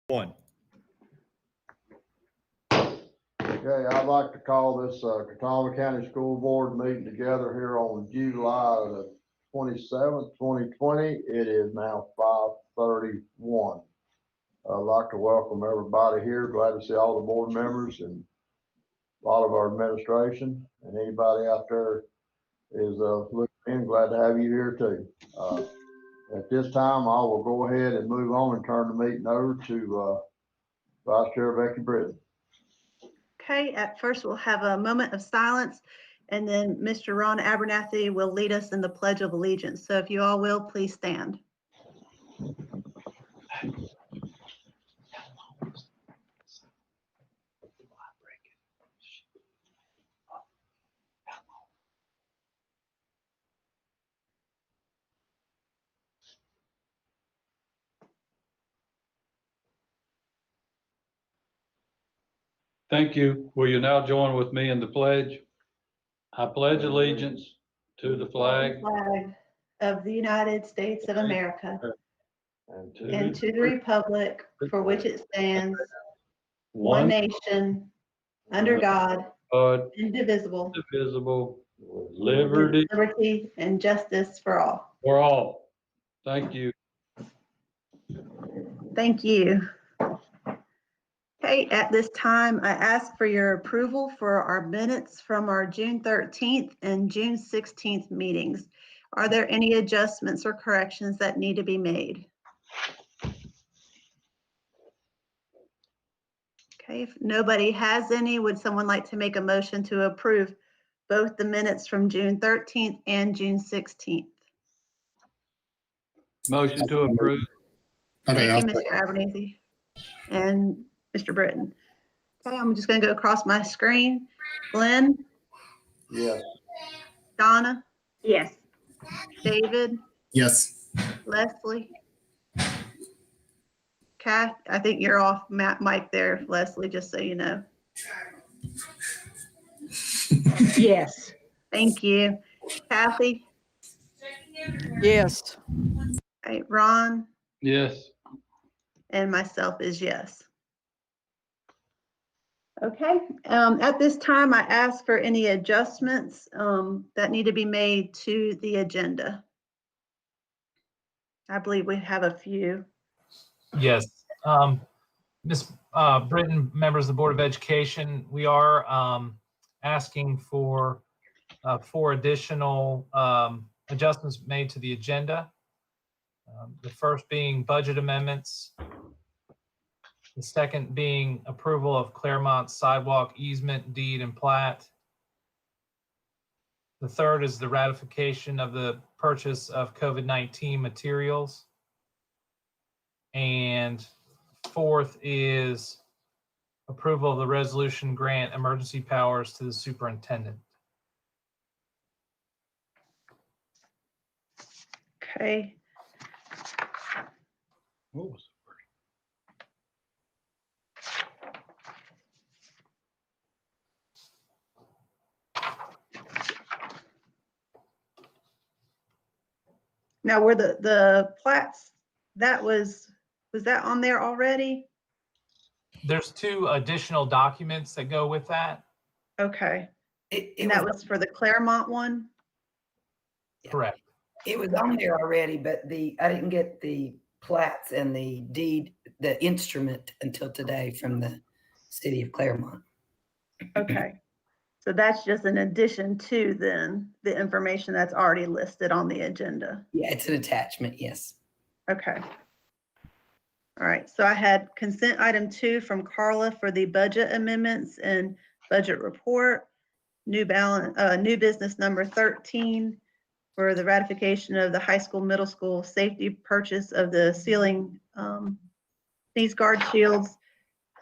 One. Okay, I'd like to call this Catawba County School Board meeting together here on July the 27th, 2020. It is now 5:31. I'd like to welcome everybody here. Glad to see all the board members and a lot of our administration, and anybody out there is looking in. Glad to have you here too. At this time, I will go ahead and move on and turn the meeting over to Vice Chair Becky Britton. Okay, at first we'll have a moment of silence, and then Mr. Ron Abernathy will lead us in the Pledge of Allegiance. So if you all will, please stand. Thank you. Will you now join with me in the pledge? I pledge allegiance to the flag Flag of the United States of America And and to the republic for which it stands, one one nation, under God, God, indivisible, indivisible, with liberty liberty and justice for all. for all. Thank you. Thank you. Okay, at this time, I ask for your approval for our minutes from our June 13th and June 16th meetings. Are there any adjustments or corrections that need to be made? Okay, if nobody has any, would someone like to make a motion to approve both the minutes from June 13th and June 16th? Motion to approve. Okay, Thank you, Mr. Abernathy and Mr. Britton. Okay, I'm just going to go across my screen. Glenn, yes, Donna, Yes. David, yes. Leslie, Kath, I think you're off mic there, Leslie, just so you know. Yes. Thank you. Kathy, Yes. okay, Ron, Yes. and myself is yes. Okay, at this time, I ask for any adjustments that need to be made to the agenda. I believe we have a few. Yes. Ms. Britton, members of the Board of Education, we are asking for 4 additional adjustments made to the agenda. The first being budget amendments. The second being approval of Claremont sidewalk easement, deed, and plat. The third is the ratification of the purchase of COVID-19 materials. And fourth is approval of the resolution grant emergency powers to the superintendent. Okay, What was the word? now were the plats, was that on there already? There's 2 additional documents that go with that. Okay, It and that was for the Claremont one? Correct. It was on there already, but I didn't get the plats and the deed, the instrument until today from the city of Claremont. Okay, so that's just an addition to then the information that's already listed on the agenda. Yeah, it's an attachment, yes. Okay. All right, so I had consent item 2 from Carla for the budget amendments and budget report. New business number 13 for the ratification of the high school, middle school safety purchase of the ceiling sneeze guard shields.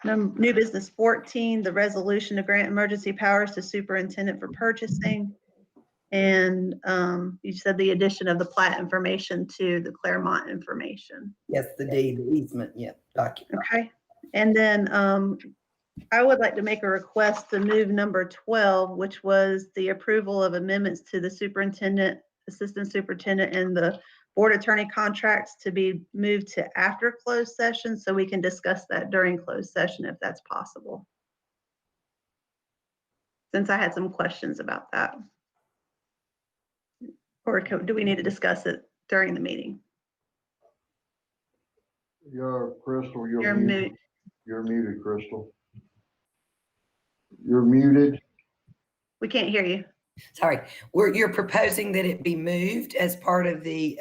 New business 14, the resolution to grant emergency powers to superintendent for purchasing. And you said the addition of the plat information to the Claremont information. Yes, the deed, the easement, yeah, document. Okay. And then I would like to make a request to move number 12, which was the approval of amendments to the superintendent, assistant superintendent, and the board attorney contracts to be moved to after closed session, so we can discuss that during closed session if that's possible. Since I had some questions about that. Or do we need to discuss it during the meeting? Crystal, You're you're muted. mute. You're muted, Crystal. You're muted. We can't hear you. Sorry, you're proposing that it be moved as part of the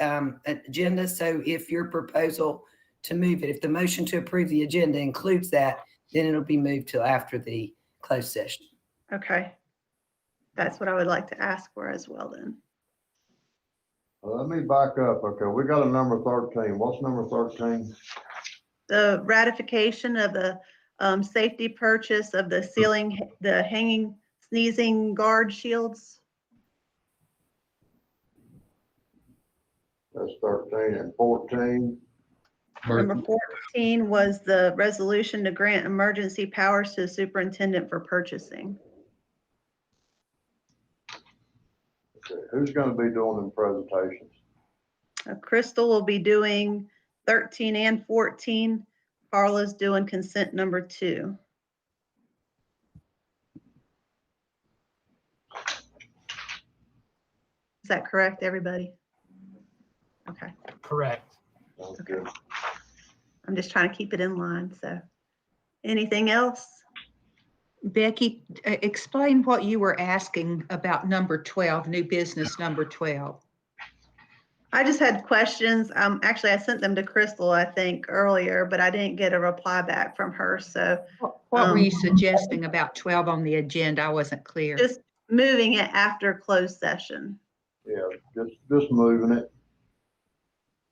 agenda. So if your proposal to move it, if the motion to approve the agenda includes that, then it'll be moved till after the closed session. Okay. That's what I would like to ask for as well then. Let me back up. Okay, we got a number 13. What's number 13? The ratification of the safety purchase of the ceiling, the hanging sneezing guard shields. That's 13 and 14. Number 14 was the resolution to grant emergency powers to the superintendent for purchasing. Okay, who's going to be doing them presentations? Crystal will be doing 13 and 14. Carla's doing consent number 2. Is that correct, everybody? Okay, Correct. Sounds Okay. good. I'm just trying to keep it in line, so. Anything else? Becky, explain what you were asking about number 12, new business number 12. I just had questions. Actually, I sent them to Crystal, I think, earlier, but I didn't get a reply back from her, so What were you suggesting about 12 on the agenda? I wasn't clear. just moving it after closed session. Yeah, just moving it.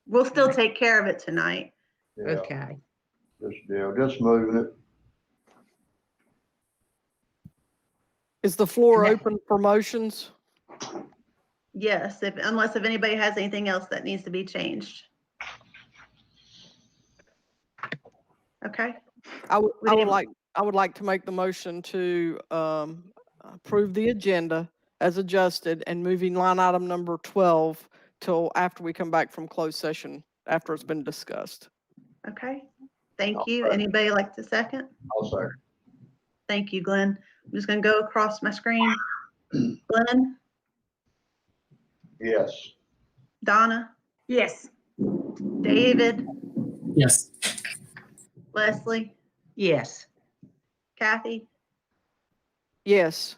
We'll still take care of it tonight. Yeah, Okay. just moving it. Is the floor And that- open for motions? Yes, unless if anybody has anything else that needs to be changed. Okay, I would, We I would didn't- like, I would like to make the motion to approve the agenda as adjusted and moving line item number 12 till after we come back from closed session, after it's been discussed. okay. Thank you. Anybody like to second? I'll say. Thank you, Glenn. I'm just gonna go across my screen. Glenn, Yes. Donna, Yes. David, Yes. Leslie, Yes. Kathy, Yes.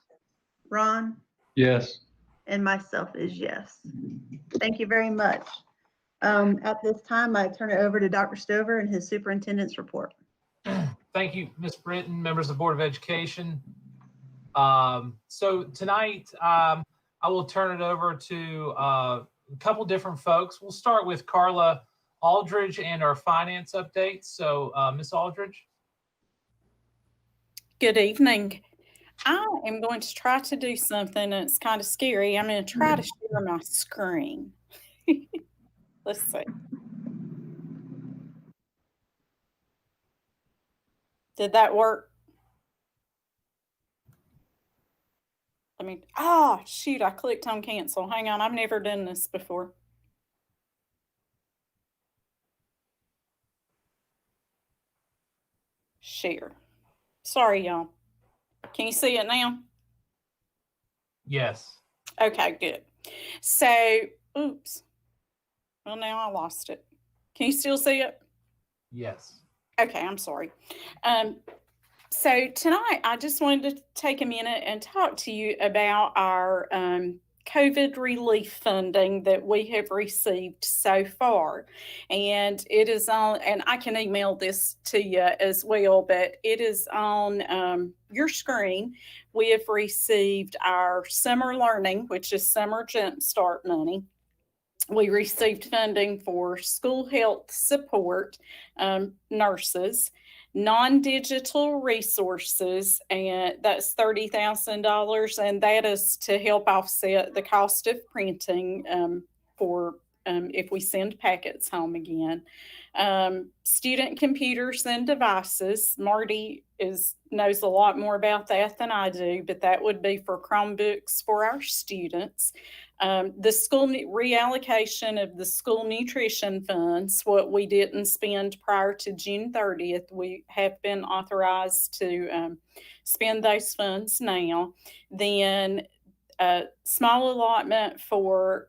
Ron, Yes. and myself is yes. Thank you very much. At this time, I turn it over to Dr. Stover and his superintendent's report. Thank you, Ms. Britton, members of the Board of Education. So tonight, I will turn it over to a couple different folks. We'll start with Carla Aldridge and our finance updates. So Ms. Aldridge. Good evening. I am going to try to do something that's kind of scary. I'm going to try to share my screen. Let's see. Did that work? Shoot, I clicked on cancel. Hang on, I've never done this before. Share. Sorry, y'all. Can you see it now? Yes. Okay, good. So, oops. Well, now I lost it. Can you still see it? Yes. Okay, I'm sorry. So tonight I just wanted to take a minute and talk to you about our COVID relief funding that we have received so far. And it is on, and I can email this to you as well, but it is on your screen. We have received our summer learning, which is summer jumpstart money. We received funding for school health support, nurses, non-digital resources, and that's $30,000, and that is to help offset the cost of printing for if we send packets home again. Student computers and devices. Marty knows a lot more about that than I do, but that would be for Chromebooks for our students. The school reallocation of the school nutrition funds, what we didn't spend prior to June 30th, we have been authorized to spend those funds now. Then a small allotment for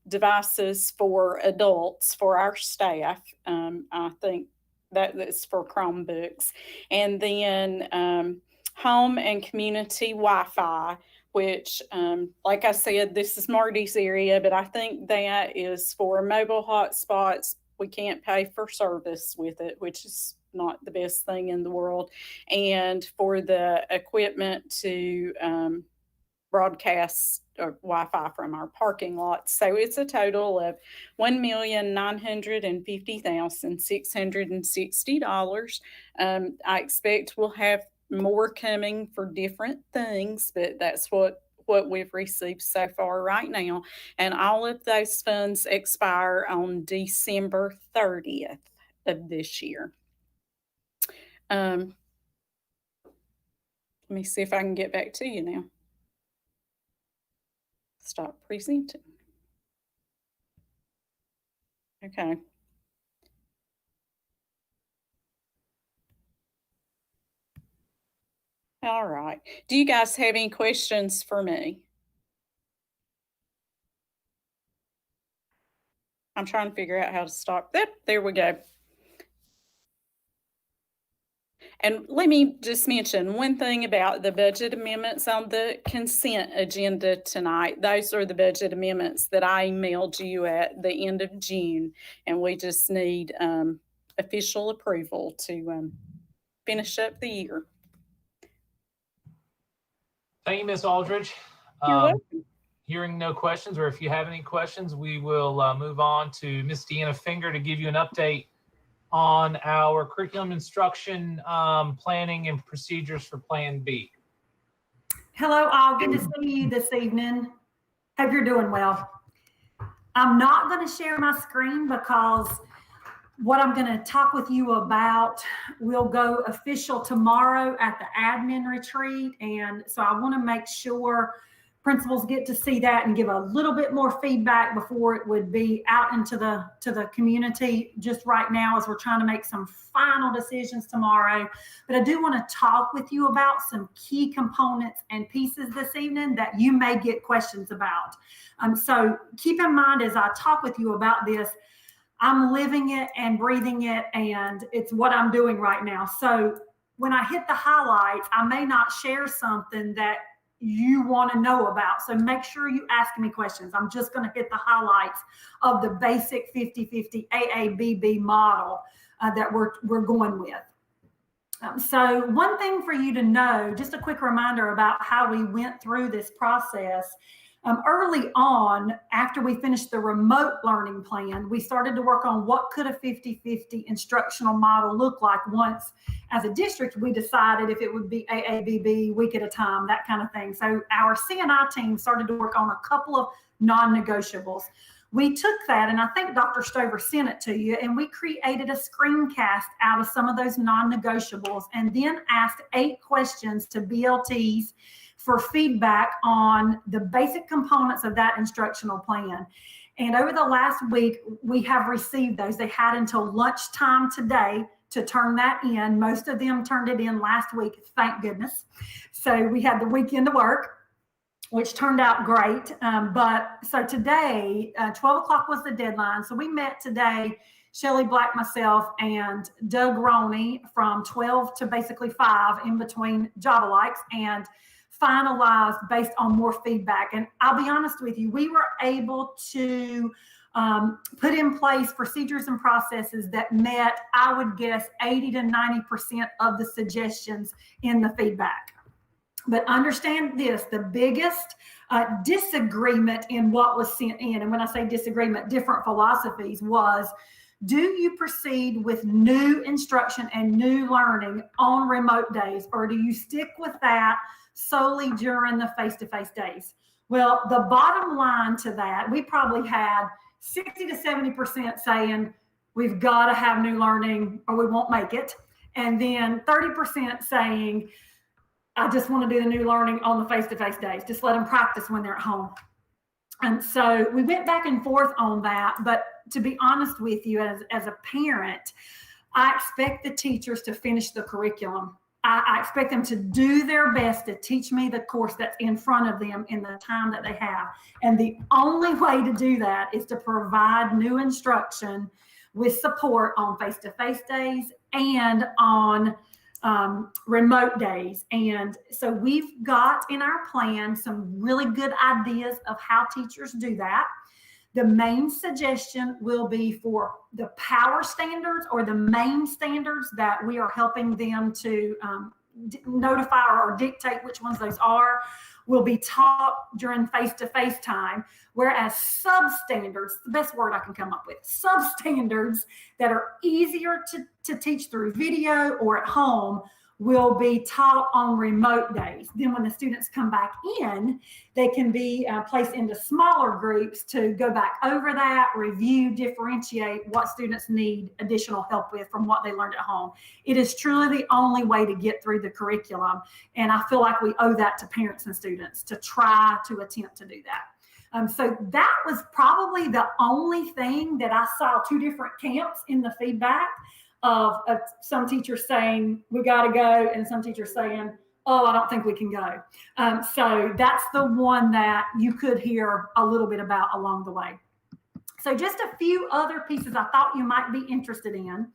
devices for adults, for our staff. I think that's for Chromebooks. And then home and community Wi-Fi, which, like I said, this is Marty's area, but I think that is for mobile hotspots. We can't pay for service with it, which is not the best thing in the world. And for the equipment to broadcast or Wi-Fi from our parking lots. So it's a total of $1,950,660. I expect we'll have more coming for different things, but that's what we've received so far right now. And all of those funds expire on December 30th of this year. Let me see if I can get back to you now. Stop presenting. Okay. All right. Do you guys have any questions for me? I'm trying to figure out how to stop. Yep, there we go. And let me just mention one thing about the budget amendments on the consent agenda tonight. Those are the budget amendments that I emailed you at the end of June, and we just need official approval to finish up the year. Thank you, Ms. Aldridge. You're welcome. Hearing no questions, or if you have any questions, we will move on to Ms. Deanna Finger to give you an update on our curriculum instruction planning and procedures for Plan B. Hello, all. Good to see you this evening. Hope you're doing well. I'm not going to share my screen because what I'm going to talk with you about will go official tomorrow at the admin retreat. And so I want to make sure principals get to see that and give a little bit more feedback before it would be out into the community just right now as we're trying to make some final decisions tomorrow. But I do want to talk with you about some key components and pieces this evening that you may get questions about. So keep in mind as I talk with you about this, I'm living it and breathing it, and it's what I'm doing right now. So when I hit the highlights, I may not share something that you want to know about. So make sure you ask me questions. I'm just going to hit the highlights of the basic 50-50 AABB model that we're going with. So one thing for you to know, just a quick reminder about how we went through this process. Early on, after we finished the remote learning plan, we started to work on what could a 50-50 instructional model look like once, as a district, we decided if it would be AABB week at a time, that kind of thing. So our C&I team started to work on a couple of non-negotiables. We took that, and I think Dr. Stover sent it to you, and we created a screencast out of some of those non-negotiables and then asked 8 questions to BLTs for feedback on the basic components of that instructional plan. And over the last week, we have received those. They had until lunchtime today to turn that in. Most of them turned it in last week, thank goodness. So we had the weekend to work, which turned out great. So today, 12 o'clock was the deadline. So we met today, Shelley Black, myself, and Doug Roney from 12 to basically 5 in between job alikes, and finalized based on more feedback. And I'll be honest with you, we were able to put in place procedures and processes that met, I would guess, 80 to 90% of the suggestions in the feedback. But understand this, the biggest disagreement in what was sent in, and when I say disagreement, different philosophies, was, do you proceed with new instruction and new learning on remote days, or do you stick with that solely during the face-to-face days? Well, the bottom line to that, we probably had 60 to 70% saying we've got to have new learning or we won't make it. And then 30% saying, I just want to do the new learning on the face-to-face days. Just let them practice when they're at home. And so we went back and forth on that. But to be honest with you, as a parent, I expect the teachers to finish the curriculum. I expect them to do their best to teach me the course that's in front of them in the time that they have. And the only way to do that is to provide new instruction with support on face-to-face days and on remote days. And so we've got in our plan some really good ideas of how teachers do that. The main suggestion will be for the power standards or the main standards that we are helping them to notify or dictate which ones those are, will be taught during face-to-face time, whereas substandards, the best word I can come up with, substandards that are easier to teach through video or at home will be taught on remote days. Then when the students come back in, they can be placed into smaller groups to go back over that, review, differentiate what students need additional help with from what they learned at home. It is truly the only way to get through the curriculum. And I feel like we owe that to parents and students to try to attempt to do that. So that was probably the only thing that I saw two different camps in the feedback of some teachers saying, we got to go, and some teachers saying, oh, I don't think we can go. So that's the one that you could hear a little bit about along the way. So just a few other pieces I thought you might be interested in.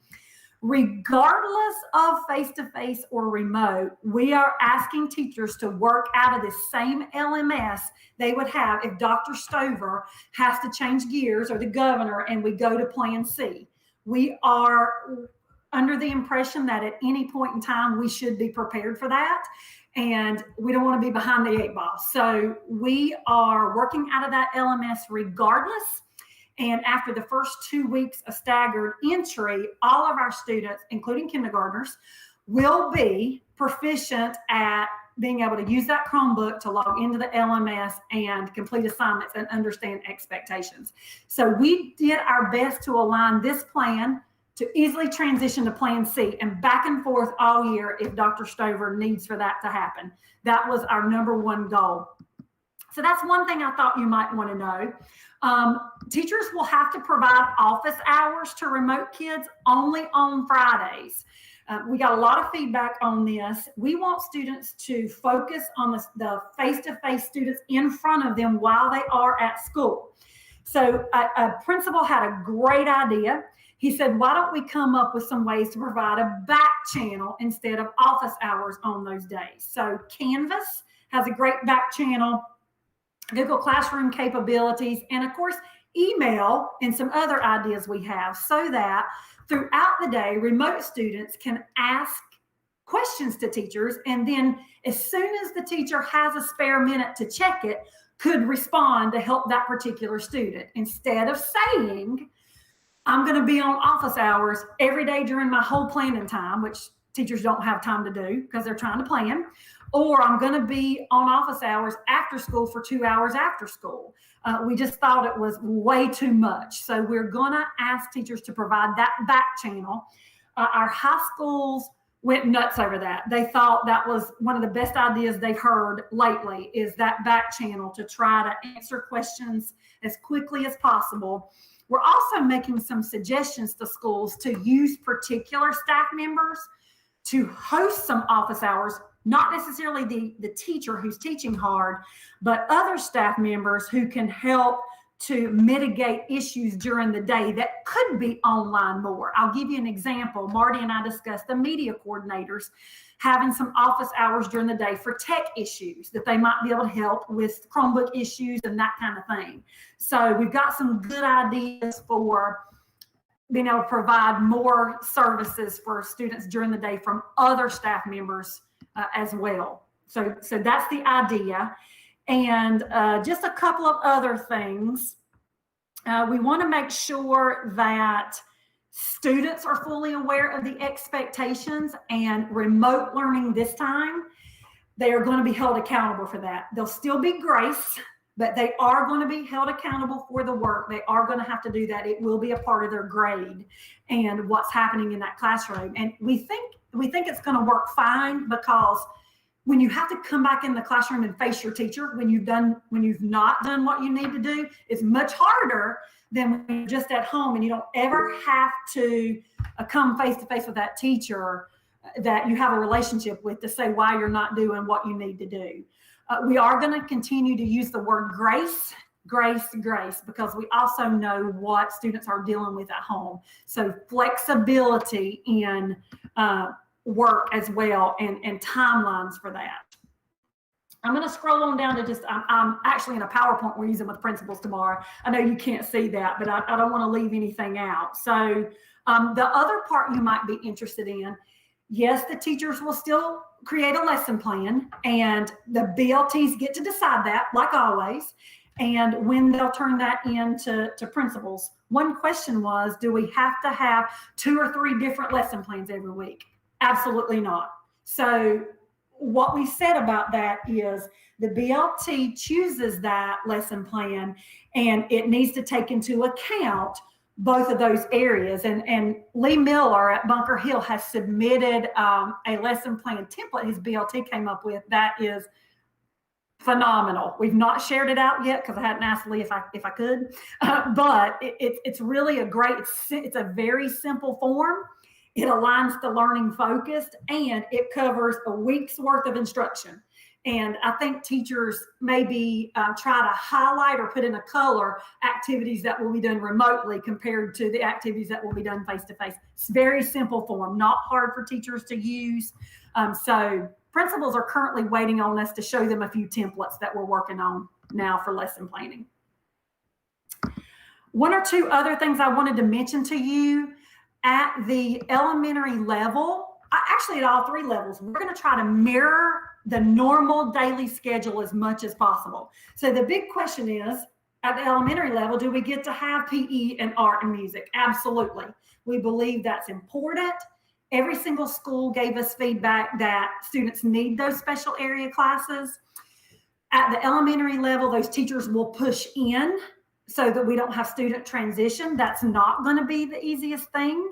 Regardless of face-to-face or remote, we are asking teachers to work out of the same LMS they would have if Dr. Stover has to change gears or the governor and we go to Plan C. We are under the impression that at any point in time, we should be prepared for that. And we don't want to be behind the eight ball. So we are working out of that LMS regardless. And after the first 2 weeks of staggered entry, all of our students, including kindergartners, will be proficient at being able to use that Chromebook to log into the LMS and complete assignments and understand expectations. So we did our best to align this plan to easily transition to Plan C and back and forth all year if Dr. Stover needs for that to happen. That was our number one goal. So that's one thing I thought you might want to know. Teachers will have to provide office hours to remote kids only on Fridays. We got a lot of feedback on this. We want students to focus on the face-to-face students in front of them while they are at school. So a principal had a great idea. He said, why don't we come up with some ways to provide a back channel instead of office hours on those days? So Canvas has a great back channel, Google Classroom capabilities, and of course, email and some other ideas we have so that throughout the day, remote students can ask questions to teachers. And then as soon as the teacher has a spare minute to check it, could respond to help that particular student instead of saying, I'm going to be on office hours every day during my whole planning time, which teachers don't have time to do because they're trying to plan, or I'm going to be on office hours after school for 2 hours after school. We just thought it was way too much. So we're going to ask teachers to provide that back channel. Our high schools went nuts over that. They thought that was one of the best ideas they've heard lately, is that back channel to try to answer questions as quickly as possible. We're also making some suggestions to schools to use particular staff members to host some office hours, not necessarily the teacher who's teaching hard, but other staff members who can help to mitigate issues during the day that could be online more. I'll give you an example. Marty and I discussed the media coordinators having some office hours during the day for tech issues that they might be able to help with Chromebook issues and that kind of thing. So we've got some good ideas for being able to provide more services for students during the day from other staff members as well. So that's the idea. And just a couple of other things. We want to make sure that students are fully aware of the expectations, and remote learning this time, they are going to be held accountable for that. There'll still be grace but they are going to be held accountable for the work. They are going to have to do that. It will be a part of their grade and what's happening in that classroom. And we think it's going to work fine, because when you have to come back in the classroom and face your teacher when you've not done what you need to do, it's much harder than when you're just at home and you don't ever have to come face to face with that teacher that you have a relationship with to say why you're not doing what you need to do. We are going to continue to use the word grace, because we also know what students are dealing with at home. So flexibility in work as well, and timelines for that. I'm going to scroll on down to I'm actually in a PowerPoint we're using with principals tomorrow. I know you can't see that, but I don't want to leave anything out. So the other part you might be interested in, yes, the teachers will still create a lesson plan, and the BLTs get to decide that, like always, and when they'll turn that into principals. One question was, do we have to have 2 or 3 different lesson plans every week? Absolutely not. So what we said about that is the BLT chooses that lesson plan, and it needs to take into account both of those areas. And Lee Miller at Bunker Hill has submitted a lesson plan template his BLT came up with that is phenomenal. We've not shared it out yet because I hadn't asked Lee if I could, but it's really it's a very simple form. It aligns the learning focused, and it covers a week's worth of instruction. And I think teachers maybe try to highlight or put in a color activities that will be done remotely compared to the activities that will be done face-to-face. It's very simple form, not hard for teachers to use. So principals are currently waiting on us to show them a few templates that we're working on now for lesson planning. One or two other things I wanted to mention to you. At the elementary level, actually at all 3 levels, we're going to try to mirror the normal daily schedule as much as possible. So the big question is, at the elementary level, do we get to have PE and art and music? Absolutely. We believe that's important. Every single school gave us feedback that students need those special area classes. At the elementary level, those teachers will push in so that we don't have student transition. That's not going to be the easiest thing.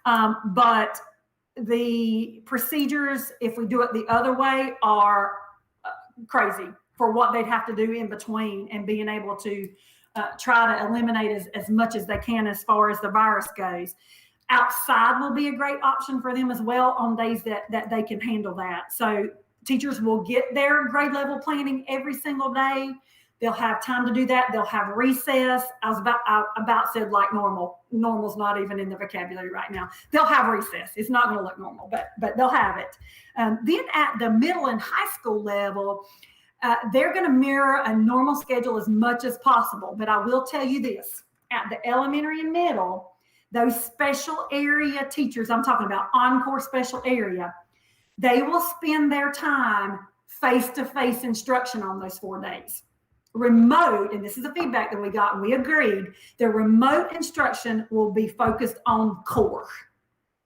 But the procedures, if we do it the other way, are crazy for what they'd have to do in between, and being able to try to eliminate as much as they can as far as the virus goes. Outside will be a great option for them as well on days that they can handle that. So teachers will get their grade level planning every single day. They'll have time to do that. They'll have recess. I about said like normal. Normal's not even in the vocabulary right now. They'll have recess. It's not going to look normal, but they'll have it. Then at the middle and high school level, they're going to mirror a normal schedule as much as possible. But I will tell you this, at the elementary and middle, those special area teachers, I'm talking about encore special area, they will spend their time face-to-face instruction on those 4 days. Remote, and this is the feedback that we got, and we agreed, the remote instruction will be focused on core,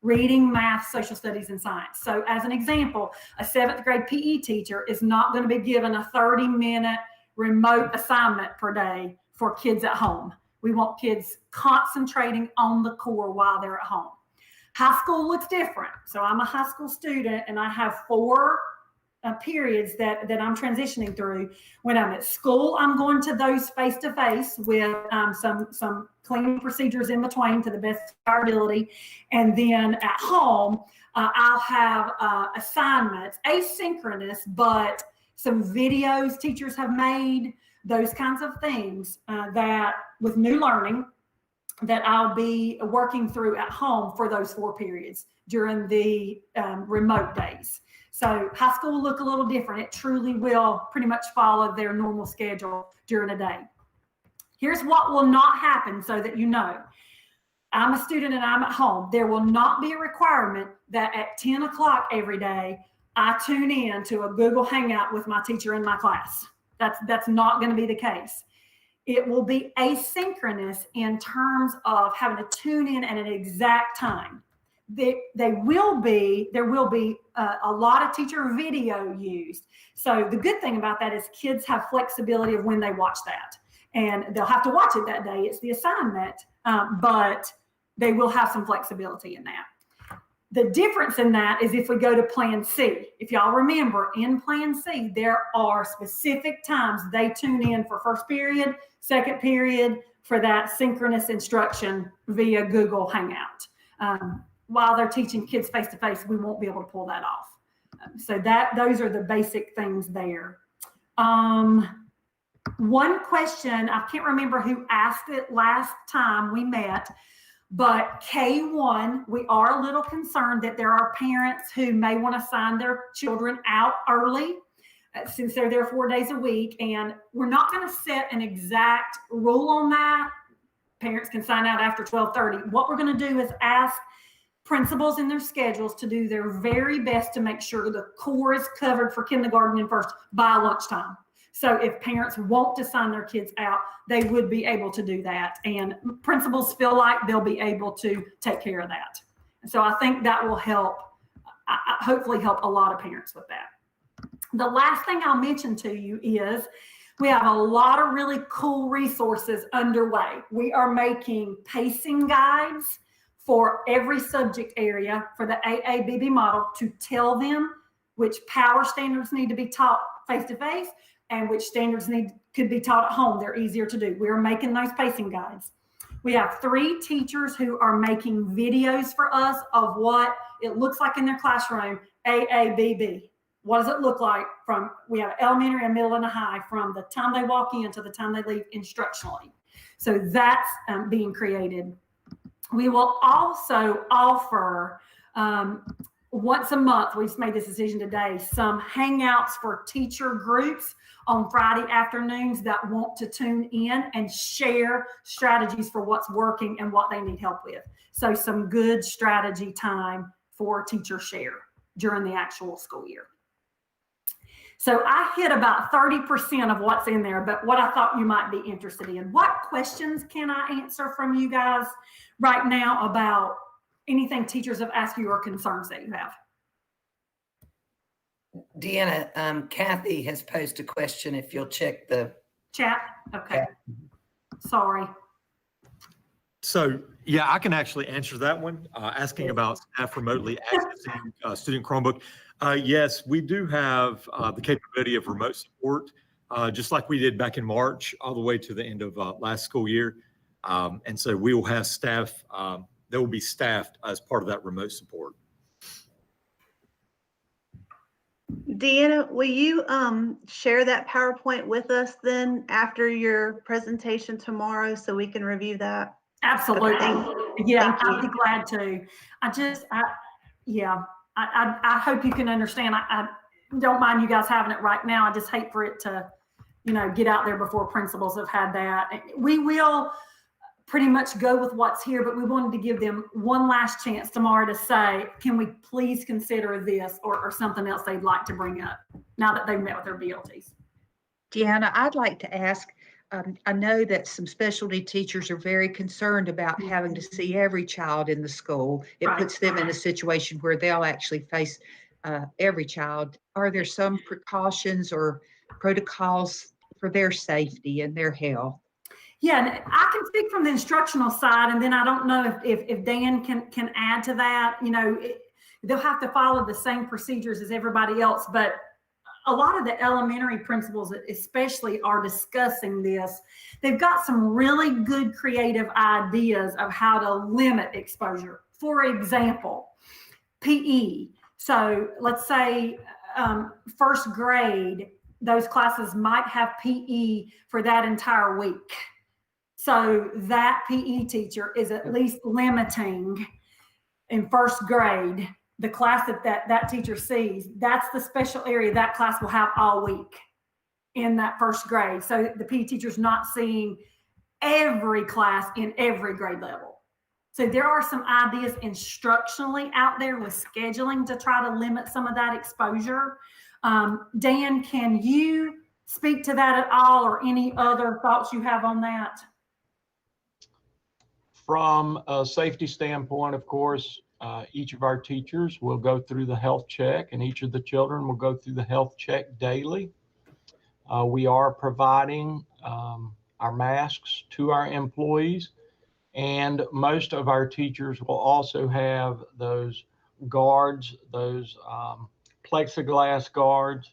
reading, math, social studies, and science. So as an example, a 7th grade PE teacher is not going to be given a 30-minute remote assignment per day for kids at home. We want kids concentrating on the core while they're at home. High school looks different. So I'm a high school student, and I have 4 periods that I'm transitioning through. When I'm at school, I'm going to those face-to-face with some cleaning procedures in between to the best of our ability. And then at home, I'll have assignments, asynchronous, but some videos teachers have made, those kinds of things that with new learning that I'll be working through at home for those 4 periods during the remote days. So high school will look a little different. It truly will pretty much follow their normal schedule during a day. Here's what will not happen so that you know. I'm a student and I'm at home. There will not be a requirement that at 10 o'clock every day, I tune in to a Google Hangout with my teacher in my class. That's not going to be the case. It will be asynchronous in terms of having to tune in at an exact time. there will be a lot of teacher video used. So the good thing about that is kids have flexibility of when they watch that, and they'll have to watch it that day. It's the assignment, but they will have some flexibility in that. The difference in that is if we go to Plan C. If y'all remember, in Plan C, there are specific times they tune in for first period, second period, for that synchronous instruction via Google Hangout. While they're teaching kids face-to-face, we won't be able to pull that off. So those are the basic things there. One question, I can't remember who asked it last time we met, but K1, we are a little concerned that there are parents who may want to sign their children out early since they're there 4 days a week. And we're not going to set an exact rule on that. Parents can sign out after 12:30. What we're going to do is ask principals in their schedules to do their very best to make sure the core is covered for kindergarten and first by lunchtime. So if parents want to sign their kids out, they would be able to do that. And principals feel like they'll be able to take care of that. And so I think that will help, hopefully help a lot of parents with that. The last thing I'll mention to you is we have a lot of really cool resources underway. We are making pacing guides for every subject area for the AABB model to tell them which power standards need to be taught face-to-face and which standards could be taught at home. They're easier to do. We're making those pacing guides. We have 3 teachers who are making videos for us of what it looks like in their classroom, AABB. What does it look like we have elementary, a middle, and a high from the time they walk in to the time they leave instructionally. So that's being created. We will also offer once a month, we've made this decision today, some hangouts for teacher groups on Friday afternoons that want to tune in and share strategies for what's working and what they need help with. So some good strategy time for teacher share during the actual school year. So I hit about 30% of what's in there, but what I thought you might be interested in. What questions can I answer from you guys right now about anything teachers have asked you or concerns that you have? Deanna, Kathy has posed a question if you'll check the chat. Okay. Sorry. So, yeah, I can actually answer that one, asking about staff remotely accessing student Chromebook. Yes, we do have the capability of remote support, just like we did back in March, all the way to the end of last school year. And so we will have staff, that will be staffed as part of that remote support. Deanna, will you share that PowerPoint with us then after your presentation tomorrow so we can review that? Absolutely. Okay. Yeah, I'd be glad to. I hope you can understand. I don't mind you guys having it right now. I just hate for it to, get out there before principals have had that. We will pretty much go with what's here, but we wanted to give them one last chance tomorrow to say, can we please consider this or something else they'd like to bring up now that they've met with their BLTs. Deanna, I'd like to ask, I know that some specialty teachers are very concerned about having to see every child in the school. It puts them in a situation where they'll actually face every child. Are there some precautions or protocols for their safety and their health? Yeah, and I can speak from the instructional side, and then I don't know if Dan can add to that. They'll have to follow the same procedures as everybody else, but a lot of the elementary principals especially are discussing this. They've got some really good creative ideas of how to limit exposure. For example, PE. So let's say first grade, those classes might have PE for that entire week. So that PE teacher is at least limiting in first grade the class that teacher sees. That's the special area that class will have all week in that first grade. So the PE teacher's not seeing every class in every grade level. So there are some ideas instructionally out there with scheduling to try to limit some of that exposure. Dan, can you speak to that at all, or any other thoughts you have on that? From a safety standpoint, of course, Each of our teachers will go through the health check, and each of the children will go through the health check daily. We are providing our masks to our employees, and most of our teachers will also have those guards, those plexiglass guards.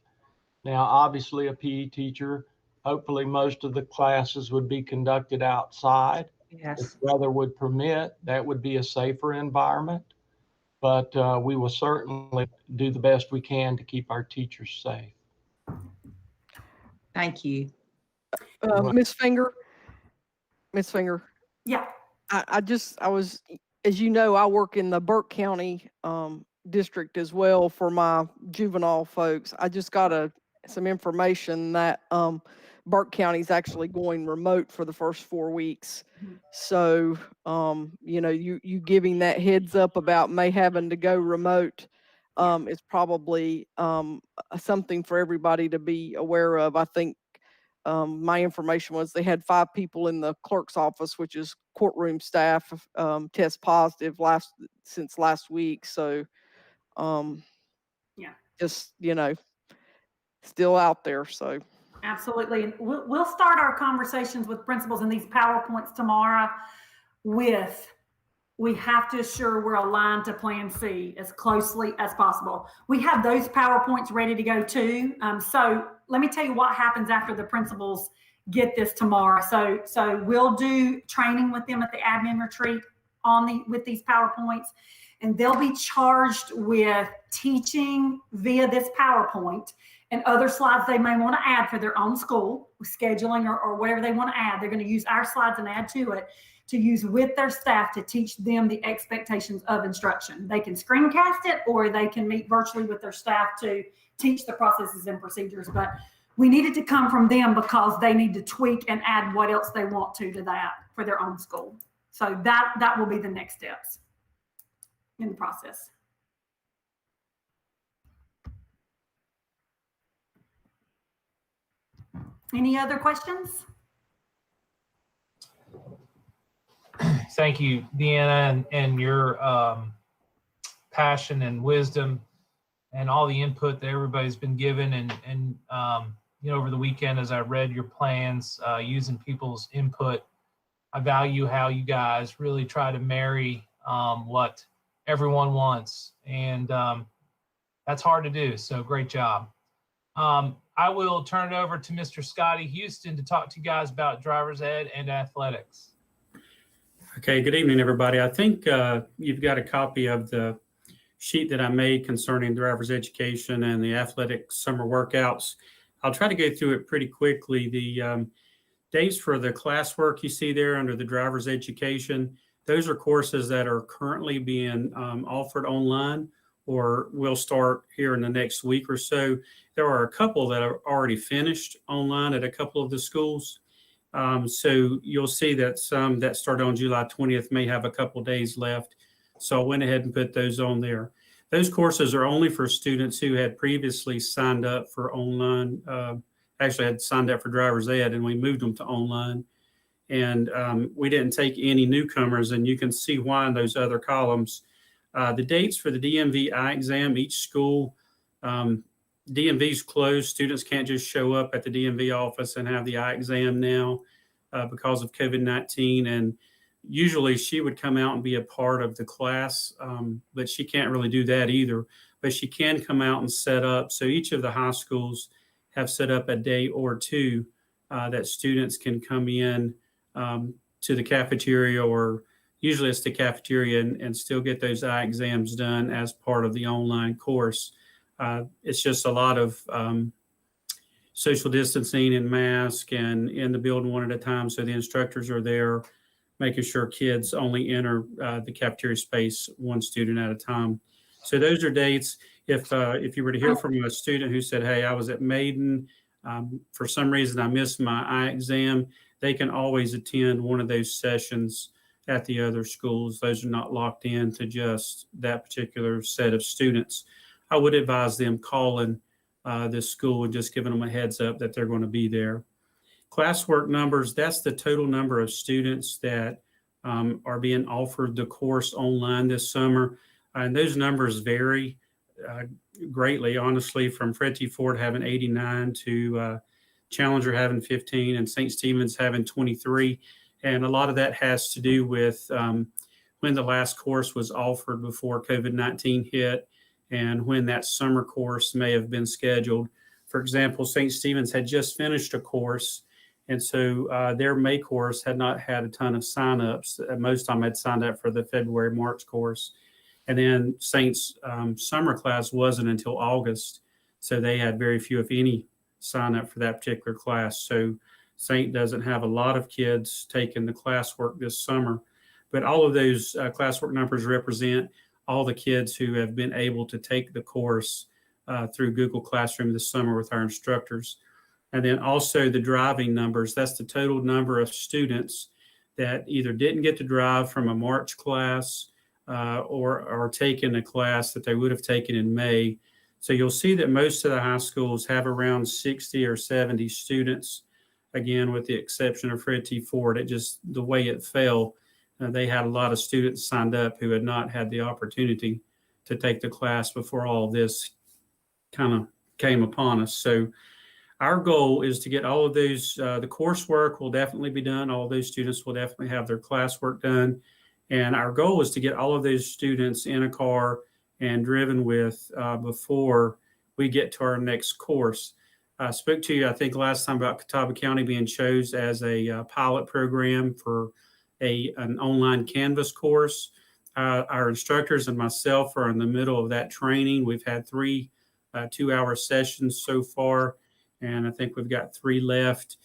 Now, obviously, a PE teacher, hopefully most of the classes would be conducted outside. Yes. If weather would permit, that would be a safer environment. But we will certainly do the best we can to keep our teachers safe. Thank you. Ms. Finger, Yeah. I was, as you know, I work in the Burke County district as well for my juvenile folks. I just got some information that Burke County is actually going remote for the first 4 weeks. So, you giving that heads up about may having to go remote is probably something for everybody to be aware of. I think my information was they had 5 people in the clerk's office, which is courtroom staff, test positive since last week. So, just, still out there. So. Absolutely. And we'll start our conversations with principals in these PowerPoints tomorrow with, we have to assure we're aligned to Plan C as closely as possible. We have those PowerPoints ready to go too. So let me tell you what happens after the principals get this tomorrow. So we'll do training with them at the admin retreat with these PowerPoints, and they'll be charged with teaching via this PowerPoint and other slides they may want to add for their own school, scheduling or whatever they want to add. They're going to use our slides and add to it to use with their staff to teach them the expectations of instruction. They can screencast it, or they can meet virtually with their staff to teach the processes and procedures. But we need it to come from them because they need to tweak and add what else they want to that for their own school. So that will be the next steps in the process. Any other questions? Thank you, Deanna, and your passion and wisdom and all the input that everybody's been given. And over the weekend, as I read your plans, using people's input, I value how you guys really try to marry what everyone wants. And that's hard to do. So great job. I will turn it over to Mr. Scotty Houston to talk to you guys about driver's ed and athletics. Okay, good evening, everybody. I think you've got a copy of the sheet that I made concerning driver's education and the athletic summer workouts. I'll try to go through it pretty quickly. The days for the classwork you see there under the driver's education, those are courses that are currently being offered online or will start here in the next week or so. There are a couple that are already finished online at a couple of the schools. So you'll see that some that started on July 20th may have a couple days left. So I went ahead and put those on there. Those courses are only for students who had previously signed up for online, actually had signed up for driver's ed, and we moved them to online. And we didn't take any newcomers, and you can see why in those other columns. The dates for the DMV eye exam, each school, DMV's closed. Students can't just show up at the DMV office and have the eye exam now because of COVID-19. And usually she would come out and be a part of the class, but she can't really do that either. But she can come out and set up. So each of the high schools have set up a day or two that students can come in to the cafeteria, or usually it's the cafeteria, and still get those eye exams done as part of the online course. It's just a lot of social distancing and mask and in the building one at a time. So the instructors are there making sure kids only enter the cafeteria space one student at a time. So those are dates. If you were to hear from a student who said, hey, I was at Maiden, for some reason I missed my eye exam, they can always attend one of those sessions at the other schools. Those are not locked in to just that particular set of students. I would advise them calling this school and just giving them a heads up that they're going to be there. Classwork numbers, that's the total number of students that are being offered the course online this summer. And those numbers vary greatly, honestly, from Fred T. Ford having 89 to Challenger having 15 and St. Stephen's having 23. And a lot of that has to do with when the last course was offered before COVID-19 hit and when that summer course may have been scheduled. For example, St. Stephen's had just finished a course, and so their May course had not had a ton of signups. Most of them had signed up for the February, March course. And then Saint's summer class wasn't until August, so they had very few, if any, sign up for that particular class. So Saint doesn't have a lot of kids taking the classwork this summer, but all of those classwork numbers represent all the kids who have been able to take the course through Google Classroom this summer with our instructors. And then also the driving numbers, that's the total number of students that either didn't get to drive from a March class or taken a class that they would have taken in May. So you'll see that most of the high schools have around 60 or 70 students, again, with the exception of Fred T. Ford. It just, the way it fell, they had a lot of students signed up who had not had the opportunity to take the class before all of this kind of came upon us. So our goal is to get all of those, the coursework will definitely be done. All of those students will definitely have their classwork done. And our goal is to get all of those students in a car and driven with before we get to our next course. I spoke to you, I think, last time about Catawba County being chosen as a pilot program for an online Canvas course. Our instructors and myself are in the middle of that training. We've had 3 2-hour sessions so far, and I think we've got 3 left.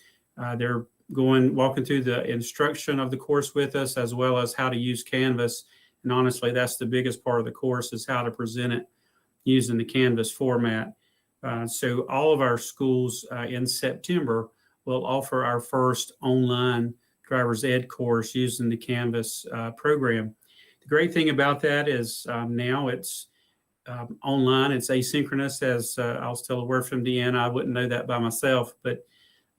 They're walking through the instruction of the course with us, as well as how to use Canvas. And honestly, that's the biggest part of the course, is how to present it using the Canvas format. So all of our schools in September will offer our first online driver's ed course using the Canvas program. The great thing about that is now it's online, it's asynchronous, as I'll steal a word from Deanna. I wouldn't know that by myself, but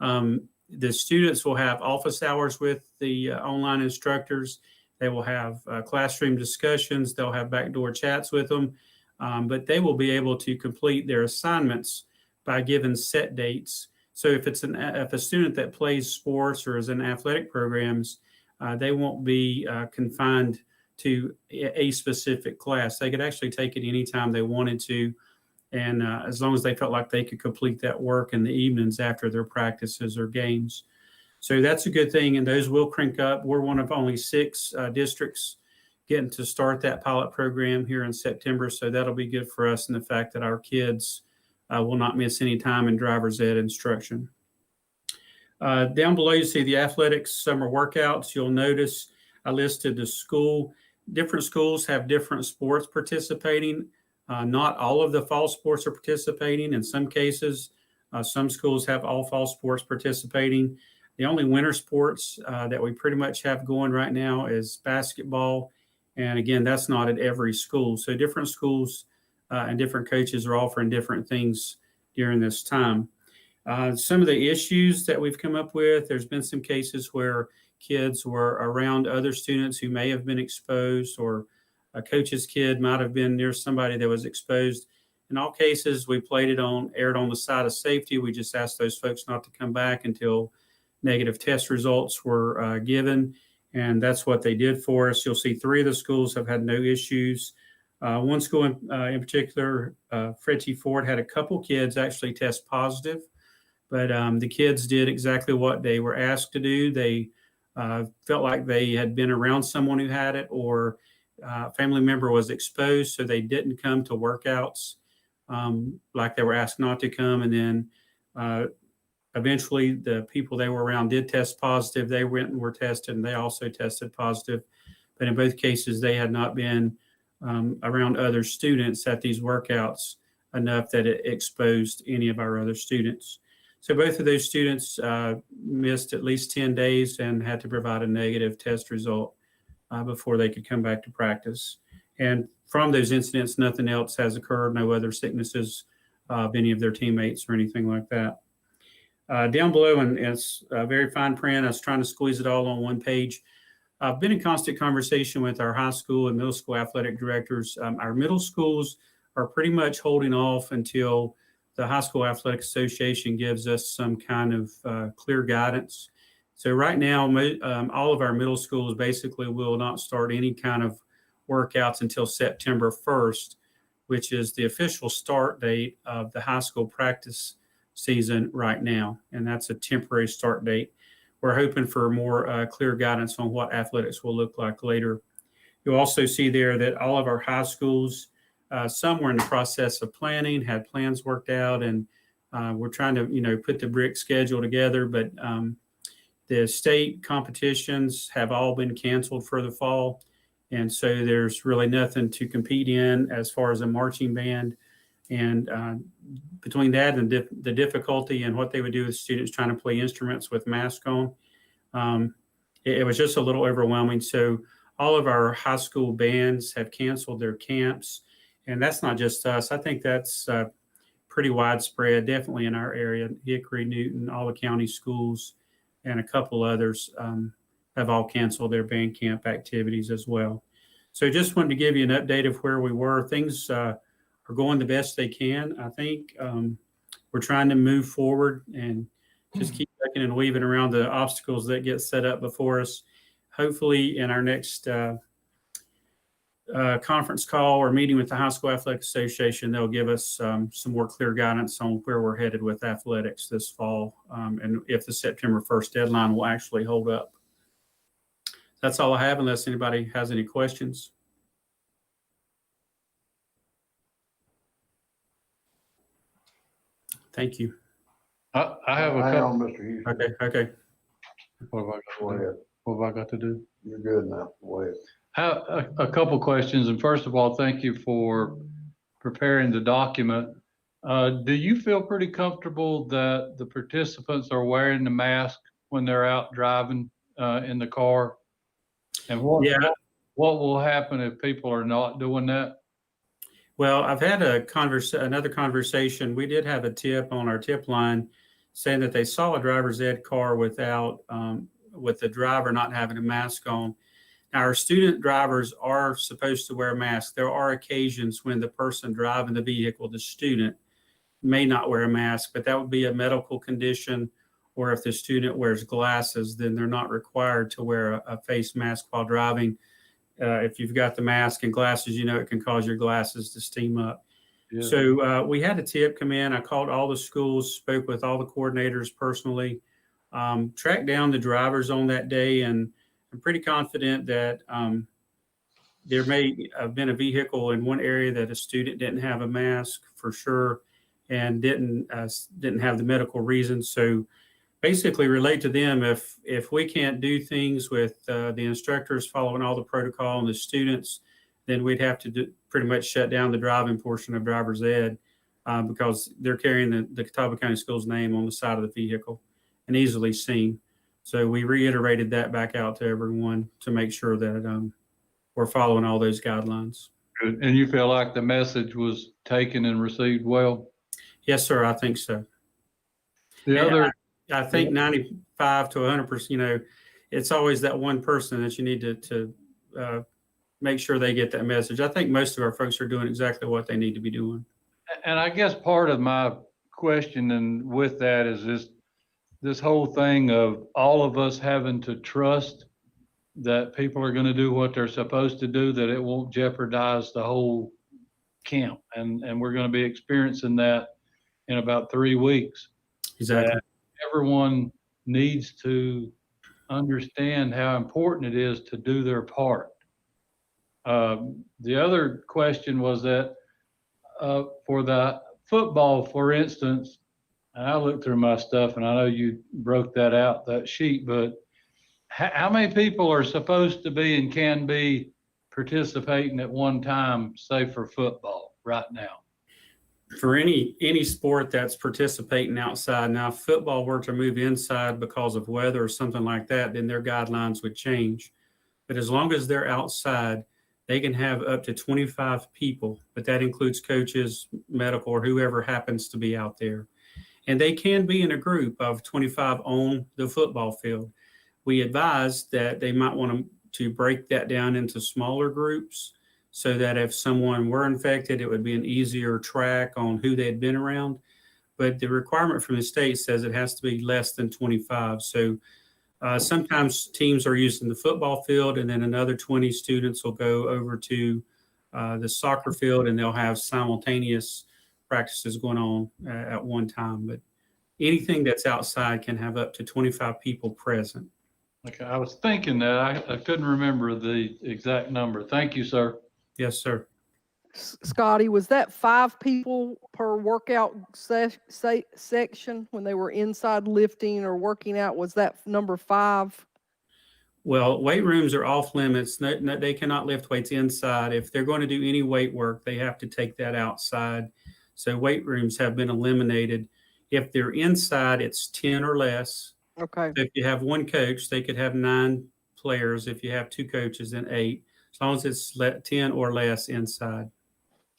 the students will have office hours with the online instructors. They will have classroom discussions. They'll have backdoor chats with them, but they will be able to complete their assignments by given set dates. So if it's if a student that plays sports or is in athletic programs, they won't be confined to a specific class. They could actually take it anytime they wanted to, and as long as they felt like they could complete that work in the evenings after their practices or games. So that's a good thing, and those will crank up. We're one of only 6 districts getting to start that pilot program here in September, so that'll be good for us in the fact that our kids will not miss any time in driver's ed instruction. Down below, you see the athletics summer workouts. You'll notice I listed the school. Different schools have different sports participating. Not all of the fall sports are participating. In some cases, some schools have all fall sports participating. The only winter sports that we pretty much have going right now is basketball. And again, that's not at every school. So different schools and different coaches are offering different things during this time. Some of the issues that we've come up with, there's been some cases where kids were around other students who may have been exposed, or a coach's kid might have been near somebody that was exposed. In all cases, we aired on the side of safety. We just asked those folks not to come back until negative test results were given, and that's what they did for us. You'll see 3 of the schools have had no issues. One school in particular, Fred T. Ford, had a couple kids actually test positive, but the kids did exactly what they were asked to do. They felt like they had been around someone who had it, or a family member was exposed, so they didn't come to workouts like they were asked not to come. And then eventually the people they were around did test positive. They went and were tested, and they also tested positive. But in both cases, they had not been around other students at these workouts enough that it exposed any of our other students. So both of those students missed at least 10 days and had to provide a negative test result before they could come back to practice. And from those incidents, nothing else has occurred, no other sicknesses of any of their teammates or anything like that. Down below, and it's very fine print, I was trying to squeeze it all on one page. I've been in constant conversation with our high school and middle school athletic directors. Our middle schools are pretty much holding off until the High School Athletic Association gives us some kind of clear guidance. So right now, all of our middle schools basically will not start any kind of workouts until September 1st, which is the official start date of the high school practice season right now. And that's a temporary start date. We're hoping for more clear guidance on what athletics will look like later. You'll also see there that all of our high schools, some were in the process of planning, had plans worked out, and we're trying to, put the brick schedule together. But the state competitions have all been canceled for the fall. And so there's really nothing to compete in as far as a marching band. And between that and the difficulty and what they would do with students trying to play instruments with masks on, it was just a little overwhelming. So all of our high school bands have canceled their camps. And that's not just us. I think that's pretty widespread, definitely in our area. Hickory, Newton, all the county schools, and a couple others have all canceled their band camp activities as well. So just wanted to give you an update of where we were. Things are going the best they can. I think we're trying to move forward and just keep ducking and weaving around the obstacles that get set up before us. Hopefully in our next conference call or meeting with the High School Athletic Association, they'll give us some more clear guidance on where we're headed with athletics this fall, and if the September 1st deadline will actually hold up. That's all I have, unless anybody has any questions. Thank you. I have a Hang couple. on, Mr. Houston. Okay. What have I got Go to do? ahead. What have I got to do? You're good now. Go ahead. Have a couple questions. And first of all, thank you for preparing the document. Do you feel pretty comfortable that the participants are wearing the mask when they're out driving in the car? And what will happen if people are not doing that? Well, I've had another conversation. We did have a tip on our tip line saying that they saw a driver's ed car with the driver not having a mask on. Now, our student drivers are supposed to wear a mask. There are occasions when the person driving the vehicle, the student, may not wear a mask, but that would be a medical condition, or if the student wears glasses, then they're not required to wear a face mask while driving. If you've got the mask and glasses, it can cause your glasses to steam up. Yeah. So we had a tip come in. I called all the schools, spoke with all the coordinators personally, tracked down the drivers on that day, and I'm pretty confident that there may have been a vehicle in one area that a student didn't have a mask for sure and didn't have the medical reasons. So basically relate to them. If we can't do things with the instructors following all the protocol and the students, then we'd have to pretty much shut down the driving portion of driver's ed because they're carrying the Catawba County Schools name on the side of the vehicle and easily seen. So we reiterated that back out to everyone to make sure that we're following all those guidelines. Good. And you feel like the message was taken and received well? Yes, sir. I think so. I think 95 to 100%, it's always that one person that you need to make sure they get that message. I think most of our folks are doing exactly what they need to be doing. And I guess part of my question and with that is this whole thing of all of us having to trust that people are going to do what they're supposed to do, that it won't jeopardize the whole camp. And we're going to be experiencing that in about 3 weeks. Exactly. That everyone needs to understand how important it is to do their part. The other question was that for the football, for instance, and I looked through my stuff and I know you broke that sheet, but how many people are supposed to be and can be participating at one time, say for football right now? For any sport that's participating outside. Now, if football were to move inside because of weather or something like that, then their guidelines would change. But as long as they're outside, they can have up to 25 people, but that includes coaches, medical, or whoever happens to be out there. And they can be in a group of 25 on the football field. We advise that they might want to to break that down into smaller groups so that if someone were infected, it would be an easier track on who they had been around. But the requirement from the state says it has to be less than 25. So sometimes teams are using the football field, and then another 20 students will go over to the soccer field, and they'll have simultaneous practices going on at one time. But anything that's outside can have up to 25 people present. Okay, I was thinking that I couldn't remember the exact number. Thank you, sir. Yes, sir. Scotty, was that 5 people per workout section when they were inside lifting or working out? Was that number 5? Well, weight rooms are off limits. They cannot lift weights inside. If they're going to do any weight work, they have to take that outside. So weight rooms have been eliminated. If they're inside, it's 10 or less. Okay. So if you have one coach, they could have 9 players. If you have 2 coaches, then 8, as long as it's 10 or less inside.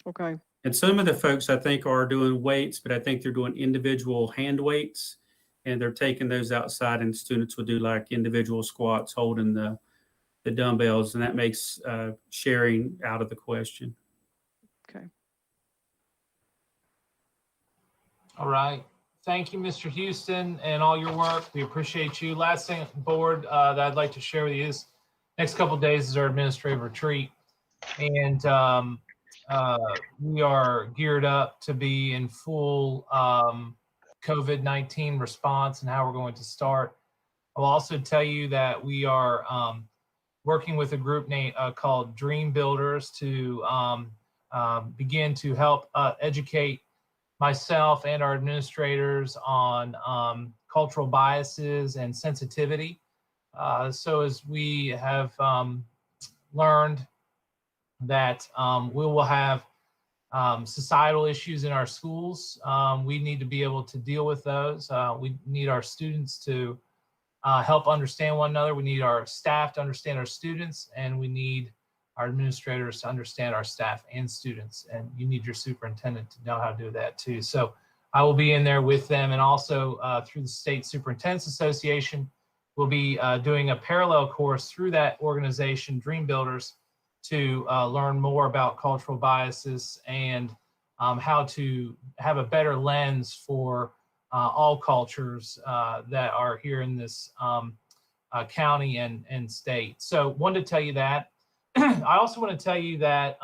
Okay. And some of the folks I think are doing weights, but I think they're doing individual hand weights, and they're taking those outside, and students will do like individual squats holding the dumbbells, and that makes sharing out of the question. Okay. All right. Thank you, Mr. Houston, and all your work. We appreciate you. Last thing, board, that I'd like to share with you is next couple of days is our administrative retreat. And we are geared up to be in full COVID-19 response and how we're going to start. I'll also tell you that we are working with a group called Dream Builders to begin to help educate myself and our administrators on cultural biases and sensitivity. So as we have learned that we will have societal issues in our schools, we need to be able to deal with those. We need our students to help understand one another. We need our staff to understand our students, and we need our administrators to understand our staff and students, and you need your superintendent to know how to do that too. So I will be in there with them, and also through the State Superintendents Association, we'll be doing a parallel course through that organization, Dream Builders, to learn more about cultural biases and how to have a better lens for all cultures that are here in this county and state. So wanted to tell you that. I also want to tell you that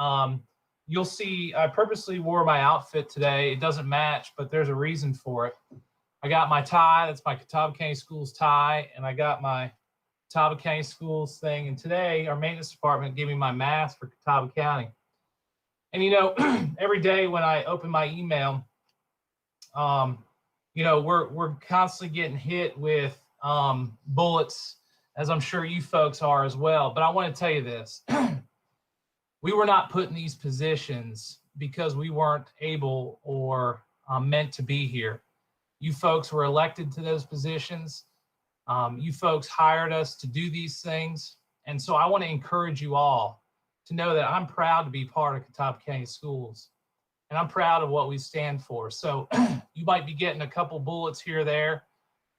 you'll see I purposely wore my outfit today. It doesn't match, but there's a reason for it. I got my tie. That's my Catawba County Schools tie, and I got my Catawba County Schools thing. And today, our maintenance department gave me my mask for Catawba County. And you know, every day when I open my email, you know, we're constantly getting hit with bullets, as I'm sure you folks are as well. But I want to tell you this. We were not put in these positions because we weren't able or meant to be here. You folks were elected to those positions. You folks hired us to do these things. And so I want to encourage you all to know that I'm proud to be part of Catawba County Schools. And I'm proud of what we stand for. So you might be getting a couple bullets here or there.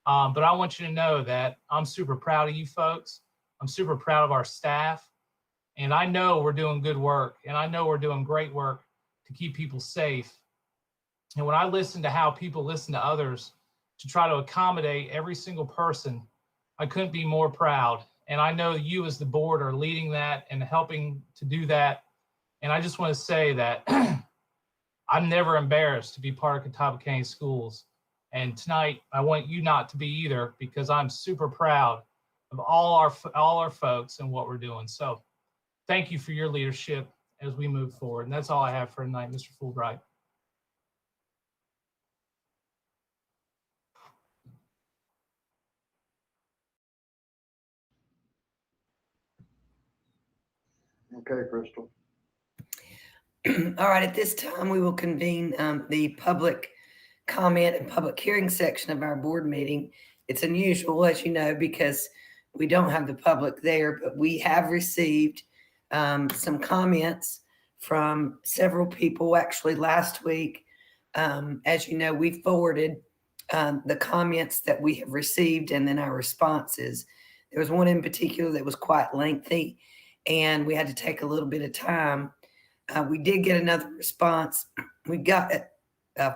But I want you to know that I'm super proud of you folks. I'm super proud of our staff. And I know we're doing good work. And I know we're doing great work to keep people safe. And when I listen to how people listen to others to try to accommodate every single person, I couldn't be more proud. And I know you as the board are leading that and helping to do that. And I just want to say that I'm never embarrassed to be part of Catawba County Schools. And tonight, I want you not to be either, because I'm super proud of all our folks and what we're doing. So thank you for your leadership as we move forward. And that's all I have for tonight, Mr. Fulbright. Okay, Crystal. All right, at this time, we will convene the public comment and public hearing section of our board meeting. It's unusual, as you know, because we don't have the public there, but we have received some comments from several people actually last week. As you know, we forwarded the comments that we have received and then our responses. There was one in particular that was quite lengthy, and we had to take a little bit of time. We did get another response. We got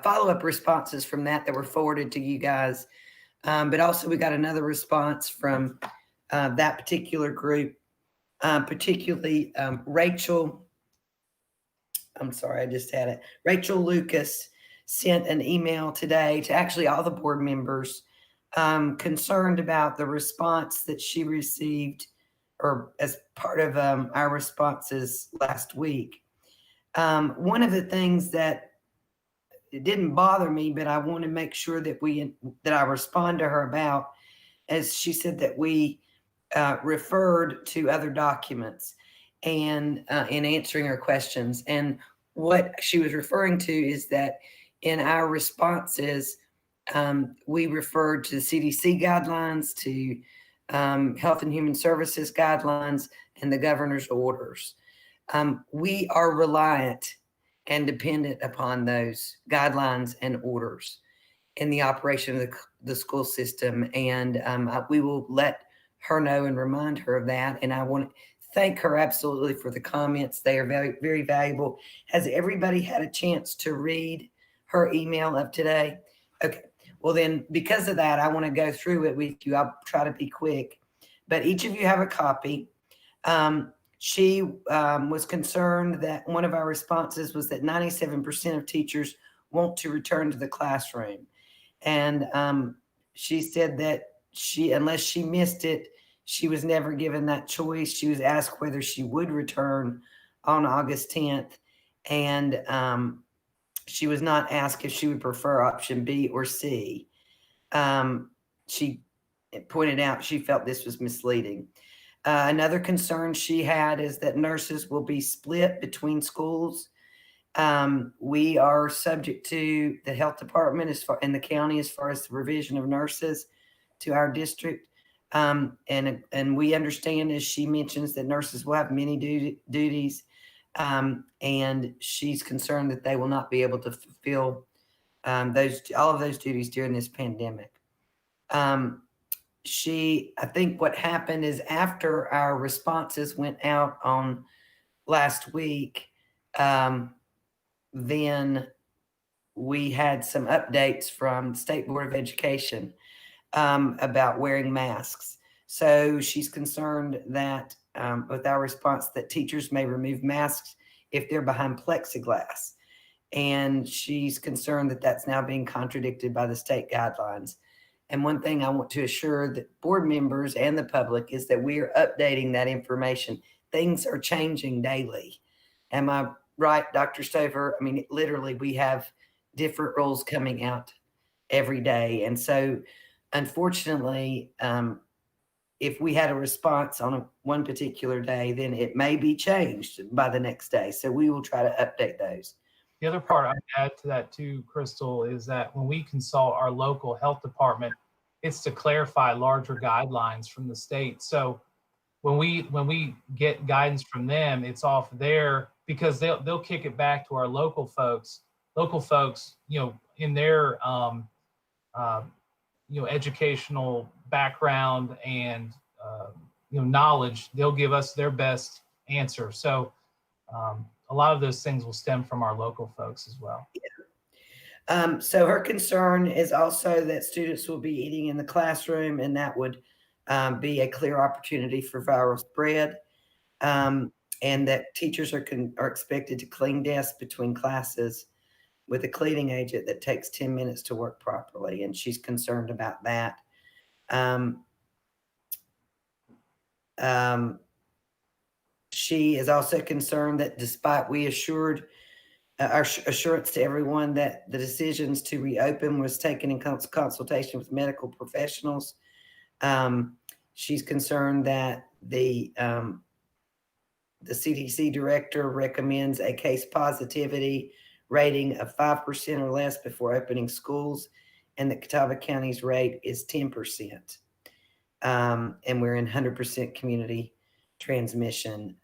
follow-up responses from that were forwarded to you guys. But also we got another response from that particular group, particularly Rachel. I'm sorry, I just had it. Rachel Lucas sent an email today to actually all the board members concerned about the response that she received or as part of our responses last week. One of the things that it didn't bother me, but I want to make sure that I respond to her about, as she said that we referred to other documents and in answering her questions. And what she was referring to is that in our responses, we referred to the CDC guidelines, to Health and Human Services guidelines, and the governor's orders. We are reliant and dependent upon those guidelines and orders in the operation of the school system. And we will let her know and remind her of that. And I want to thank her absolutely for the comments. They are very, very valuable. Has everybody had a chance to read her email of today? Okay. Well, then, because of that, I want to go through it with you. I'll try to be quick, but each of you have a copy. She was concerned that one of our responses was that 97% of teachers want to return to the classroom. And she said that unless she missed it, she was never given that choice. She was asked whether she would return on August 10th. And she was not asked if she would prefer option B or C. She pointed out she felt this was misleading. Another concern she had is that nurses will be split between schools. We are subject to the health department and the county as far as the provision of nurses to our district. And we understand, as she mentions, that nurses will have many duties. And she's concerned that they will not be able to fulfill all of those duties during this pandemic. I think what happened is after our responses went out on last week, then we had some updates from State Board of Education about wearing masks. So she's concerned that with our response that teachers may remove masks if they're behind plexiglass. And she's concerned that that's now being contradicted by the state guidelines. And one thing I want to assure the board members and the public is that we are updating that information. Things are changing daily. Am I right, Dr. Stover? I mean, literally, we have different rules coming out every day. And so, unfortunately, if we had a response on one particular day, then it may be changed by the next day. So we will try to update those. The other part I'd add to that too, Crystal, is that when we consult our local health department, it's to clarify larger guidelines from the state. So when we get guidance from them, it's off there because they'll kick it back to our local folks. Local folks, in their educational background and knowledge, they'll give us their best answer. So a lot of those things will stem from our local folks as well. So her concern is also that students will be eating in the classroom, and that would be a clear opportunity for viral spread, and that teachers are expected to clean desks between classes with a cleaning agent that takes 10 minutes to work properly, and she's concerned about that. She is also concerned that despite we assured our assurance to everyone that the decisions to reopen was taken in consultation with medical professionals, she's concerned that the CDC director recommends a case positivity rating of 5% or less before opening schools, and that Catawba County's rate is 10%. And we're in 100% community transmission.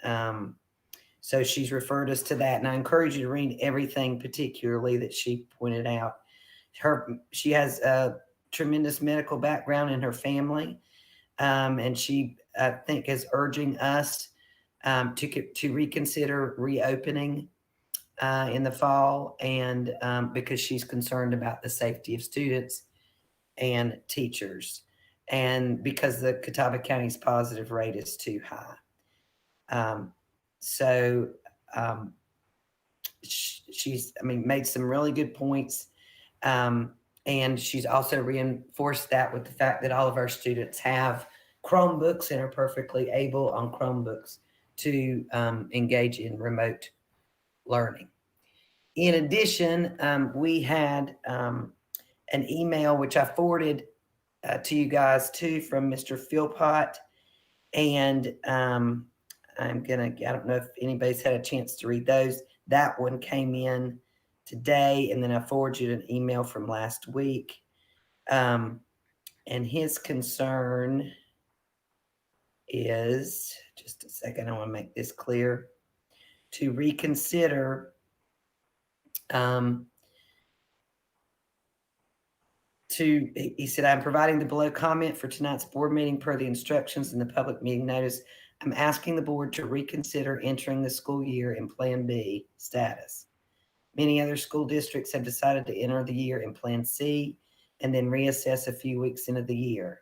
So she's referred us to that, and I encourage you to read everything particularly that she pointed out. She has a tremendous medical background in her family. And she, I think, is urging us to reconsider reopening in the fall, and because she's concerned about the safety of students and teachers, and because the Catawba County's positive rate is too high. She's, made some really good points. And she's also reinforced that with the fact that all of our students have Chromebooks and are perfectly able on Chromebooks to engage in remote learning. In addition, we had an email, which I forwarded to you guys too, from Mr. Philpott. And I don't know if anybody's had a chance to read those. That one came in today, and then I forwarded you an email from last week. And his concern is, just a second, I want to make this clear, to reconsider he said, I'm providing the below comment for tonight's board meeting per the instructions in the public meeting notice. I'm asking the board to reconsider entering the school year in Plan B status. Many other school districts have decided to enter the year in Plan C and then reassess a few weeks into the year.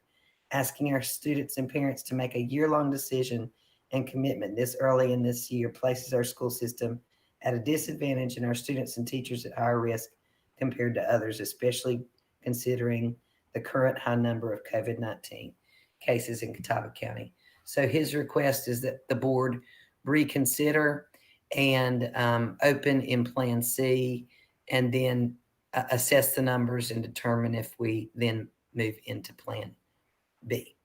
Asking our students and parents to make a year-long decision and commitment this early in this year places our school system at a disadvantage and our students and teachers at higher risk compared to others, especially considering the current high number of COVID-19 cases in Catawba County. So his request is that the board reconsider and open in Plan C, and then assess the numbers and determine if we then move into Plan B.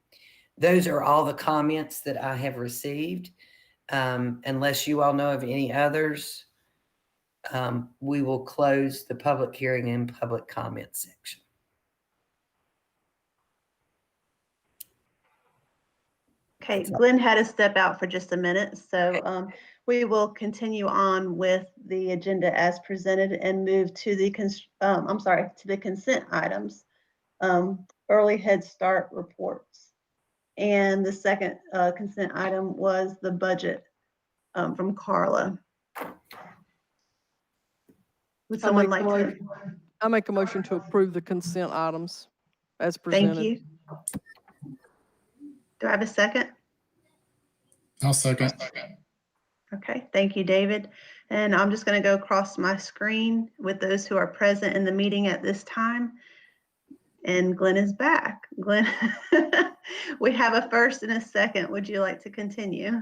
Those are all the comments that I have received. Unless you all know of any others, we will close the public hearing and public comment section. Okay, Glenn had to step out for just a minute, so we will continue on with the agenda as presented and move to the consent items, early Head Start reports. And the second consent item was the budget from Carla. Would someone like to? I make a motion to approve the consent items as presented. Thank you. Do I have a second? I'll second. Okay, thank you, David. And I'm just going to go across my screen with those who are present in the meeting at this time. And Glenn is back. Glenn, we have a first and a second. Would you like to continue?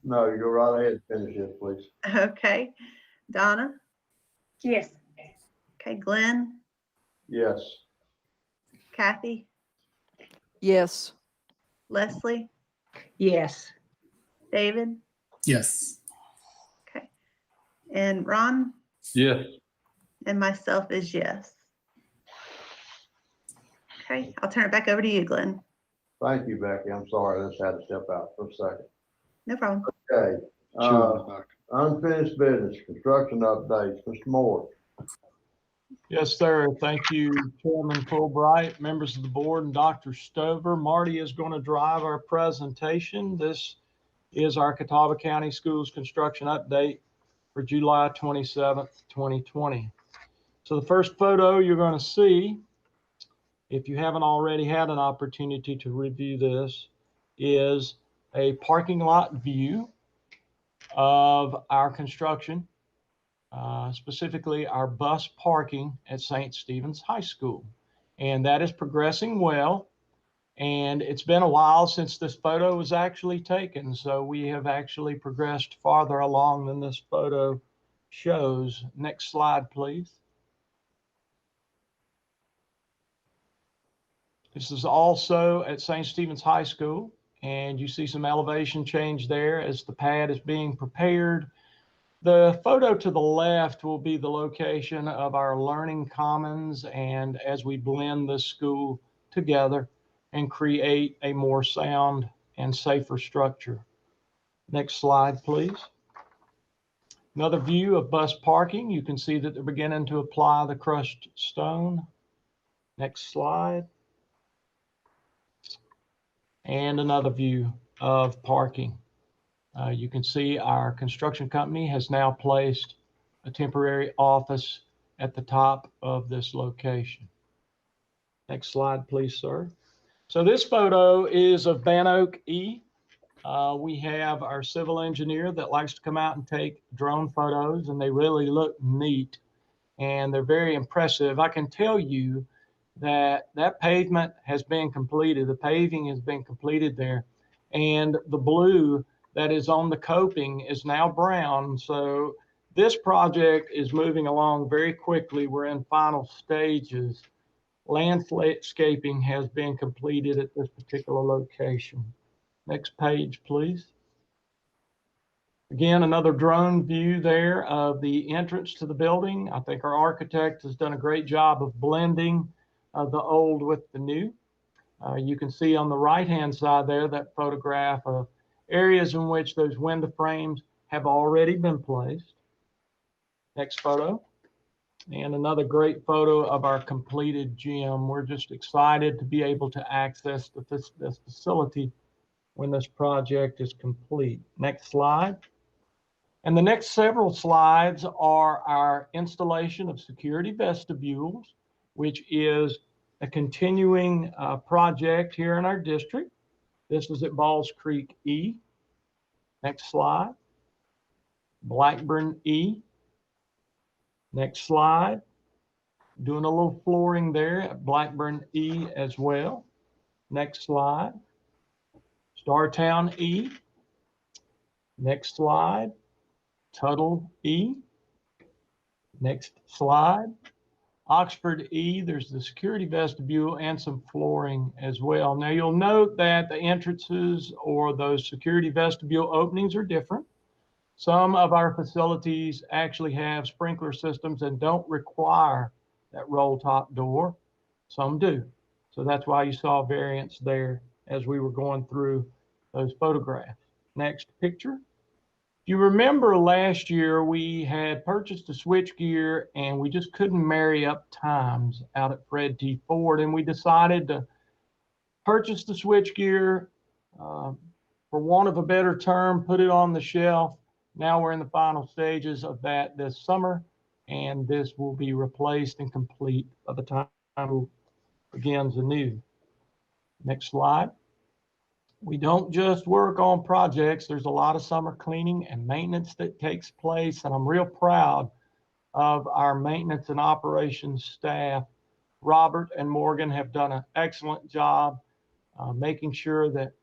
No, you go right ahead and finish it, please. Okay. Donna? Yes. Okay, Glenn? Yes. Kathy? Yes. Leslie? Yes. David? Yes. Okay. And Ron? Yes. And myself is yes. Okay, I'll turn it back over to you, Glenn. Thank you, Becky. I'm sorry, I just had to step out for a second. No problem. Okay. Unfinished business, construction updates. Mr. Moore. Yes, sir. Thank you, Chairman Fulbright, members of the board, and Dr. Stover. Marty is going to drive our presentation. This is our Catawba County Schools construction update for July 27th, 2020. So the first photo you're going to see, if you haven't already had an opportunity to review this, is a parking lot view of our construction, specifically our bus parking at St. Stephen's High School. And that is progressing well. And it's been a while since this photo was actually taken. So we have actually progressed farther along than this photo shows. Next slide, please. This is also at St. Stephen's High School. And you see some elevation change there as the pad is being prepared. The photo to the left will be the location of our learning commons, and as we blend the school together and create a more sound and safer structure. Next slide, please. Another view of bus parking. You can see that they're beginning to apply the crushed stone. Next slide. and another view of parking. You can see our construction company has now placed a temporary office at the top of this location. Next slide, please, sir. So this photo is of Ban Oak E. We have our civil engineer that likes to come out and take drone photos, and they really look neat and they're very impressive. I can tell you that that pavement has been completed. The paving has been completed there, and the blue that is on the coping is now brown. So this project is moving along very quickly. We're in final stages. Landscaping has been completed at this particular location. Next page, please. Again, another drone view there of the entrance to the building. I think our architect has done a great job of blending the old with the new. You can see on the right-hand side there that photograph of areas in which those window frames have already been placed. Next photo. And another great photo of our completed gym. We're just excited to be able to access this facility when this project is complete. Next slide. And the next several slides are our installation of security vestibules, which is a continuing project here in our district. This is at Balls Creek E. Next slide. Blackburn E. Next slide. Doing a little flooring there at Blackburn E as well. Next slide. Startown E. Next slide. Tuttle E. Next slide. Oxford E. There's the security vestibule and some flooring as well. Now you'll note that the entrances or those security vestibule openings are different. Some of our facilities actually have sprinkler systems and don't require that roll top door. Some do. So that's why you saw variance there as we were going through those photographs. Next picture. If you remember last year, we had purchased a switchgear and we just couldn't marry up times out at Fred T. Ford, and we decided to purchase the switchgear, for want of a better term, put it on the shelf. Now we're in the final stages of that this summer, and this will be replaced and complete by the time it begins anew. Next slide. We don't just work on projects. There's a lot of summer cleaning and maintenance that takes place, and I'm real proud of our maintenance and operations staff. Robert and Morgan have done an excellent job making sure that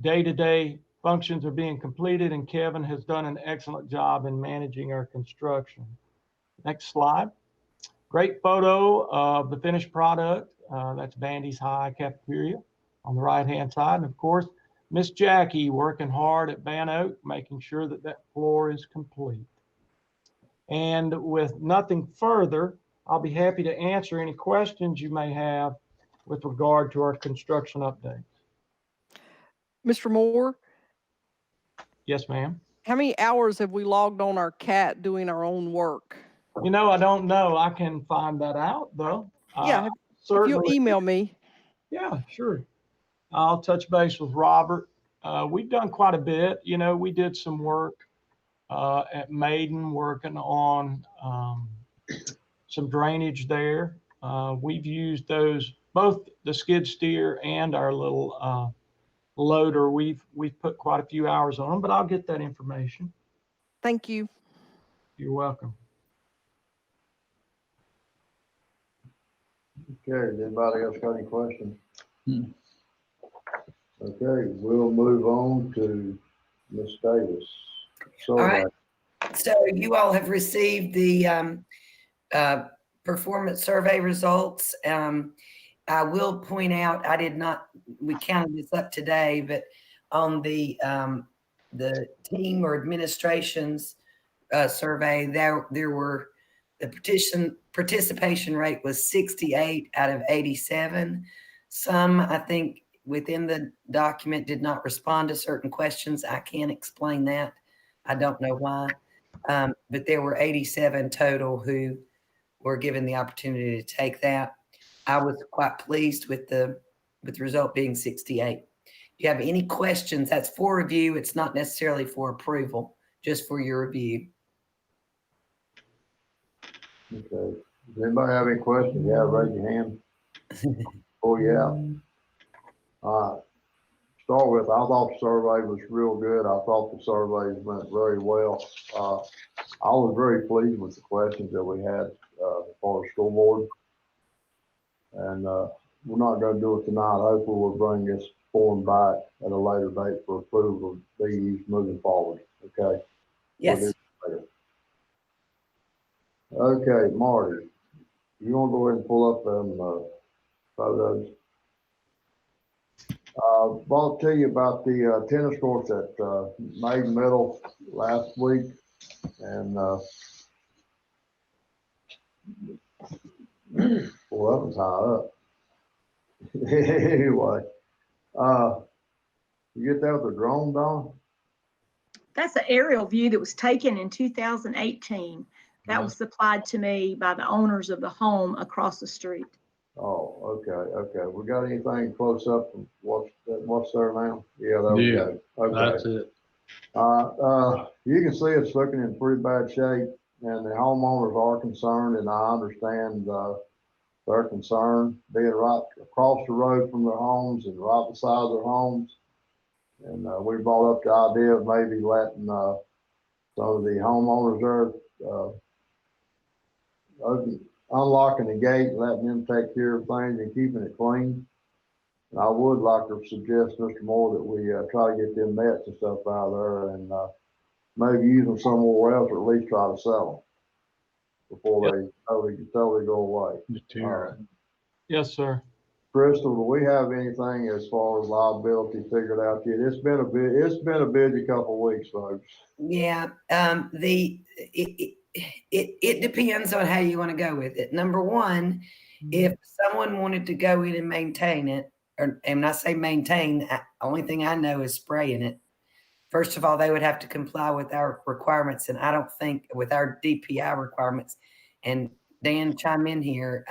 day-to-day functions are being completed, and Kevin has done an excellent job in managing our construction. Next slide. Great photo of the finished product. That's Bandy's High Cafeteria on the right-hand side. And of course, Miss Jackie working hard at Ban Oak, making sure that that floor is complete. And with nothing further, I'll be happy to answer any questions you may have with regard to our construction updates. Mr. Moore, Yes, ma'am. how many hours have we logged on our CAT doing our own work? You know, I don't know. I can find that out though. Yeah, if Certainly. you'll email me. Yeah, sure. I'll touch base with Robert. We've done quite a bit. You know, we did some work at Maiden working on some drainage there. We've used those, both the skid steer and our little loader. We've put quite a few hours on them, but I'll get that information. Thank you. You're welcome. Okay, does anybody else got any questions? Okay, we'll move on to Ms. Davis. All right. So you all have received the performance survey results. I will point out, we counted this up today, but on the team or administration's survey, there were, the participation rate was 68 out of 87. Some, I think, within the document did not respond to certain questions. I can't explain that. I don't know why. But there were 87 total who were given the opportunity to take that. I was quite pleased with the result being 68. you have any questions, that's for review. It's not necessarily for approval, just for your review. Okay. Does anybody have any questions? Yeah, raise your hand. Oh, yeah. Start with, I thought the survey was real good. I thought the surveys went very well. I was very pleased with the questions that we had for the school board. And we're not going to do it tonight. Hopefully we'll bring this form back at a later date for approval of these moving forward. Okay? Yes. We'll do it later. Okay, Marty, you want to go ahead and pull up them photos? Brought to you about the tennis courts at Maiden Middle last week, and well, that was high up. Anyway, you get that with the drone, Don? That's an aerial view that was taken in 2018. That was supplied to me by the owners of the home across the street. Oh, okay. We got anything close up from what's there now? Yeah, there we go. Okay. That's it. You can see it's looking in pretty bad shape, and the homeowners are concerned, and I understand their concern, being right across the road from their homes and right beside their homes. And we brought up the idea of maybe letting some of the homeowners there unlocking the gate, letting them take care of things and keeping it clean. And I would like to suggest, Mr. Moore, that we try to get them nets and stuff out of there and maybe use them somewhere else, or at least try to sell them before they totally go away. Yes, sir. Crystal, do we have anything as far as liability figured out yet? It's been a busy couple of weeks, folks. Yeah, it depends on how you want to go with it. Number one, if someone wanted to go in and maintain it, or and I say maintain, the only thing I know is spraying it. First of all, they would have to comply with our requirements, and I don't think with our DPI requirements. And Dan, chime in here.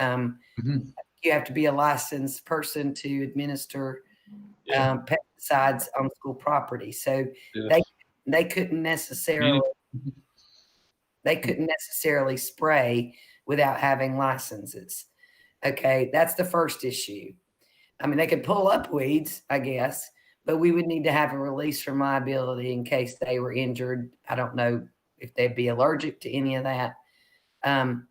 You have to be a licensed person to administer pesticides on school property. So they couldn't necessarily spray without having licenses. Okay, that's the first issue. I mean, they could pull up weeds, I guess, but we would need to have a release from liability in case they were injured. I don't know if they'd be allergic to any of that. And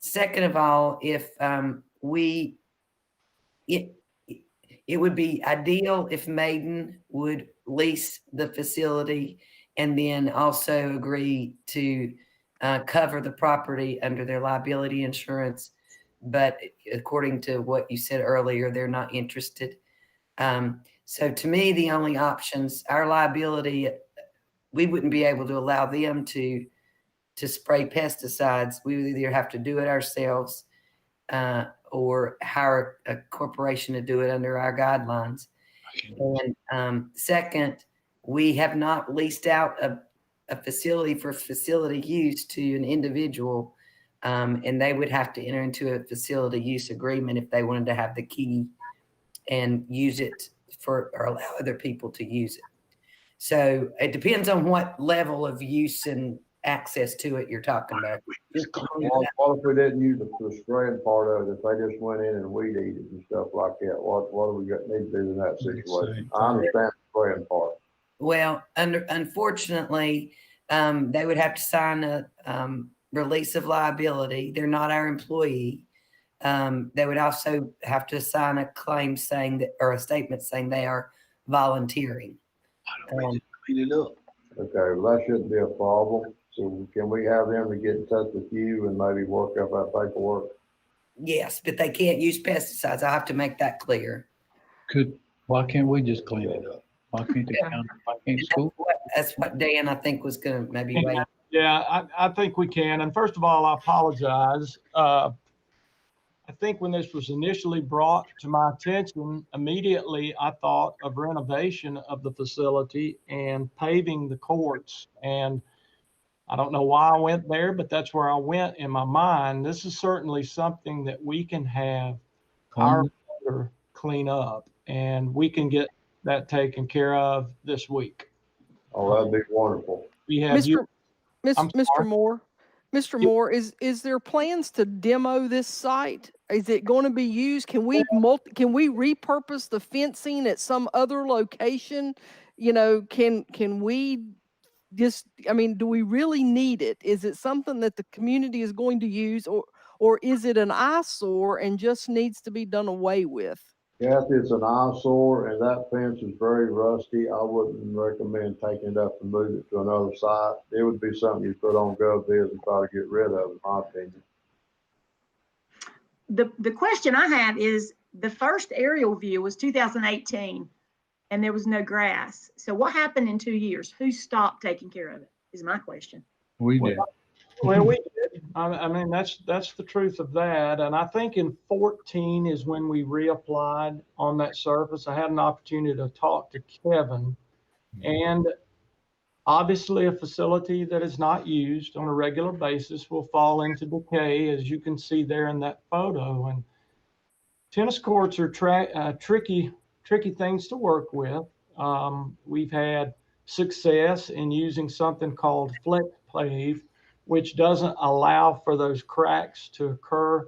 second of all, if it would be ideal if Maiden would lease the facility and then also agree to cover the property under their liability insurance. But according to what you said earlier, they're not interested. So to me, the only options, our liability, we wouldn't be able to allow them to spray pesticides. We would either have to do it ourselves or hire a corporation to do it under our guidelines. And second, we have not leased out a facility for facility use to an individual, and they would have to enter into a facility use agreement if they wanted to have the key and use it or allow other people to use it. So it depends on what level of use and access to it you're talking about. What if we didn't use the spraying part of it? If they just went in and weed eated and stuff like that, what do we need to do in that situation? I understand the spraying part. Well, unfortunately, they would have to sign a release of liability. They're not our employee. They would also have to sign a claim saying that, or a statement saying they are volunteering. Clean it up. Okay, well, that shouldn't be a problem. So can we have them to get in touch with you and maybe work up that paperwork? Yes, but they can't use pesticides. I have to make that clear. Why can't we just clean it up? Why can't the county, why can't school? That's what Dan, I think, was going to maybe wait. Yeah, I think we can. And first of all, I apologize. I think when this was initially brought to my attention, immediately I thought of renovation of the facility and paving the courts. And I don't know why I went there, but that's where I went in my mind. This is certainly something that we can have our vendor clean up. and we can get that taken care of this week. Oh, that'd be wonderful. We have you. I'm Mr. sorry? Moore, Mr. Yep. Moore, is there plans to demo this site? Is it going to be used? Can we repurpose the fencing at some other location? You know, can we just, I mean, do we really need it? Is it something that the community is going to use, or is it an eyesore and just needs to be done away with? Kathy, it's an eyesore and that fence is very rusty. I wouldn't recommend taking it up and moving it to another site. It would be something you put on GovBiz and try to get rid of, in my opinion. The question I have is, the first aerial view was 2018 and there was no grass. So what happened in 2 years? Who stopped taking care of it is my question. We did. Well, we did. I mean, that's the truth of that. And I think in 14 is when we reapplied on that surface. I had an opportunity to talk to Kevin, and obviously a facility that is not used on a regular basis will fall into decay, as you can see there in that photo. And tennis courts are tricky things to work with. We've had success in using something called flex pave, which doesn't allow for those cracks to occur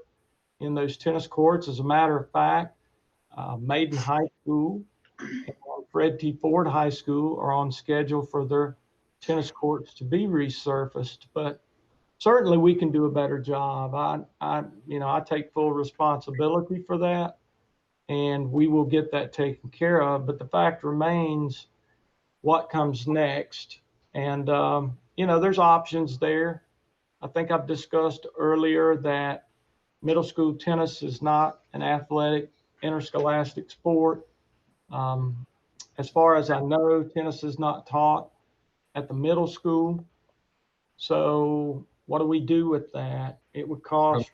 in those tennis courts. As a matter of fact, Maiden High School and Fred T. Ford High School are on schedule for their tennis courts to be resurfaced, but certainly we can do a better job. I take full responsibility for that, and we will get that taken care of. But the fact remains, what comes next? And there's options there. I think I've discussed earlier that middle school tennis is not an athletic interscholastic sport. As far as I know, tennis is not taught at the middle school. So what do we do with that? It would cost.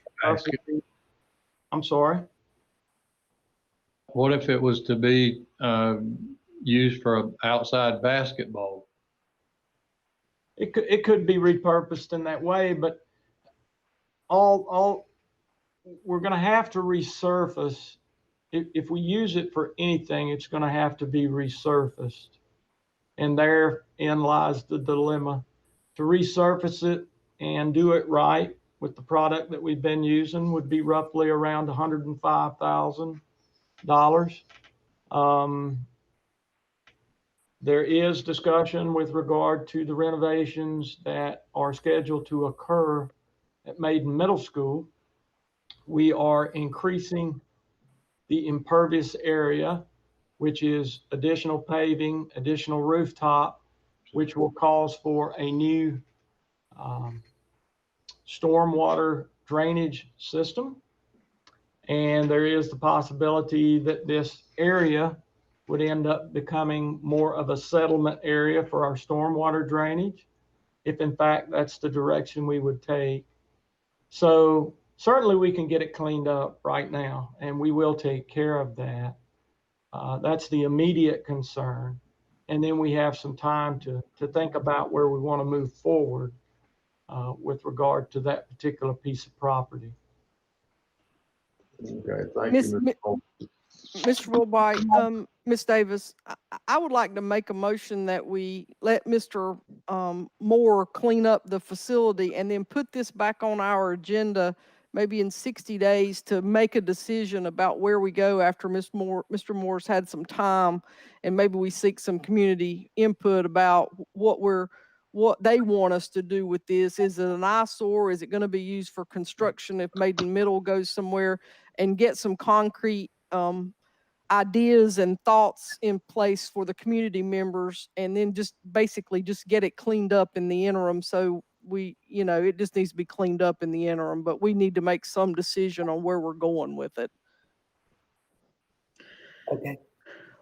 I'm sorry? What if it was to be used for outside basketball? It could be repurposed in that way, but all we're going to have to resurface. If we use it for anything, it's going to have to be resurfaced. And therein lies the dilemma. To resurface it and do it right with the product that we've been using would be roughly around $105,000. There is discussion with regard to the renovations that are scheduled to occur at Maiden Middle School. We are increasing the impervious area, which is additional paving, additional rooftop, which will cause for a new stormwater drainage system. And there is the possibility that this area would end up becoming more of a settlement area for our stormwater drainage, if in fact that's the direction we would take. So certainly we can get it cleaned up right now, and we will take care of that. That's the immediate concern. And then we have some time to think about where we want to move forward with regard to that particular piece of property. Okay, thank you, Mr. Cole. Mr. Wilby, Ms. Davis, I would like to make a motion that we let Mr. Moore clean up the facility and then put this back on our agenda maybe in 60 days to make a decision about where we go after Mr. Moore's had some time, and maybe we seek some community input about what they want us to do with this. Is it an eyesore? Is it going to be used for construction if Maiden Middle goes somewhere? And get some concrete ideas and thoughts in place for the community members, and then just basically just get it cleaned up in the interim. So it just needs to be cleaned up in the interim, but we need to make some decision on where we're going with it. Okay.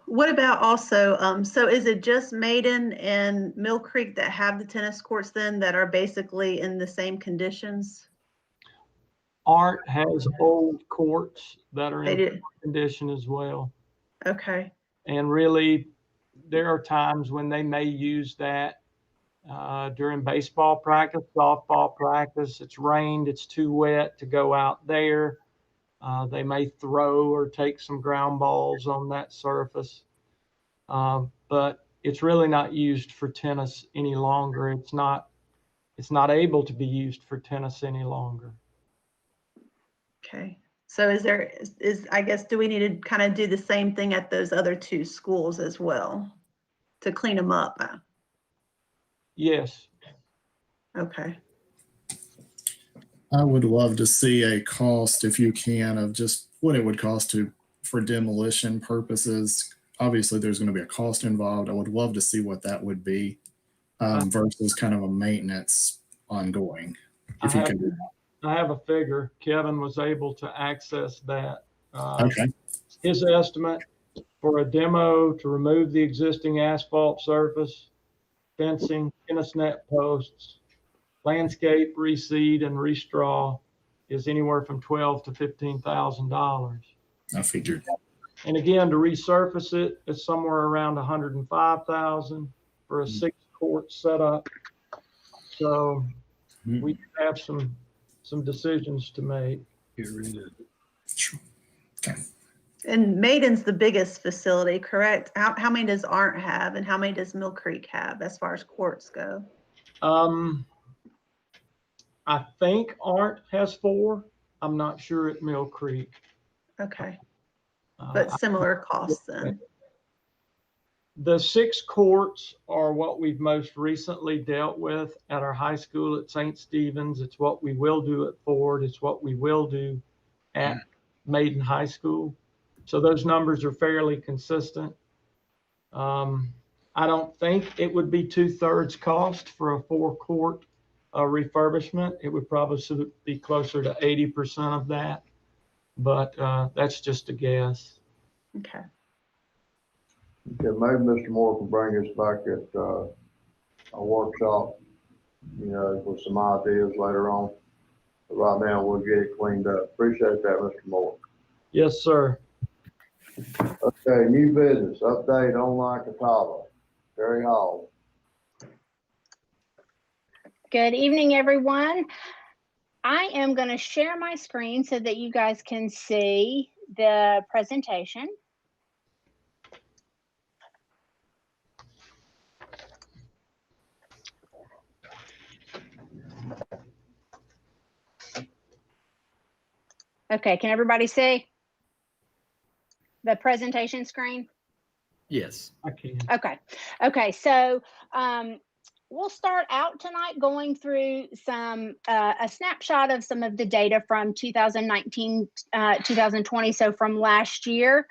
What about also, so is it just Maiden and Mill Creek that have the tennis courts then that are basically in the same conditions? Art has old courts that are in good condition as well. Okay. And really, there are times when they may use that during baseball practice, softball practice. It's rained, it's too wet to go out there. They may throw or take some ground balls on that surface, but it's really not used for tennis any longer. It's not able to be used for tennis any longer. Okay. So I guess, do we need to kind of do the same thing at those other two schools as well to clean them up? Yes. Okay. I would love to see a cost, if you can, of just what it would cost for demolition purposes. Obviously, there's going to be a cost involved. I would love to see what that would be versus kind of a maintenance ongoing. If you can do that. I have a figure. Kevin was able to access that. Okay. His estimate for a demo to remove the existing asphalt surface, fencing, tennis net posts, landscape, reseed, and restraw is anywhere from $12,000 to $15,000. I figured. And again, to resurface it is somewhere around $105,000 for a 6-court setup. So we have some decisions to make. Sure. Okay. And Maiden's the biggest facility, correct? How many does Arndt have, and how many does Mill Creek have as far as courts go? I think Arndt has 4. I'm not sure at Mill Creek. Okay. But similar costs then. The 6 courts are what we've most recently dealt with at our high school at St. Stephen's. It's what we will do at Ford. It's what we will do at Maiden High School. So those numbers are fairly consistent. I don't think it would be 2/3 cost for a 4-court refurbishment. It would probably be closer to 80% of that, but that's just a guess. Okay. Okay, maybe Mr. Moore can bring us back at a workshop, with some ideas later on. But right now, we'll get it cleaned up. Appreciate that, Mr. Moore. Yes, sir. Okay, new business, update online Catawba. Terry Hall. Good evening, everyone. I am going to share my screen so that you guys can see the presentation. Okay, can everybody see the presentation screen? Yes. I can. Okay. So we'll start out tonight going through a snapshot of some of the data from 2019, 2020. So from last year.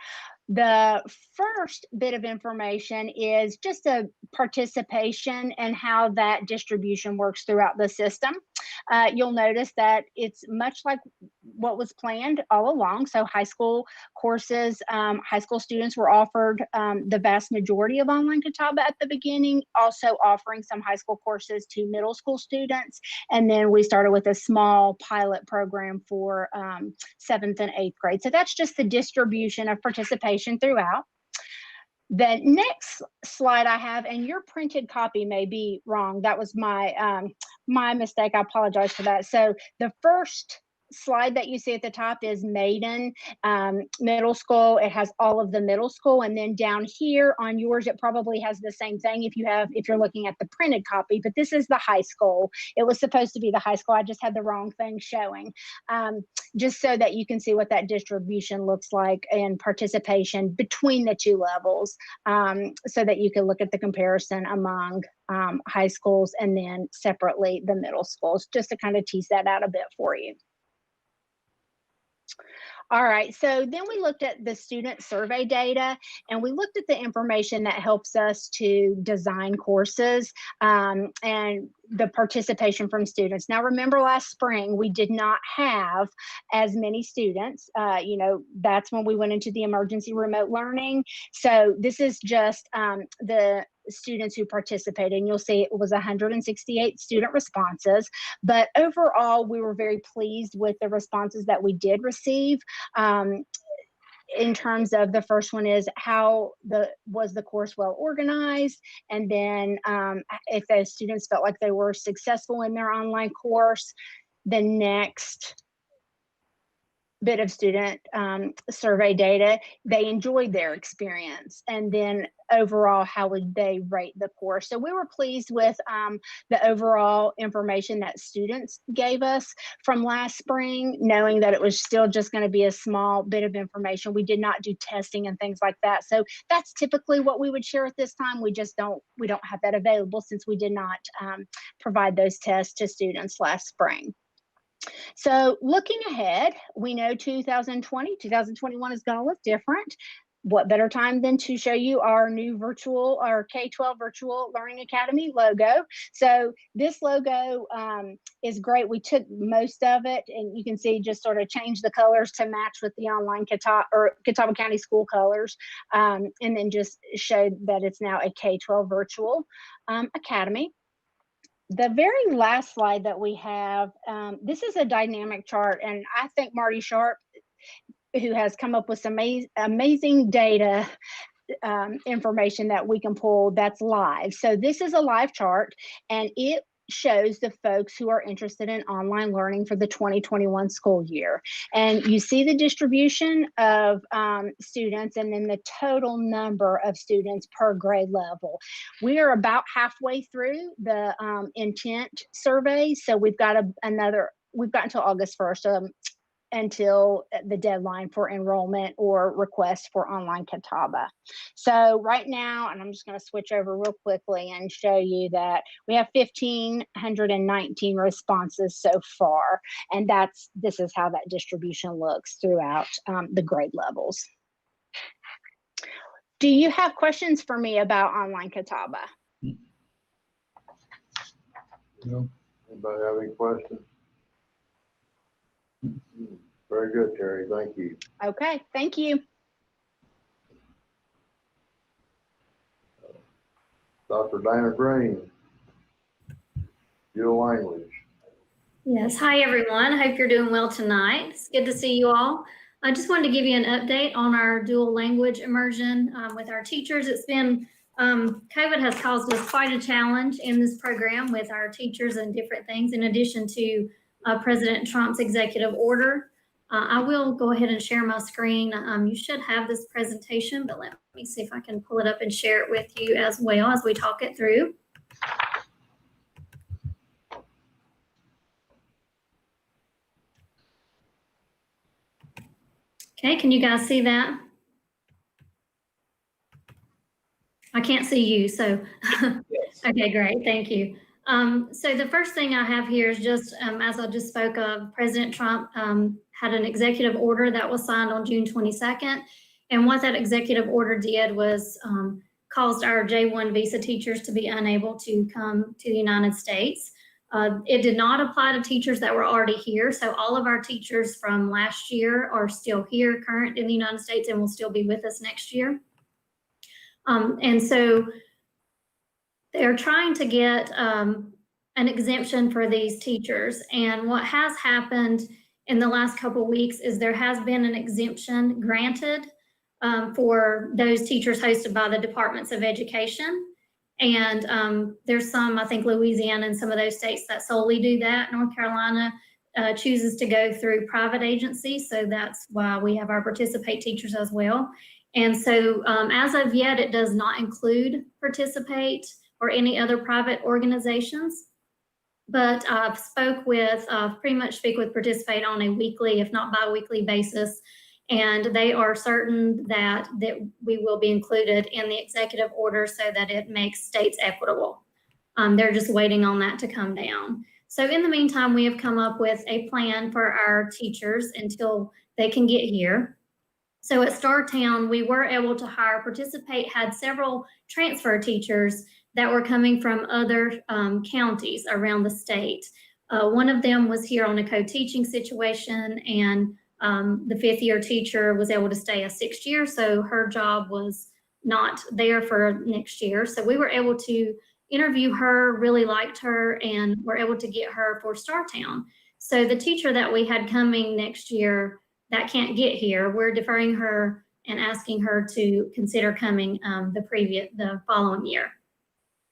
The first bit of information is just a participation and how that distribution works throughout the system. You'll notice that it's much like what was planned all along. So high school courses, high school students were offered the vast majority of online Catawba at the beginning, also offering some high school courses to middle school students. And then we started with a small pilot program for 7th and 8th grade. So that's just the distribution of participation throughout. The next slide I have, and your printed copy may be wrong. That was my my mistake. I apologize for that. So the first slide that you see at the top is Maiden Middle School. It has all of the middle school, and then down here on yours, it probably has the same thing if you're looking at the printed copy. But this is the high school. It was supposed to be the high school. I just had the wrong thing showing. Just so that you can see what that distribution looks like and participation between the two levels, so that you can look at the comparison among high schools and then separately the middle schools, just to kind of tease that out a bit for you. All right, so then we looked at the student survey data, and we looked at the information that helps us to design courses and the participation from students. Now, remember last spring, we did not have as many students. That's when we went into the emergency remote learning. So this is just the students who participated, and you'll see it was 168 student responses. But overall, we were very pleased with the responses that we did receive. In terms of the first one is was the course well organized, and then if the students felt like they were successful in their online course. The next bit of student survey data, they enjoyed their experience, and then overall, how would they rate the course? So we were pleased with the overall information that students gave us from last spring, knowing that it was still just going to be a small bit of information. We did not do testing and things like that. So that's typically what we would share at this time. We don't have that available since we did not provide those tests to students last spring. So looking ahead, we know 2021 is going to look different. What better time than to show you our new our K-12 Virtual Learning Academy logo. So this logo is great. We took most of it, and you can see just sort of change the colors to match with the online Catawba County school colors, and then just showed that it's now a K-12 Virtual Academy. The very last slide that we have, this is a dynamic chart, and I think Marty Sharp, who has come up with some amazing data information that we can pull that's live. So this is a live chart, and it shows the folks who are interested in online learning for the 2021 school year. And you see the distribution of students and then the total number of students per grade level. We are about halfway through the intent survey. So we've got we've got until August 1st until the deadline for enrollment or request for online Catawba. So right now, and I'm just going to switch over real quickly and show you that we have 1,519 responses so far, and this is how that distribution looks throughout the grade levels. Do you have questions for me about online Catawba? No. Anybody have any questions? Very good, Terry. Thank you. Okay, thank you. Dr. Dana Green, dual language. Yes, hi everyone. I hope you're doing well tonight. It's good to see you all. I just wanted to give you an update on our dual language immersion with our teachers. It's been, COVID has caused us quite a challenge in this program with our teachers and different things, in addition to President Trump's executive order. I will go ahead and share my screen. You should have this presentation, but let me see if I can pull it up and share it with you as well as we talk it through. Okay, can you guys see that? I can't see you, so okay, great, thank you. So the first thing I have here is just, as I just spoke of, President Trump had an executive order that was signed on June 22nd. And what that executive order did was caused our J1 visa teachers to be unable to come to the United States. It did not apply to teachers that were already here. So all of our teachers from last year are still here, current in the United States, and will still be with us next year. And so they're trying to get an exemption for these teachers. And what has happened in the last couple of weeks is there has been an exemption granted for those teachers hosted by the Departments of Education. And there's some, I think Louisiana and some of those states that solely do that. North Carolina chooses to go through private agencies. So that's why we have our Participate teachers as well. And so as of yet, it does not include Participate or any other private organizations. But I've pretty much speak with Participate on a weekly, if not bi-weekly basis. And they are certain that we will be included in the executive order so that it makes states equitable. They're just waiting on that to come down. So in the meantime, we have come up with a plan for our teachers until they can get here. So at Startown, we were able to hire, Participate had several transfer teachers that were coming from other counties around the state. One of them was here on a co-teaching situation, and the 5th year teacher was able to stay a 6th year, so her job was not there for next year. So we were able to interview her, really liked her, and were able to get her for Startown. So the teacher that we had coming next year that can't get here, we're deferring her and asking her to consider coming the following year.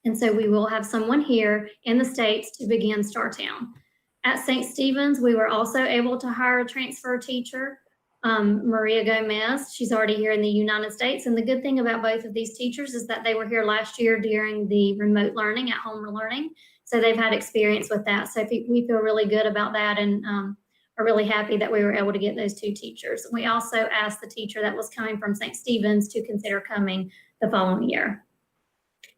And so we will have someone here in the States to begin Startown. At St. Stephen's, we were also able to hire a transfer teacher, Maria Gomez. She's already here in the United States. And the good thing about both of these teachers is that they were here last year during the remote learning, at home learning. So they've had experience with that. So we feel really good about that, and are really happy that we were able to get those two teachers. We also asked the teacher that was coming from St. Stephen's to consider coming the following year.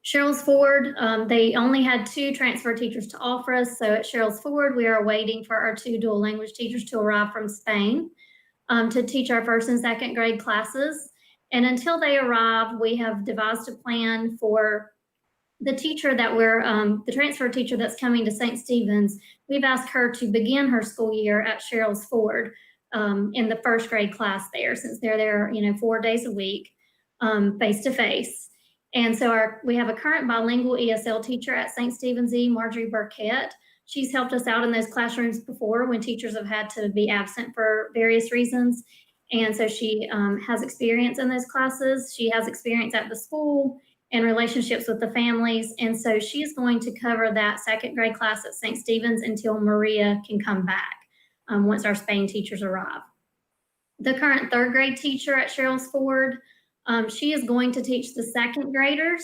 Cheryl's Ford, they only had 2 transfer teachers to offer us. So at Cheryl's Ford, we are waiting for our 2 dual language teachers to arrive from Spain to teach our 1st and 2nd grade classes. And until they arrive, we have devised a plan for the teacher that the transfer teacher that's coming to St. Stephen's. We've asked her to begin her school year at Cheryl's Ford in the 1st grade class there, since they're there, 4 days a week, face to face. And so we have a current bilingual ESL teacher at St. Stephen's E, Marjorie Burkett. She's helped us out in those classrooms before when teachers have had to be absent for various reasons. And so she has experience in those classes. She has experience at the school and relationships with the families. And so she's going to cover that 2nd grade class at St. Stephen's until Maria can come back once our Spain teachers arrive. The current 3rd grade teacher at Cheryl's Ford, she is going to teach the 2nd graders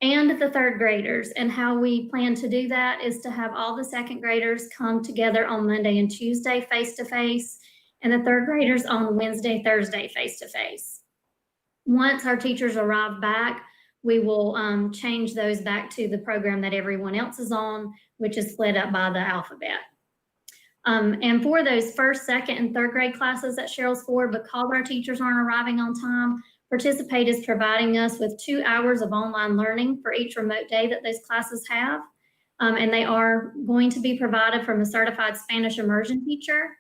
and the 3rd graders. And how we plan to do that is to have all the 2nd graders come together on Monday and Tuesday face-to-face, and the 3rd graders on Wednesday, Thursday face-to-face. Once our teachers arrive back, we will change those back to the program that everyone else is on, which is split up by the alphabet. And for those 1st, 2nd, and 3rd grade classes at Cheryl's Ford, because our teachers aren't arriving on time, Participate is providing us with 2 hours of online learning for each remote day that those classes have. And they are going to be provided from a certified Spanish immersion teacher.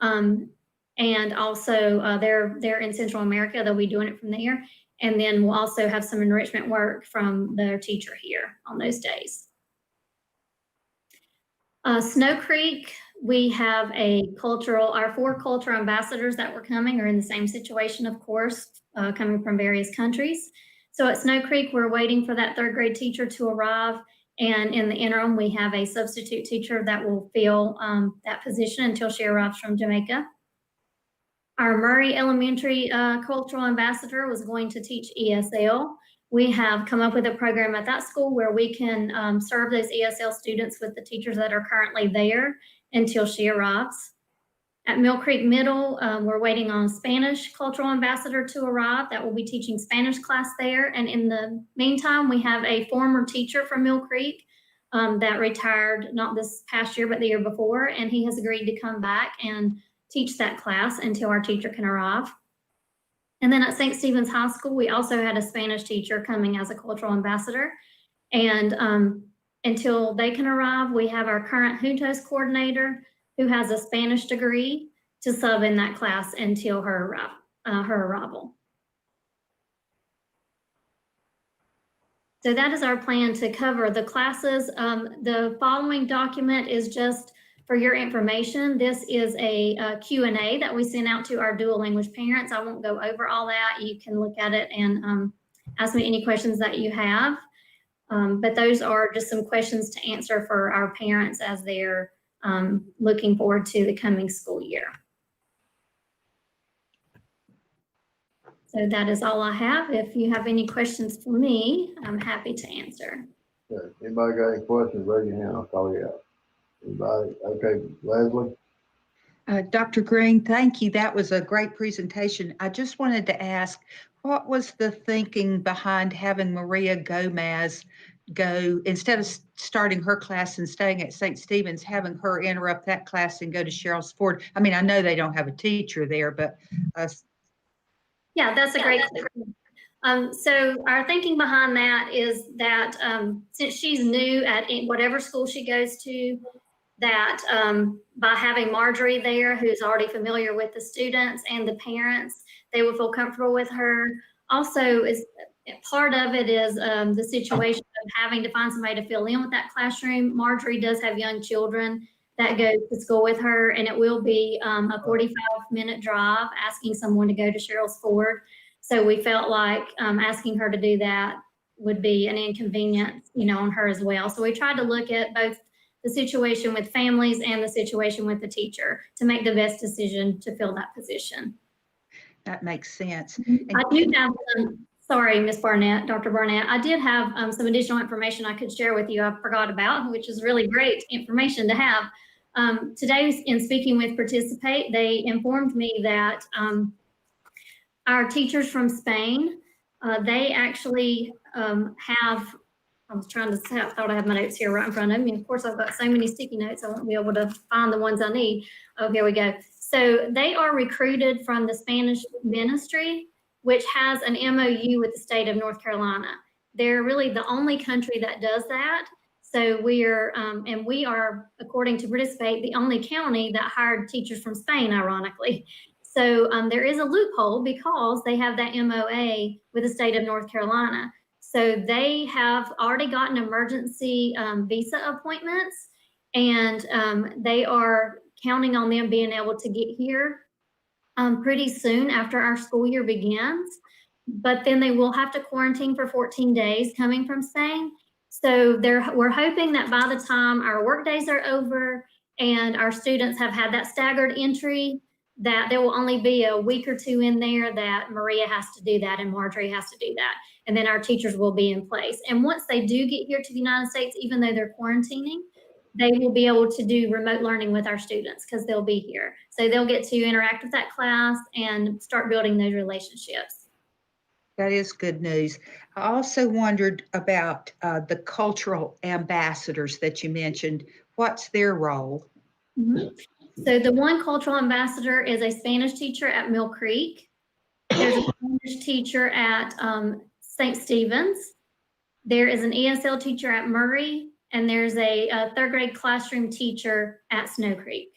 And also they're in Central America, they'll be doing it from there. And then we'll also have some enrichment work from their teacher here on those days. Snow Creek, we have our 4 cultural ambassadors that were coming are in the same situation, of course, coming from various countries. So at Snow Creek, we're waiting for that 3rd grade teacher to arrive. And in the interim, we have a substitute teacher that will fill that position until she arrives from Jamaica. Our Murray Elementary cultural ambassador was going to teach ESL. We have come up with a program at that school where we can serve those ESL students with the teachers that are currently there until she arrives. At Mill Creek Middle, we're waiting on a Spanish cultural ambassador to arrive that will be teaching Spanish class there. And in the meantime, we have a former teacher from Mill Creek that retired not this past year, but the year before. And he has agreed to come back and teach that class until our teacher can arrive. And then at St. Stephen's High School, we also had a Spanish teacher coming as a cultural ambassador. And until they can arrive, we have our current Juntos coordinator who has a Spanish degree to sub in that class until her arrival. So that is our plan to cover the classes. The following document is just for your information. This is a Q&A that we sent out to our dual language parents. I won't go over all that. You can look at it and ask me any questions that you have. But those are just some questions to answer for our parents as they're looking forward to the coming school year. So that is all I have. If you have any questions for me, I'm happy to answer. Okay. Anybody got any questions, raise your hand, I'll call you out. Anybody? Okay, Leslie? Dr. Green, thank you. That was a great presentation. I just wanted to ask, what was the thinking behind having Maria Gomez go, instead of starting her class and staying at St. Stephen's, having her interrupt that class and go to Cheryl's Ford? I mean, I know they don't have a teacher there, but. Yeah, that's a great question. So our thinking behind that is that since she's new at whatever school she goes to, that by having Marjorie there, who's already familiar with the students and the parents, they will feel comfortable with her. Also, is part of it is the situation of having to find somebody to fill in with that classroom. Marjorie does have young children that go to school with her, and it will be a 45-minute drive asking someone to go to Cheryl's Ford. So we felt like asking her to do that would be an inconvenience, on her as well. So we tried to look at both the situation with families and the situation with the teacher to make the best decision to fill that position. That makes sense. I do have, sorry, Ms. Barnett, Dr. Barnett, I did have some additional information I could share with you I forgot about, which is really great information to have. Today, in speaking with Participate, they informed me that our teachers from Spain, they actually have, I was trying to say, I thought I had my notes here right in front of me. Of course, I've got so many sticky notes, I won't be able to find the ones I need. Oh, here we go. So they are recruited from the Spanish ministry, which has an MOU with the state of North Carolina. They're really the only country that does that. So we are, and we are, according to Participate, the only county that hired teachers from Spain, ironically. So there is a loophole because they have that MOA with the state of North Carolina. So they have already gotten emergency visa appointments, and they are counting on them being able to get here pretty soon after our school year begins. But then they will have to quarantine for 14 days coming from Spain. So we're hoping that by the time our work days are over and our students have had that staggered entry, that there will only be a week or two in there that Maria has to do that and Marjorie has to do that. And then our teachers will be in place. And once they do get here to the United States, even though they're quarantining, they will be able to do remote learning with our students because they'll be here. So they'll get to interact with that class and start building those relationships. That is good news. I also wondered about the cultural ambassadors that you mentioned. What's their role? Mm-hmm. So the one cultural ambassador is a Spanish teacher at Mill Creek. There's a Spanish teacher at St. Stephen's. There is an ESL teacher at Murray, and there's a third grade classroom teacher at Snow Creek.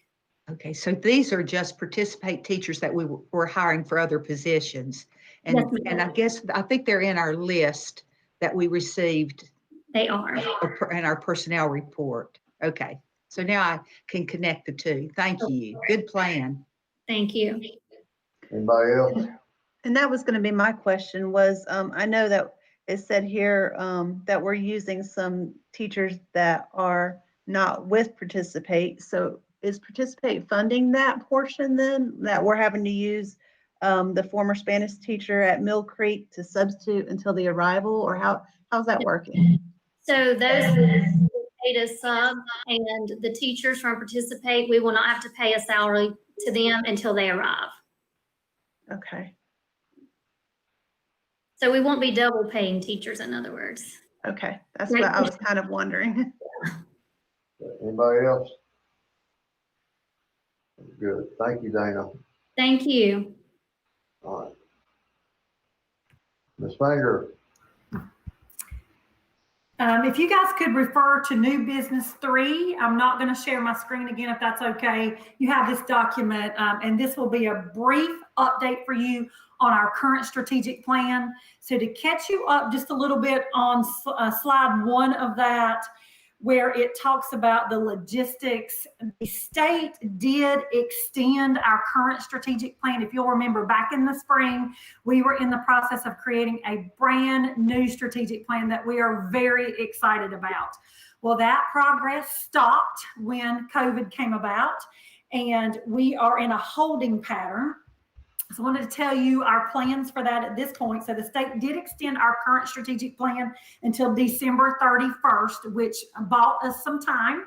Okay, so these are just Participate teachers that we were hiring for other positions. And, Yes, and I think they're in our list that we received. They are. In our personnel report. Okay, so now I can connect the two. Thank you. Good plan. Thank you. Anybody else? And that was going to be my question was, I know that it said here that we're using some teachers that are not with Participate. So is Participate funding that portion then that we're having to use the former Spanish teacher at Mill Creek to substitute until the arrival, or how's that working? So those paid as sub, and the teachers from Participate, we will not have to pay a salary to them until they arrive. Okay. So we won't be double paying teachers, in other words. Okay, that's what I was kind of wondering. Anybody else? Good. Thank you, Dana. Thank you. All right. Ms. Finger. If you guys could refer to new business 3, I'm not going to share my screen again if that's okay. You have this document, and this will be a brief update for you on our current strategic plan. So to catch you up just a little bit on slide 1 of that, where it talks about the logistics, the state did extend our current strategic plan. If you'll remember, back in the spring, we were in the process of creating a brand new strategic plan that we are very excited about. Well, that progress stopped when COVID came about, and we are in a holding pattern. So I wanted to tell you our plans for that at this point. So the state did extend our current strategic plan until December 31st, which bought us some time.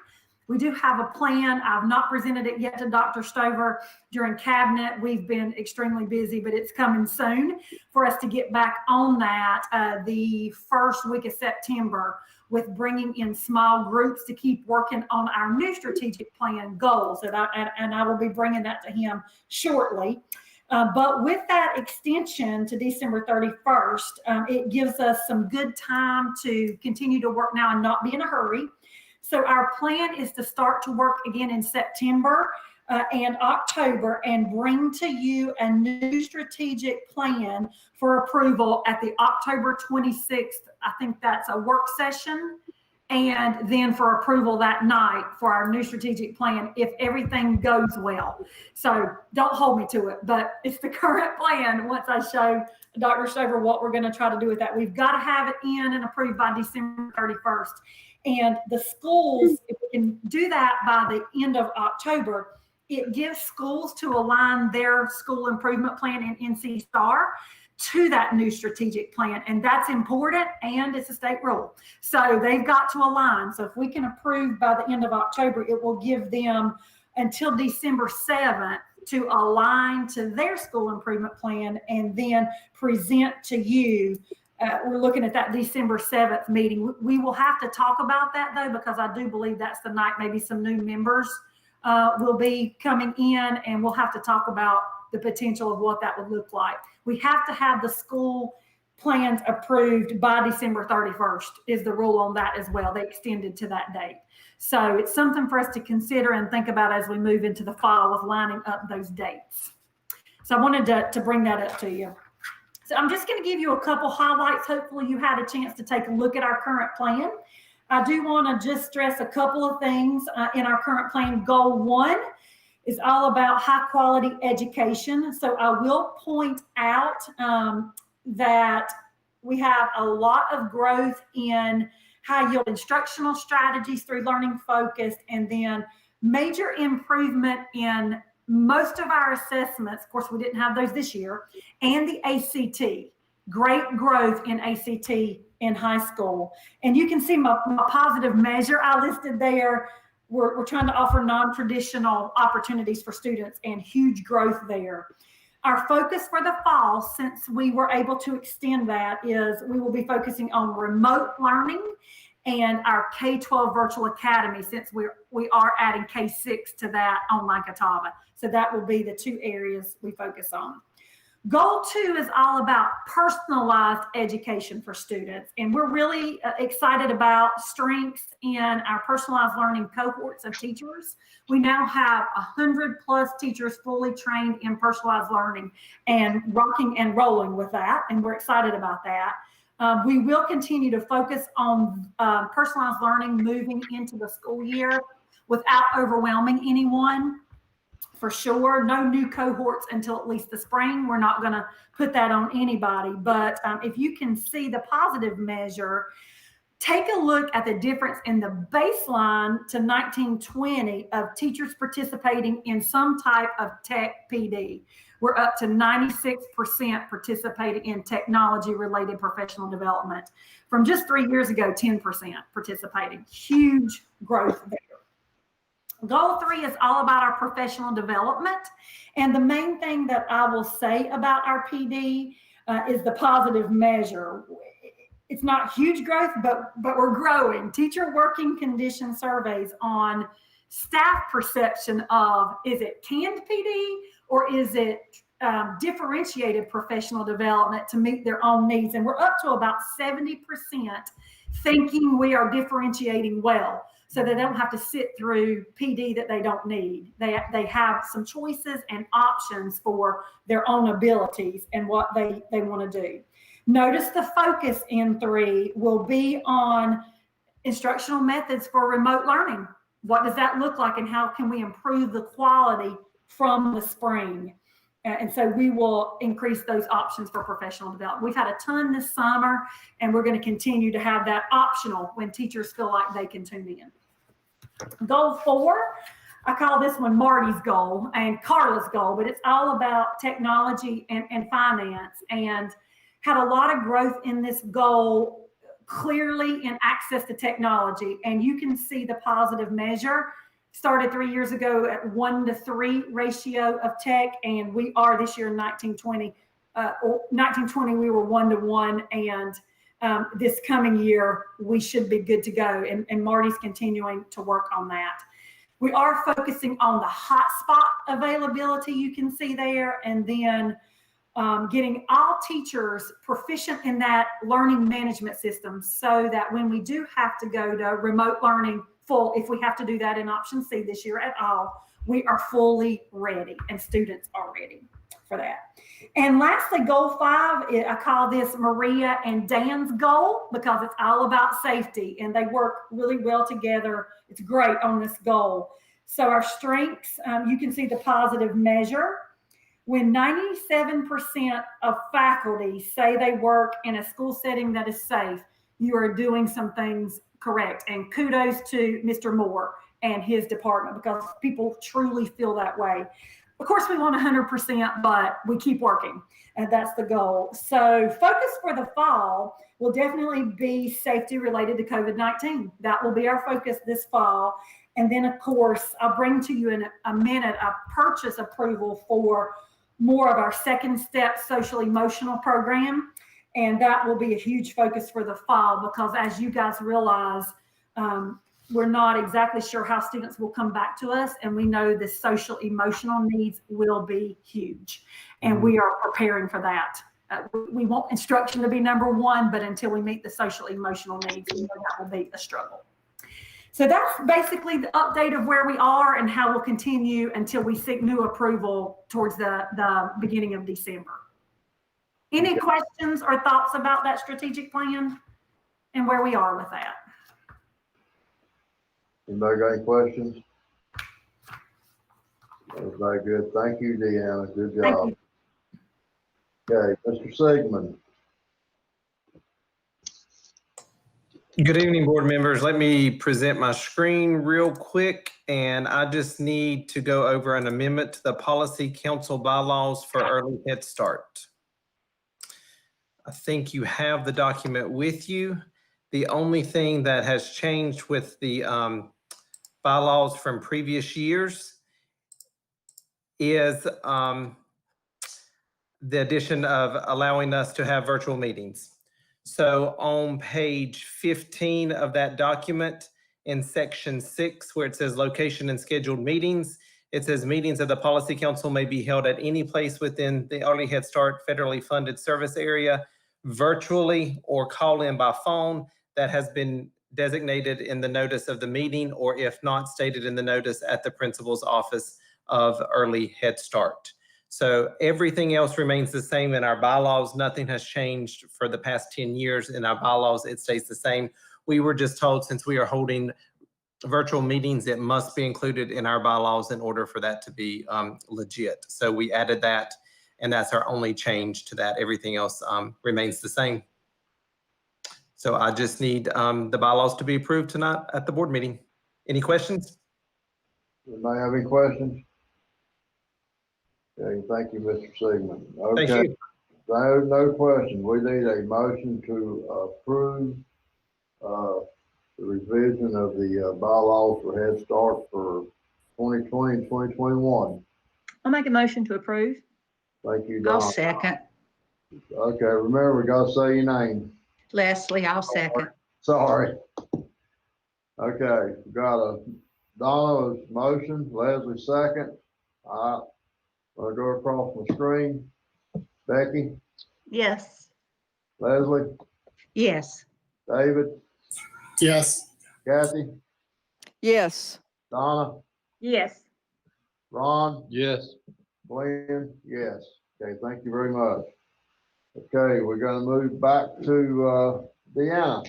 We do have a plan. I've not presented it yet to Dr. Stover during cabinet. We've been extremely busy, but it's coming soon for us to get back on that the first week of September, with bringing in small groups to keep working on our new strategic plan goals. And I will be bringing that to him shortly. But with that extension to December 31st, it gives us some good time to continue to work now and not be in a hurry. So our plan is to start to work again in September and October and bring to you a new strategic plan for approval at the October 26th. I think that's a work session. And then for approval that night for our new strategic plan, if everything goes well. So don't hold me to it, but it's the current plan. Once I show Dr. Stover what we're going to try to do with that, we've got to have it in and approved by December 31st. And the schools, if we can do that by the end of October, it gives schools to align their school improvement plan in NC STAR to that new strategic plan. And that's important, and it's a state rule. So they've got to align. So if we can approve by the end of October, it will give them until December 7th to align to their school improvement plan and then present to you. We're looking at that December 7th meeting. We will have to talk about that though, because I do believe that's the night maybe some new members will be coming in, and we'll have to talk about the potential of what that would look like. We have to have the school plans approved by December 31st is the rule on that as well. They extended to that date. So it's something for us to consider and think about as we move into the fall with lining up those dates. So I wanted to bring that up to you. So I'm just going to give you a couple highlights. Hopefully you had a chance to take a look at our current plan. I do want to just stress a couple of things in our current plan. Goal 1 is all about high quality education. So I will point out that we have a lot of growth in high yield instructional strategies through learning focused, and then major improvement in most of our assessments. Of course, we didn't have those this year, and the ACT. Great growth in ACT in high school. And you can see my positive measure I listed there. We're trying to offer non-traditional opportunities for students and huge growth there. Our focus for the fall, since we were able to extend that, is we will be focusing on remote learning and our K-12 virtual academy, since we are adding K-6 to that online Catawba. So that will be the 2 areas we focus on. Goal 2 is all about personalized education for students. And we're really excited about strengths in our personalized learning cohorts of teachers. We now have 100+ teachers fully trained in personalized learning and rocking and rolling with that. And we're excited about that. We will continue to focus on personalized learning moving into the school year without overwhelming anyone. For sure, no new cohorts until at least the spring. We're not going to put that on anybody. But if you can see the positive measure, take a look at the difference in the baseline to 1920 of teachers participating in some type of tech PD. We're up to 96% participating in technology-related professional development. From just 3 years ago, 10% participating. Huge growth there. Goal 3 is all about our professional development. And the main thing that I will say about our PD is the positive measure. It's not huge growth, but we're growing. Teacher working condition surveys on staff perception of, is it canned PD or is it differentiated professional development to meet their own needs? And we're up to about 70% thinking we are differentiating well, so they don't have to sit through PD that they don't need. They have some choices and options for their own abilities and what they want to do. Notice the focus in 3 will be on instructional methods for remote learning. What does that look like, and how can we improve the quality from the spring? And so we will increase those options for professional development. We've had a ton this summer, and we're going to continue to have that optional when teachers feel like they can tune in. Goal 4, I call this one Marty's goal and Carla's goal, but it's all about technology and finance, and had a lot of growth in this goal clearly in access to technology. And you can see the positive measure. Started 3 years ago at 1-to-3 ratio of tech, and we are this year in 1920. 1920 we were 1-to-1, and this coming year we should be good to go. And Marty's continuing to work on that. We are focusing on the hotspot availability, you can see there, and then getting all teachers proficient in that learning management system, so that when we do have to go to remote learning full, if we have to do that in option C this year at all, we are fully ready, and students are ready for that. And lastly, goal 5, I call this Maria and Dan's goal, because it's all about safety, and they work really well together. It's great on this goal. So our strengths, you can see the positive measure. When 97% of faculty say they work in a school setting that is safe, you are doing some things correct. And kudos to Mr. Moore and his department, because people truly feel that way. Of course, we want 100%, but we keep working, and that's the goal. So focus for the fall will definitely be safety related to COVID-19. That will be our focus this fall. And then, of course, I'll bring to you in a minute a purchase approval for more of our second step social emotional program. And that will be a huge focus for the fall, because as you guys realize, we're not exactly sure how students will come back to us. And we know the social emotional needs will be huge. And we are preparing for that. We want instruction to be number one, but until we meet the social emotional needs, we know that will be a struggle. So that's basically the update of where we are and how we'll continue until we seek new approval towards the beginning of December. Any questions or thoughts about that strategic plan and where we are with that? Anybody got any questions? That was very good. Thank you, Deanna. Good job. Okay, Mr. Sigmund. Good evening, board members. Let me present my screen real quick, and I just need to go over an amendment to the Policy Council bylaws for Early Head Start. I think you have the document with you. The only thing that has changed with the bylaws from previous years is the addition of allowing us to have virtual meetings. So on page 15 of that document, in section 6, where it says location and scheduled meetings, it says meetings of the Policy Council may be held at any place within the Early Head Start federally funded service area, virtually or call in by phone. That has been designated in the notice of the meeting, or if not stated in the notice, at the principal's office of Early Head Start. So everything else remains the same in our bylaws. Nothing has changed for the past 10 years in our bylaws. It stays the same. We were just told, since we are holding virtual meetings, it must be included in our bylaws in order for that to be legit. So we added that, and that's our only change to that. Everything else remains the same. So I just need the bylaws to be approved tonight at the board meeting. Any questions? Anybody have any questions? Okay, thank you, Mr. Sigmund. Okay. Thank you. No question. We need a motion to approve the revision of the bylaws for Head Start for 2020 and 2021. I'll make a motion to approve. Thank you, I'll Don. second. Okay, remember, we gotta say your name. Leslie, I'll second. Sorry. Okay, we got a Donna's motion, Leslie second. All right, I'll go across my screen. Becky, Yes. Leslie, Yes. David, Yes. Kathy, Yes. Donna, Yes. Ron, Yes. Glenn, yes. Okay, thank you very much. Okay, we're gonna move back to Deanna.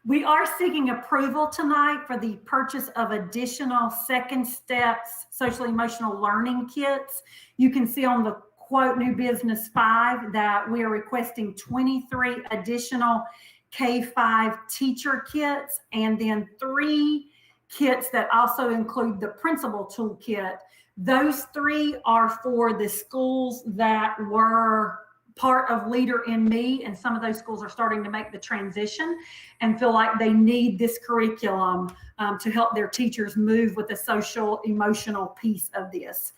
We are seeking approval tonight for the purchase of additional second steps social emotional learning kits. You can see on the quote new business 5 that we are requesting 23 additional K-5 teacher kits, and then 3 kits that also include the principal toolkit. Those 3 are for the schools that were part of Leader in Me, and some of those schools are starting to make the transition and feel like they need this curriculum to help their teachers move with the social emotional piece of this.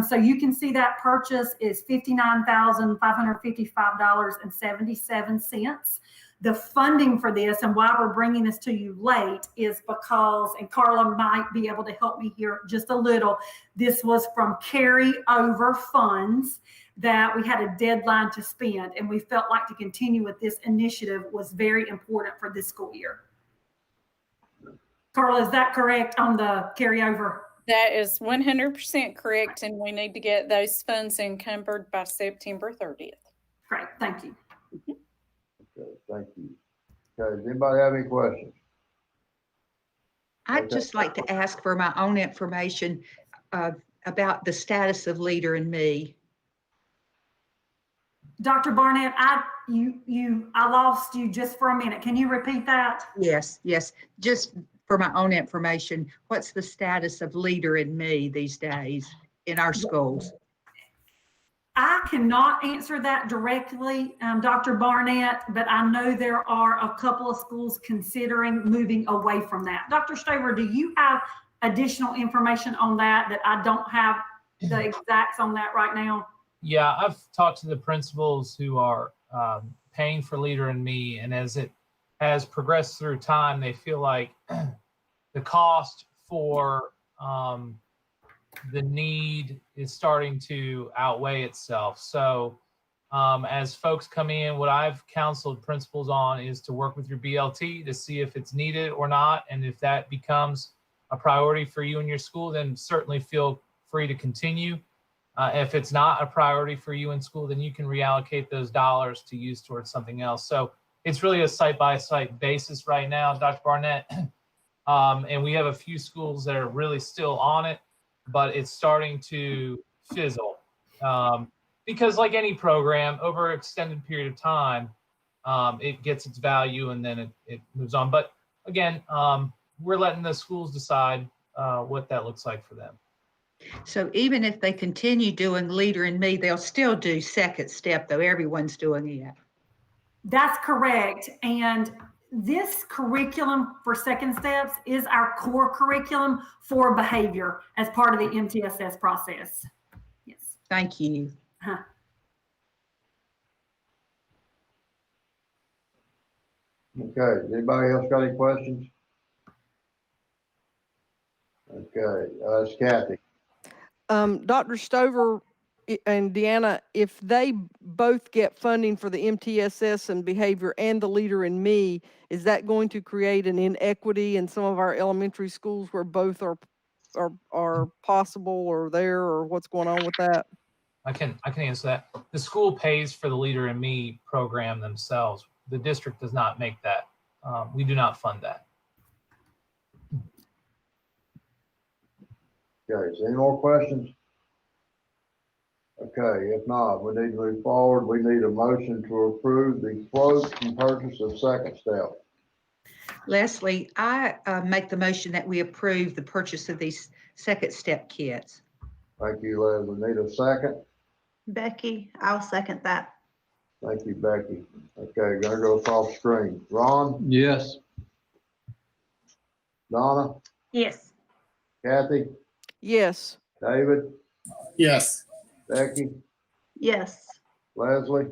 So you can see that purchase is $59,555.77. The funding for this, and why we're bringing this to you late, is because, and Carla might be able to help me here just a little, this was from carryover funds that we had a deadline to spend, and we felt like to continue with this initiative was very important for this school year. Carla, is that correct on the carryover? That is 100% correct, and we need to get those funds encumbered by September 30th. Great, thank you. Okay, thank you. Okay, does anybody have any questions? I'd just like to ask for my own information about the status of Leader in Me. Dr. Barnett, I lost you just for a minute. Can you repeat that? Yes, yes. Just for my own information, what's the status of Leader in Me these days in our schools? I cannot answer that directly, Dr. Barnett, but I know there are a couple of schools considering moving away from that. Dr. Stover, do you have additional information on that I don't have the exacts on that right now? Yeah, I've talked to the principals who are paying for Leader in Me, and as it has progressed through time, they feel like the cost for the need is starting to outweigh itself. So as folks come in, what I've counseled principals on is to work with your BLT to see if it's needed or not. And if that becomes a priority for you and your school, then certainly feel free to continue. If it's not a priority for you in school, then you can reallocate those dollars to use towards something else. So it's really a site-by-site basis right now, Dr. Barnett. And we have a few schools that are really still on it, but it's starting to fizzle. Because like any program, over an extended period of time, it gets its value and then it moves on. But again, we're letting the schools decide what that looks like for them. So even if they continue doing Leader in Me, they'll still do second step, though everyone's doing it. That's correct. And this curriculum for second steps is our core curriculum for behavior as part of the MTSS process. Yes. Thank you. Huh. Okay, anybody else got any questions? Okay, it's Kathy. Dr. Stover and Deanna, if they both get funding for the MTSS and behavior and the Leader in Me, is that going to create an inequity in some of our elementary schools where both are possible or there, or what's going on with that? I can answer that. The school pays for the Leader in Me program themselves. The district does not make that. We do not fund that. Okay, so any more questions? Okay, if not, we need to move forward. We need a motion to approve the quote and purchase of second step. Leslie, I make the motion that we approve the purchase of these second step kits. Thank you, Leslie. Need a second? Becky, I'll second that. Thank you, Becky. Okay, gonna go off screen. Ron? Yes. Donna? Yes. Kathy? Yes. David? Yes. Becky? Yes. Leslie?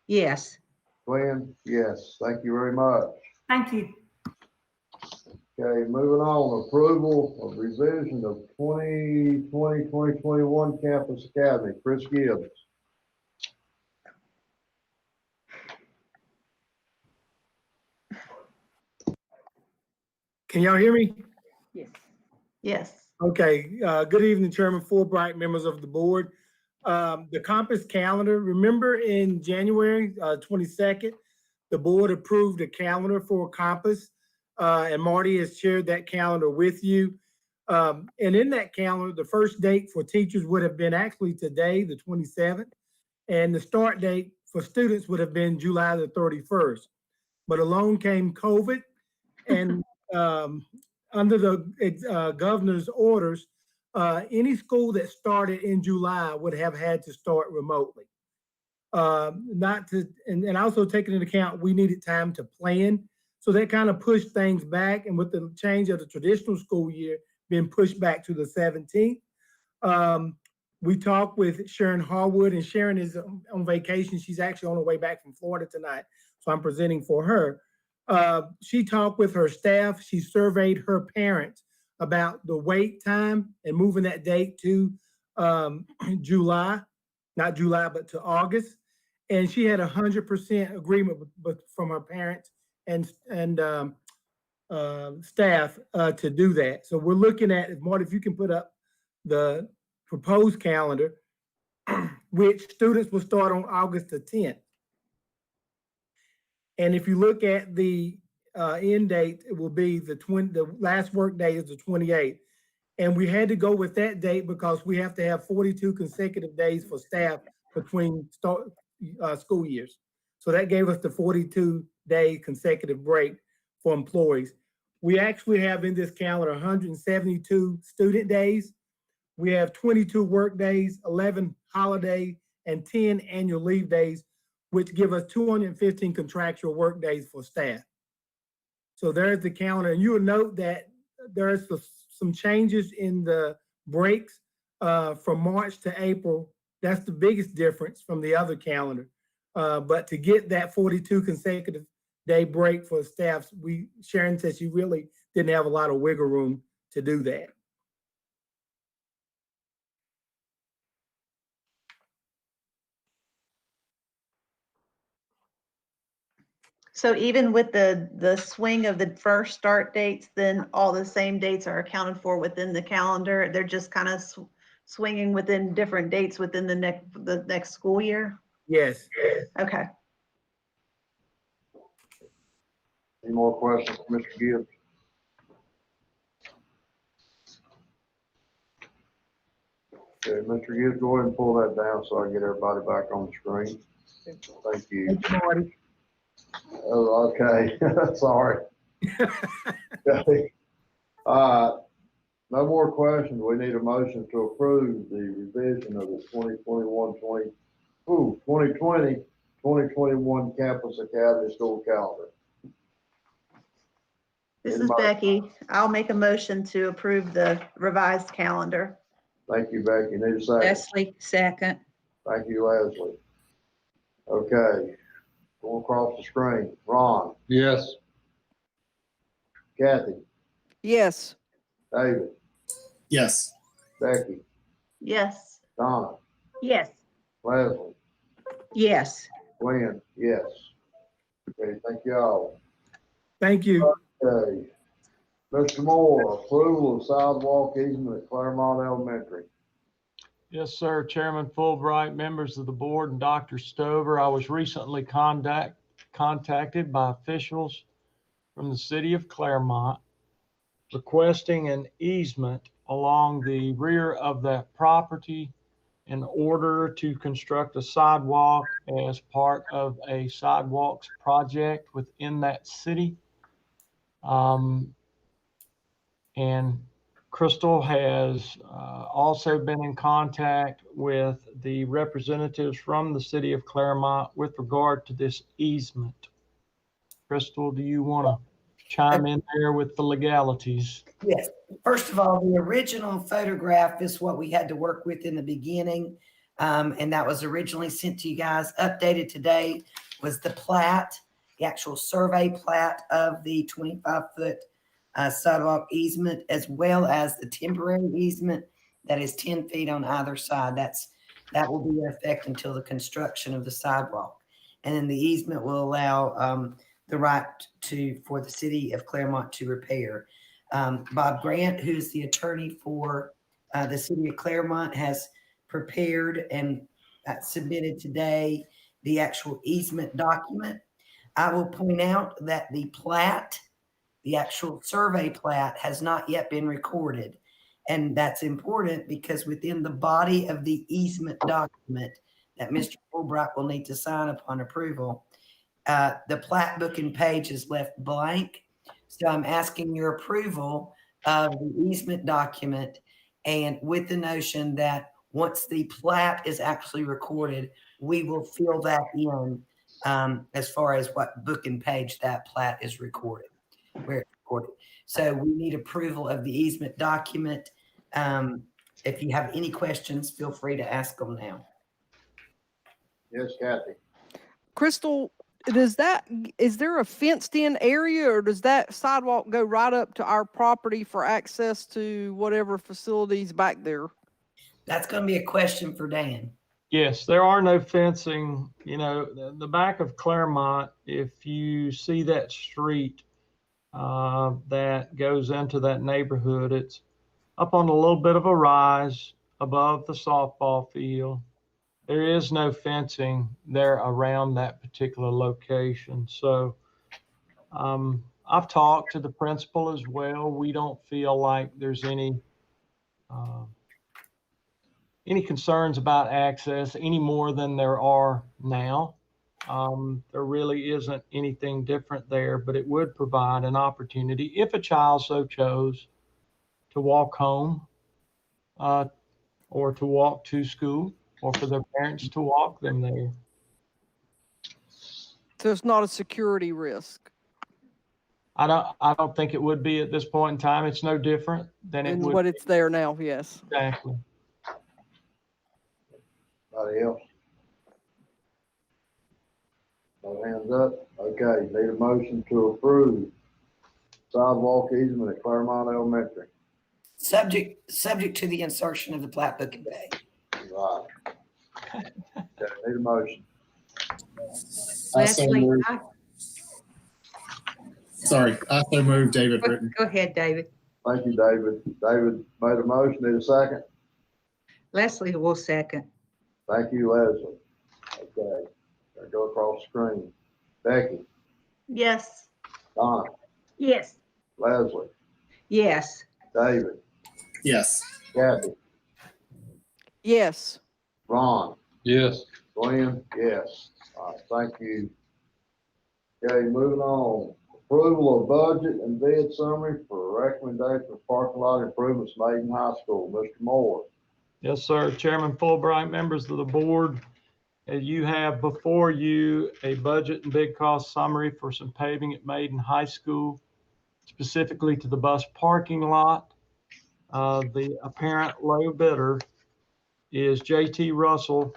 Yes. Glenn? Yes. Thank you very much. Thank you. Okay, moving on, approval of revision of 2020-2021 Campus Academy. Chris Gibbs. Can y'all hear me? Yes. Yes. Okay, good evening, Chairman Fulbright, members of the board. The campus calendar, remember in January 22nd, the board approved a calendar for campus, and Marty has shared that calendar with you. And in that calendar, the first date for teachers would have been actually today, the 27th, and the start date for students would have been July the 31st. But along came COVID, and under the governor's orders, any school that started in July would have had to start remotely. And also taking into account, we needed time to plan. So that kind of pushed things back. And with the change of the traditional school year being pushed back to the 17th, we talked with Sharon Harwood, and Sharon is on vacation. She's actually on her way back from Florida tonight. So I'm presenting for her. She talked with her staff. She surveyed her parents about the wait time and moving that date to July, not July, but to August. And she had 100% agreement from her parents and staff to do that. So we're looking at, Marty, if you can put up the proposed calendar, which students will start on August the 10th. And if you look at the end date, it will be the last work day is the 28th. And we had to go with that date because we have to have 42 consecutive days for staff between school years. So that gave us the 42-day consecutive break for employees. We actually have in this calendar 172 student days. We have 22 work days, 11 holiday, and 10 annual leave days, which give us 215 contractual work days for staff. So there's the calendar. And you will note that there's some changes in the breaks from March to April. That's the biggest difference from the other calendar. But to get that 42 consecutive day break for staffs, Sharon said she really didn't have a lot of wiggle room to do that. So even with the swing of the first start dates, then all the same dates are accounted for within the calendar. They're just kind of swinging within different dates within the next school year? Yes. Okay. Any more questions, Mr. Gibbs? Okay, Mr. Gibbs, go ahead and pull that down so I can get everybody back on the screen. Thank you. Thank you, Marty. Oh, okay, sorry. Okay. No more questions. We need a motion to approve the revision of the 2021 Campus Academy School Calendar. This is Becky. I'll make a motion to approve the revised calendar. Thank you, Becky. Need a second? Leslie, second. Thank you, Leslie. Okay, going across the screen. Ron? Yes. Kathy? Yes. David? Yes. Becky? Yes. Donna? Yes. Leslie? Yes. Glenn? Yes. Okay, thank you all. Thank you. Okay. Mr. Moore, approval of sidewalk easement at Claremont Elementary. Yes, sir. Chairman Fulbright, members of the board, and Dr. Stover. I was recently contacted by officials from the city of Claremont requesting an easement along the rear of that property in order to construct a sidewalk as part of a sidewalks project within that city. And Crystal has also been in contact with the representatives from the city of Claremont with regard to this easement. Crystal, do you want to chime in there with the legalities? Yes. First of all, the original photograph is what we had to work with in the beginning. And that was originally sent to you guys. Updated today was the plat, the actual survey plat of the 25-foot sidewalk easement, as well as the temporary easement that is 10 feet on either side. That will be in effect until the construction of the sidewalk. And then the easement will allow the right for the city of Claremont to repair. Bob Grant, who's the attorney for the city of Claremont, has prepared and submitted today the actual easement document. I will point out that the plat, the actual survey plat, has not yet been recorded. And that's important because within the body of the easement document that Mr. Fulbright will need to sign upon approval, the plat book and page is left blank. So I'm asking your approval of the easement document, and with the notion that once the plat is actually recorded, we will fill that in as far as what book and page that plat is recorded, where it's recorded. So we need approval of the easement document. If you have any questions, feel free to ask them now. Yes, Kathy. Crystal, is there a fenced in area, or does that sidewalk go right up to our property for access to whatever facilities back there? That's going to be a question for Dan. Yes, there are no fencing. You know, the back of Claremont, if you see that street that goes into that neighborhood, it's up on a little bit of a rise above the softball field. There is no fencing there around that particular location. So I've talked to the principal as well. We don't feel like there's any any concerns about access any more than there are now. There really isn't anything different there, but it would provide an opportunity if a child so chose to walk home or to walk to school or for their parents to walk them there. So it's not a security risk I don't think it would be at this point in time. It's no different than it in would what be. it's there now, yes. Exactly. Anybody else? No hands up? Okay, need a motion to approve sidewalk easement at Claremont Elementary. Subject to the insertion of the plat book and pay. Right. Okay, need a motion. Leslie, Sorry, I so moved, David Britton. go ahead, David. Thank you, David. David made a motion. Need a second? Leslie will second. Thank you, Leslie. Okay, gonna go across the screen. Becky, Yes. Donna, Yes. Leslie, Yes. David, Yes. Kathy, Yes. Ron, Yes. Glenn, yes. All right, thank you. Okay, moving on. Approval of budget and bid summary for recommendation of parking lot improvements made in high school. Mr. Moore. Yes, sir. Chairman Fulbright, members of the board, you have before you a budget and bid cost summary for some paving at Maiden High School, specifically to the bus parking lot. The apparent low bidder is JT Russell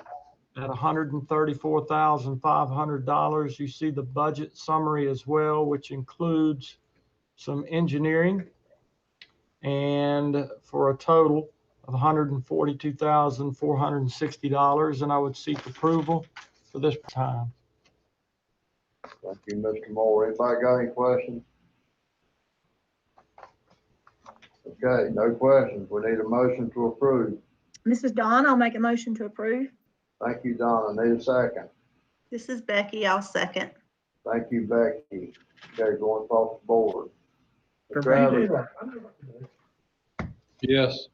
at $134,500. You see the budget summary as well, which includes some engineering, and for a total of $142,460. And I would seek approval for this time. Thank you, Mr. Moore. Anybody got any questions? Okay, no questions. We need a motion to approve. Mrs. Dawn, I'll make a motion to approve. Thank you, Donna. Need a second. This is Becky. I'll second. Thank you, Becky. Okay, going across the board. Travis. Yes.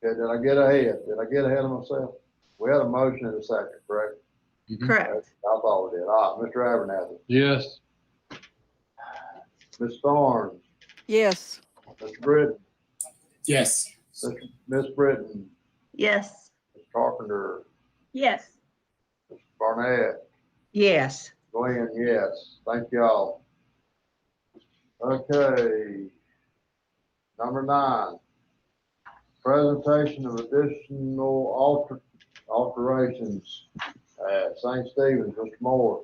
Okay, did I get ahead? Did I get ahead of myself? We had a motion in a second, correct? Correct. I thought we did. All right, Mr. Abernathy, Yes. Ms. Starnes, Yes. Mr. Britton, Yes. Ms. Britton, Yes. Ms. Carpenter, Yes. Mr. Barnett, Yes. Glenn, yes. Thank y'all. Okay. Number 9, presentation of additional alterations at St. Stephen's. Mr. Moore.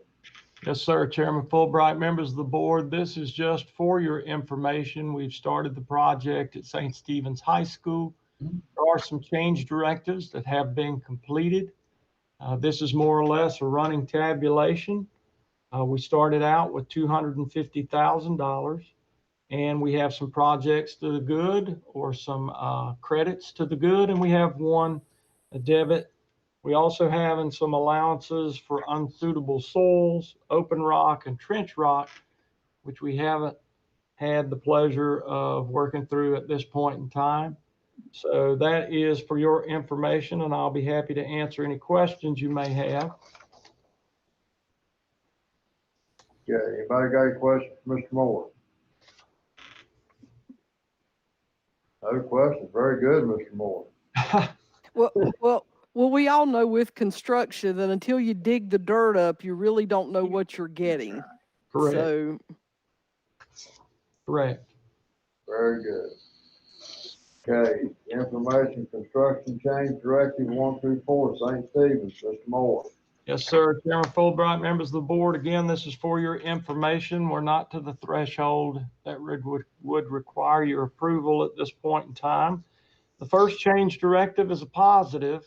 Yes, sir. Chairman Fulbright, members of the board, this is just for your information. We've started the project at St. Stephen's High School. There are some change directives that have been completed. This is more or less a running tabulation. We started out with $250,000, and we have some projects to the good or some credits to the good, and we have one a debit. We also have in some allowances for unsuitable soils, open rock, and trench rock, which we haven't had the pleasure of working through at this point in time. So that is for your information, and I'll be happy to answer any questions you may have. Yeah, anybody got any questions for Mr. Moore? No questions. Very good, Mr. Moore. Well, we all know with construction that until you dig the dirt up, you really don't know what you're getting. Correct. So, correct. Very good. Okay, information construction change directive 124, St. Stephen's, Mr. Moore. Yes, sir. Chairman Fulbright, members of the board, again, this is for your information. We're not to the threshold that would require your approval at this point in time. The first change directive is a positive.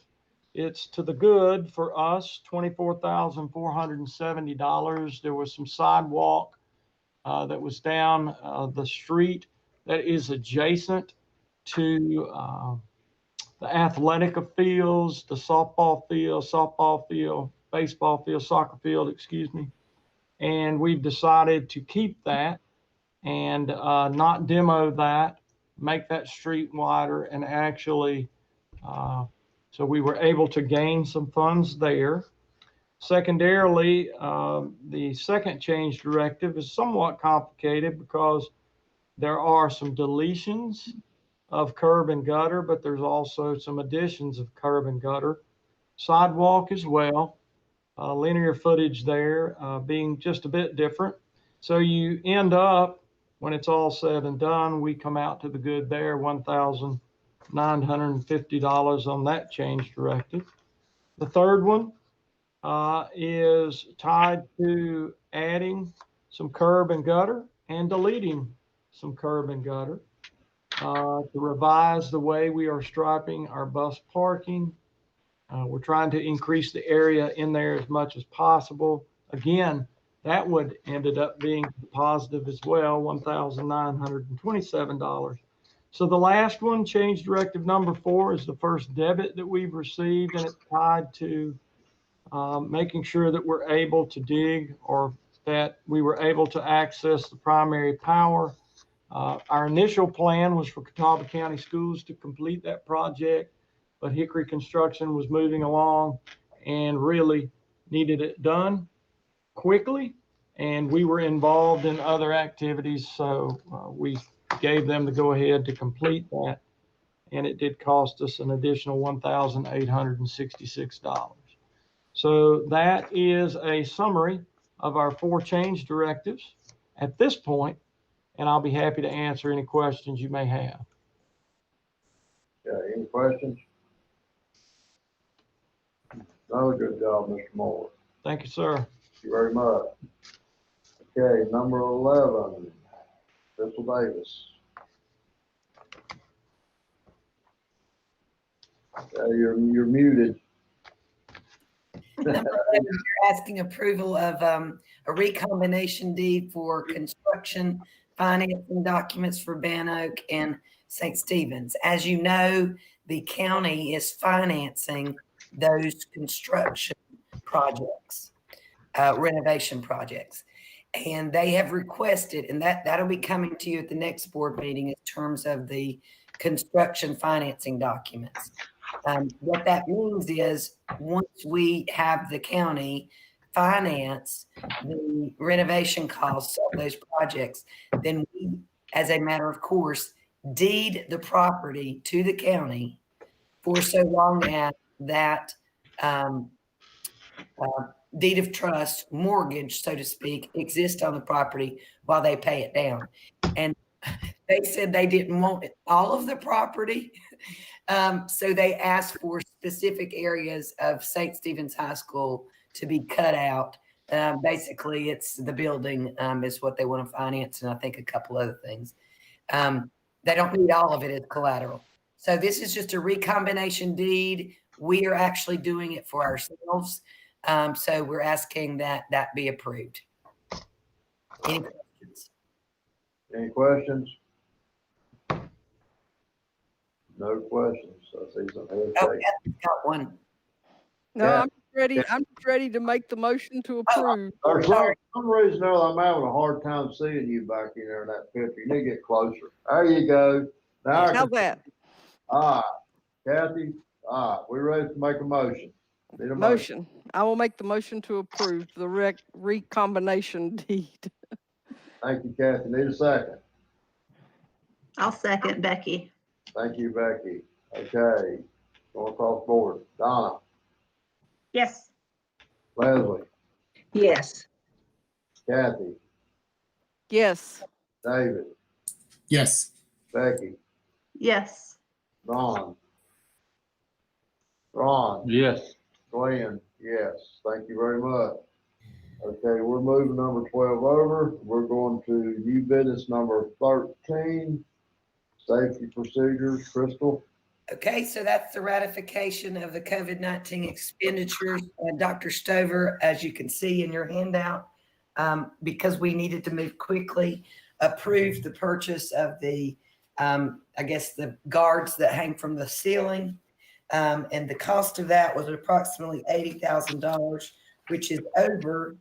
It's to the good for us, $24,470. There was some sidewalk that was down the street that is adjacent to the athletic fields, the softball field, baseball field, soccer field, excuse me. And we've decided to keep that and not demo that, make that street wider, and actually So we were able to gain some funds there. Secondarily, the second change directive is somewhat complicated because there are some deletions of curb and gutter, but there's also some additions of curb and gutter. Sidewalk as well, linear footage there being just a bit different. So you end up, when it's all said and done, we come out to the good there, $1,950 on that change directive. The third one is tied to adding some curb and gutter and deleting some curb and gutter to revise the way we are striping our bus parking. We're trying to increase the area in there as much as possible. Again, that would ended up being positive as well, $1,927. So the last one, change directive number 4, is the first debit that we've received, and it's tied to making sure that we're able to dig, or that we were able to access the primary power. Our initial plan was for Catawba County Schools to complete that project, but Hickory Construction was moving along and really needed it done quickly. And we were involved in other activities, so we gave them the go ahead to complete that. And it did cost us an additional $1,866. So that is a summary of our 4 change directives at this point, and I'll be happy to answer any questions you may have. Okay, any questions? No, good job, Mr. Moore. Thank you, sir. Thank you very much. Okay, number 11, Crystal Davis. Okay, you're muted. Number 11, you're asking approval of a recombination deed for construction financing documents for Ban Oak and St. Stephen's. As you know, the county is financing those construction projects, renovation projects. And they have requested, and that'll be coming to you at the next board meeting in terms of the construction financing documents. What that means is once we have the county finance the renovation costs of those projects, then we, as a matter of course, deed the property to the county for so long as that deed of trust, mortgage, so to speak, exists on the property while they pay it down. And they said they didn't want all of the property. So they asked for specific areas of St. Stephen's High School to be cut out. Basically, it's the building is what they want to finance, and I think a couple other things. They don't need all of it as collateral. So this is just a recombination deed. We are actually doing it for ourselves. So we're asking that that be approved. Any questions? Any questions? No questions. I see some head Oh, shake. yeah, got one. No, Yeah. I'm ready. I'm ready to make the motion to approve. For some reason or other, I'm having a hard time seeing you back in there in that picture. You need to get closer. There you go. Now I How's can, that? all right, Kathy, all right, we ready to make a motion? Need a Motion. I will make the motion to approve the recombination deed. Thank you, Kathy. Need a second. I'll second Becky. Thank you, Becky. Okay, going across the board. Donna, Yes. Leslie, Yes. Kathy, Yes. David, Yes. Becky, Yes. Ron, Yes. Glenn, yes. Thank you very much. Okay, we're moving number 12 over. We're going to new business number 13, safety procedures. Crystal? Okay, so that's the ratification of the COVID-19 expenditures. Dr. Stover, as you can see in your handout, because we needed to move quickly, approved the purchase of the, I guess, the guards that hang from the ceiling. And the cost of that was approximately $80,000, which is over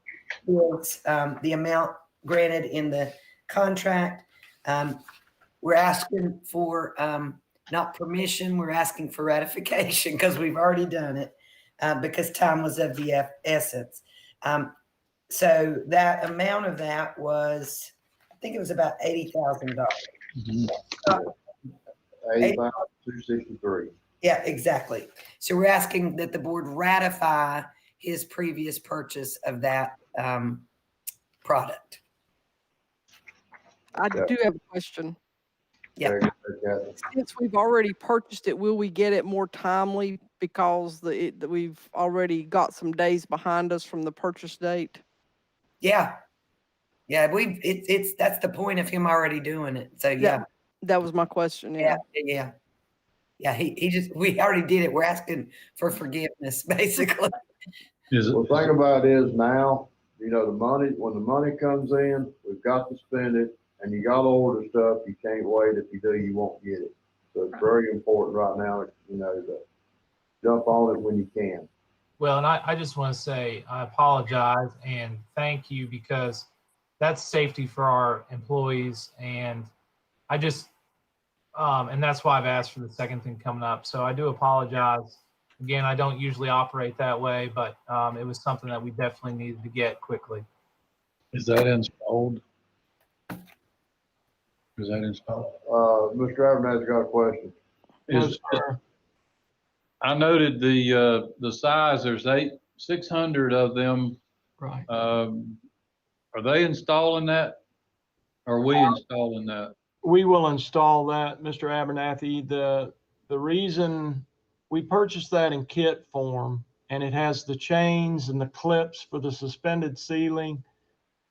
the amount granted in the contract. We're asking for not permission. We're asking for ratification because we've already done it, because time was of the essence. So that amount of that was, I think it was about $80,000. 80,263. Yeah, exactly. So we're asking that the board ratify his previous purchase of that product. I do have a question. Yeah. Since we've already purchased it, will we get it more timely because we've already got some days behind us from the purchase date? Yeah. Yeah, that's the point of him already doing it. So yeah. That was my question. Yeah. We already did it. We're asking for forgiveness, basically. Well, the thing about it is now, you know, when the money comes in, we've got to spend it, and you got to order stuff. You can't wait. If you do, you won't get it. So it's very important right now, you know, to jump on it when you can. Well, and I just want to say I apologize and thank you, because that's safety for our employees. And I just, and that's why I've asked for the second thing coming up. So I do apologize. Again, I don't usually operate that way, but it was something that we definitely needed to get quickly. Is that installed? Is that installed? Mr. Abernathy's got a question. I noted the size. There's 600 of them. Right. Are they installing that? Or are we installing that? We will install that, Mr. Abernathy. The reason we purchased that in kit form, and it has the chains and the clips for the suspended ceiling,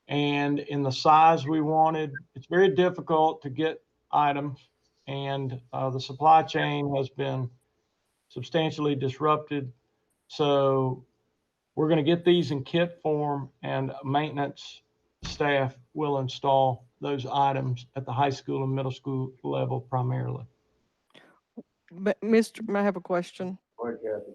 and in the size we wanted. It's very difficult to get items, and the supply chain has been substantially disrupted. So we're going to get these in kit form, and maintenance staff will install those items at the high school and middle school level primarily. But may I have a question? Go ahead, Kathy.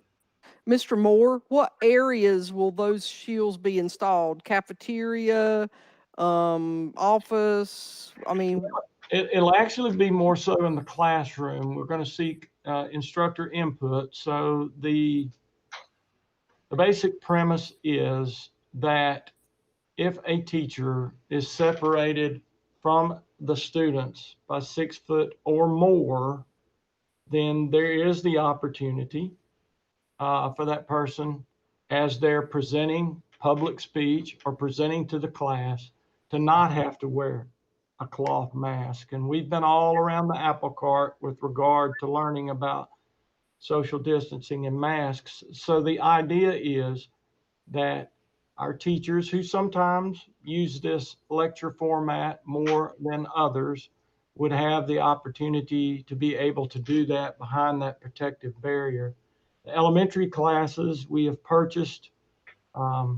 Mr. Moore, what areas will those shields be installed? Cafeteria, office? I mean, it'll actually be more so in the classroom. We're going to seek instructor input. So the basic premise is that if a teacher is separated from the students by 6 foot or more, then there is the opportunity for that person, as they're presenting public speech or presenting to the class, to not have to wear a cloth mask. And we've been all around the apple cart with regard to learning about social distancing and masks. So the idea is that our teachers, who sometimes use this lecture format more than others, would have the opportunity to be able to do that behind that protective barrier. The elementary classes, we have purchased a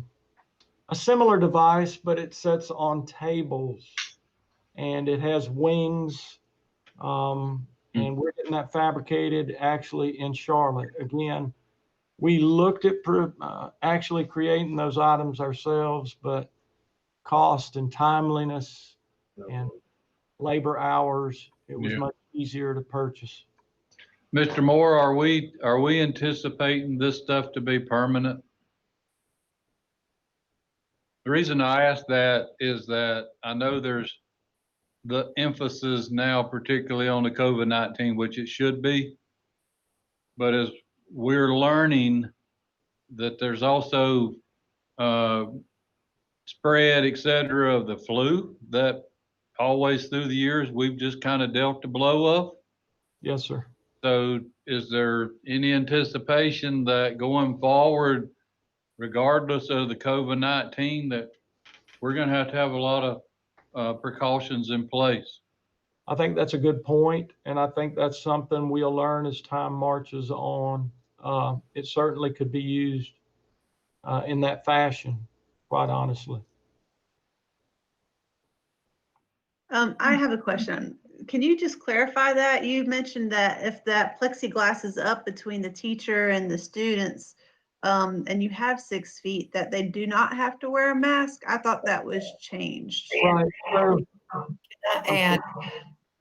similar device, but it sits on tables and it has wings. And we're getting that fabricated actually in Charlotte. Again, we looked at actually creating those items ourselves, but cost and timeliness and labor hours, it was much easier to purchase. Mr. Moore, are we anticipating this stuff to be permanent? The reason I ask that is that I know there's the emphasis now, particularly on the COVID-19, which it should be. But as we're learning that there's also spread, et cetera, of the flu that always through the years we've just kind of dealt the blow of. Yes, sir. So is there any anticipation that going forward, regardless of the COVID-19, that we're going to have a lot of precautions in place? I think that's a good point, and I think that's something we'll learn as time marches on. It certainly could be used in that fashion, quite honestly. I have a question. Can you just clarify that? You mentioned that if that plexiglass is up between the teacher and the students, and you have 6 feet, that they do not have to wear a mask? I thought that was changed. Right. And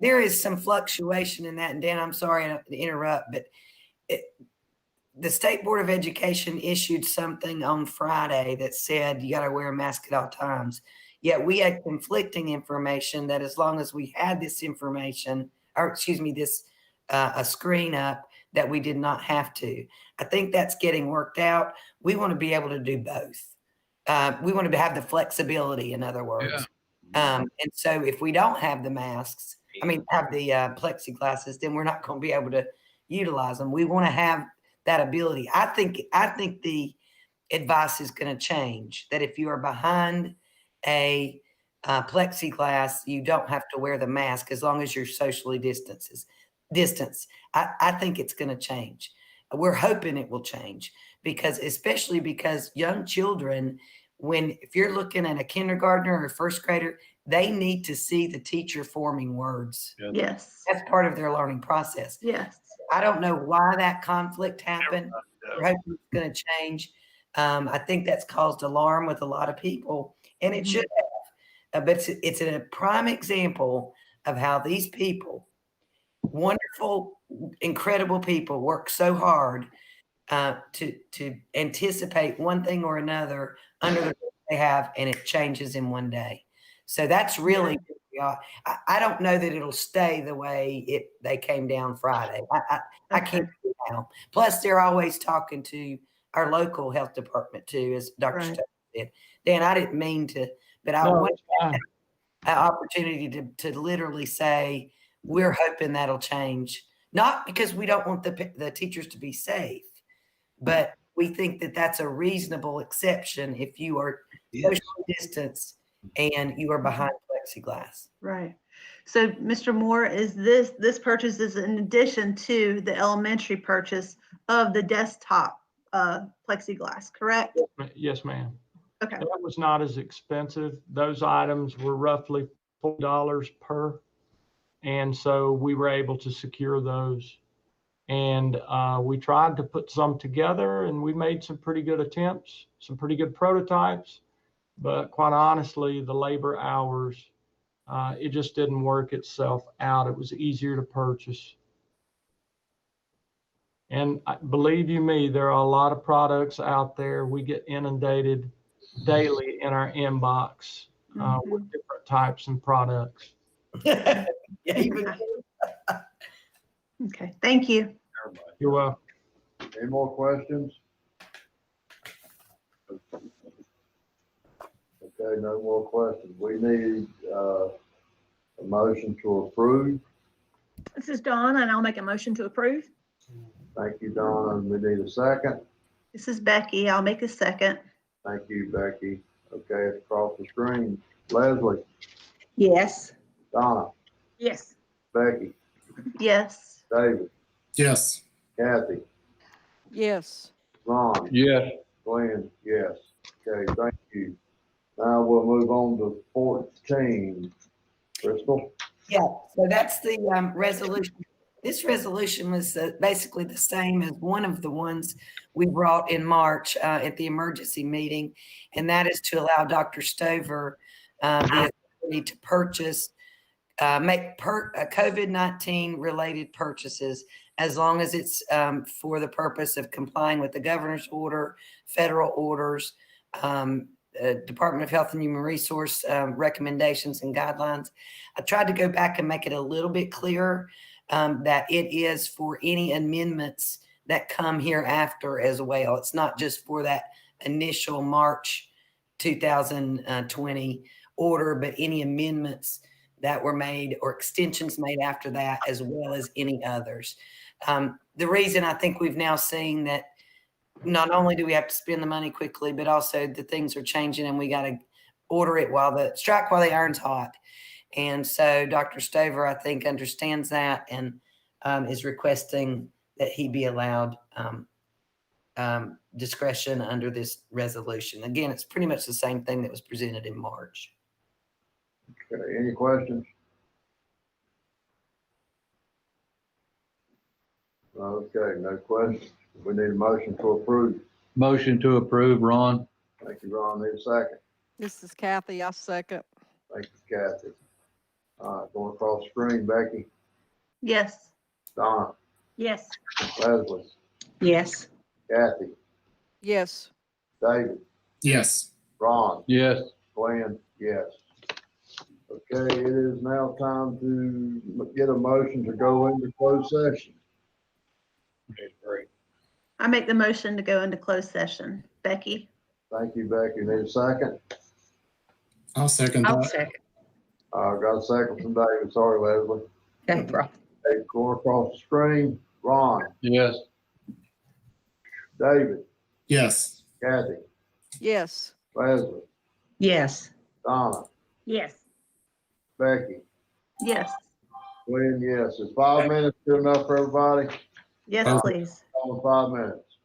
there is some fluctuation in that. And Dan, I'm sorry to interrupt, but the State Board of Education issued something on Friday that said you got to wear a mask at all times. Yet we had conflicting information that as long as we had this information, or excuse me, this a screen up, that we did not have to. I think that's getting worked out. We want to be able to do both. We want to have the flexibility, in other words. And so if we don't have the masks, have the plexiglasses, then we're not going to be able to utilize them. We want to have that ability. I think the advice is going to change, that if you are behind a plexiglass, you don't have to wear the mask as long as you're socially distance. I think it's going to change. We're hoping it will change especially because young children, if you're looking at a kindergartner or a first grader, they need to see the teacher forming words. Yes. That's part of their learning process. Yes. I don't know why that conflict happened. We're hoping it's going to change. I think that's caused alarm with a lot of people, and it should have. But it's a prime example of how these people, wonderful, incredible people, work so hard to anticipate one thing or another under the they have, and it changes in one day. So that's really, I don't know that it'll stay the way they came down Friday. I can't see now. Plus, they're always talking to our local health department too, as Dr. Stowe said. Dan, I didn't mean to, but I want an opportunity to literally say, we're hoping that'll change. Not because we don't want the teachers to be safe, but we think that that's a reasonable exception if you are socially distanced and you are behind plexiglass. Right. So, Mr. Moore, is this purchase is in addition to the elementary purchase of the desktop plexiglass, correct? Yes, ma'am. Okay. That was not as expensive. Those items were roughly $4 per. And so we were able to secure those. And we tried to put some together, and we made some pretty good attempts, some pretty good prototypes. But quite honestly, the labor hours, it just didn't work itself out. It was easier to purchase. And believe you me, there are a lot of products out there. We get inundated daily in our inbox with different types and products. Okay, thank you. You're welcome. Any more questions? Okay, no more questions. We need a motion to approve. This is Dawn, and I'll make a motion to approve. Thank you, Donna. We need a second. This is Becky. I'll make a second. Thank you, Becky. Okay, it's across the screen. Leslie, Yes. Donna, Yes. Becky, Yes. David, Yes. Kathy, Yes. Ron, Yes. Glenn, yes. Okay, thank you. Now we'll move on to 14. Crystal? Yeah, so that's the resolution. This resolution was basically the same as one of the ones we brought in March at the emergency meeting, and that is to allow Dr. Stover the authority to purchase, make COVID-19 related purchases, as long as it's for the purpose of complying with the governor's order, federal orders, Department of Health and Human Resource recommendations and guidelines. I tried to go back and make it a little bit clearer that it is for any amendments that come hereafter as well. It's not just for that initial March 2020 order, but any amendments that were made or extensions made after that, as well as any others. The reason I think we've now seen that not only do we have to spend the money quickly, but also the things are changing and we got to order it strike while the iron's hot. And so Dr. Stover, I think, understands that and is requesting that he be allowed discretion under this resolution. Again, it's pretty much the same thing that was presented in March. Okay, any questions? Okay, no questions. We need a motion to approve. Motion to approve, Ron. Thank you, Ron. Need a second. This is Kathy. I second. Thank you, Kathy. All right, going across the screen, Becky, Yes. Donna, Yes. Leslie, Yes. Kathy, Yes. David, Yes. Ron, Yes. Glenn, yes. Okay, it is now time to get a motion to go into closed session. Okay, great. I make the motion to go into closed session. Becky? Thank you, Becky. Need a second? I'll second I'll that. second. Got a second from David. Sorry, Leslie. No problem. Hey, going across the screen, Ron, Yes. David, Yes. Kathy, Yes. Leslie, Yes. Donna, Yes. Becky, Yes. Glenn, yes. Is 5 minutes good enough for everybody? Yes, Perfect. please. On 5 minutes.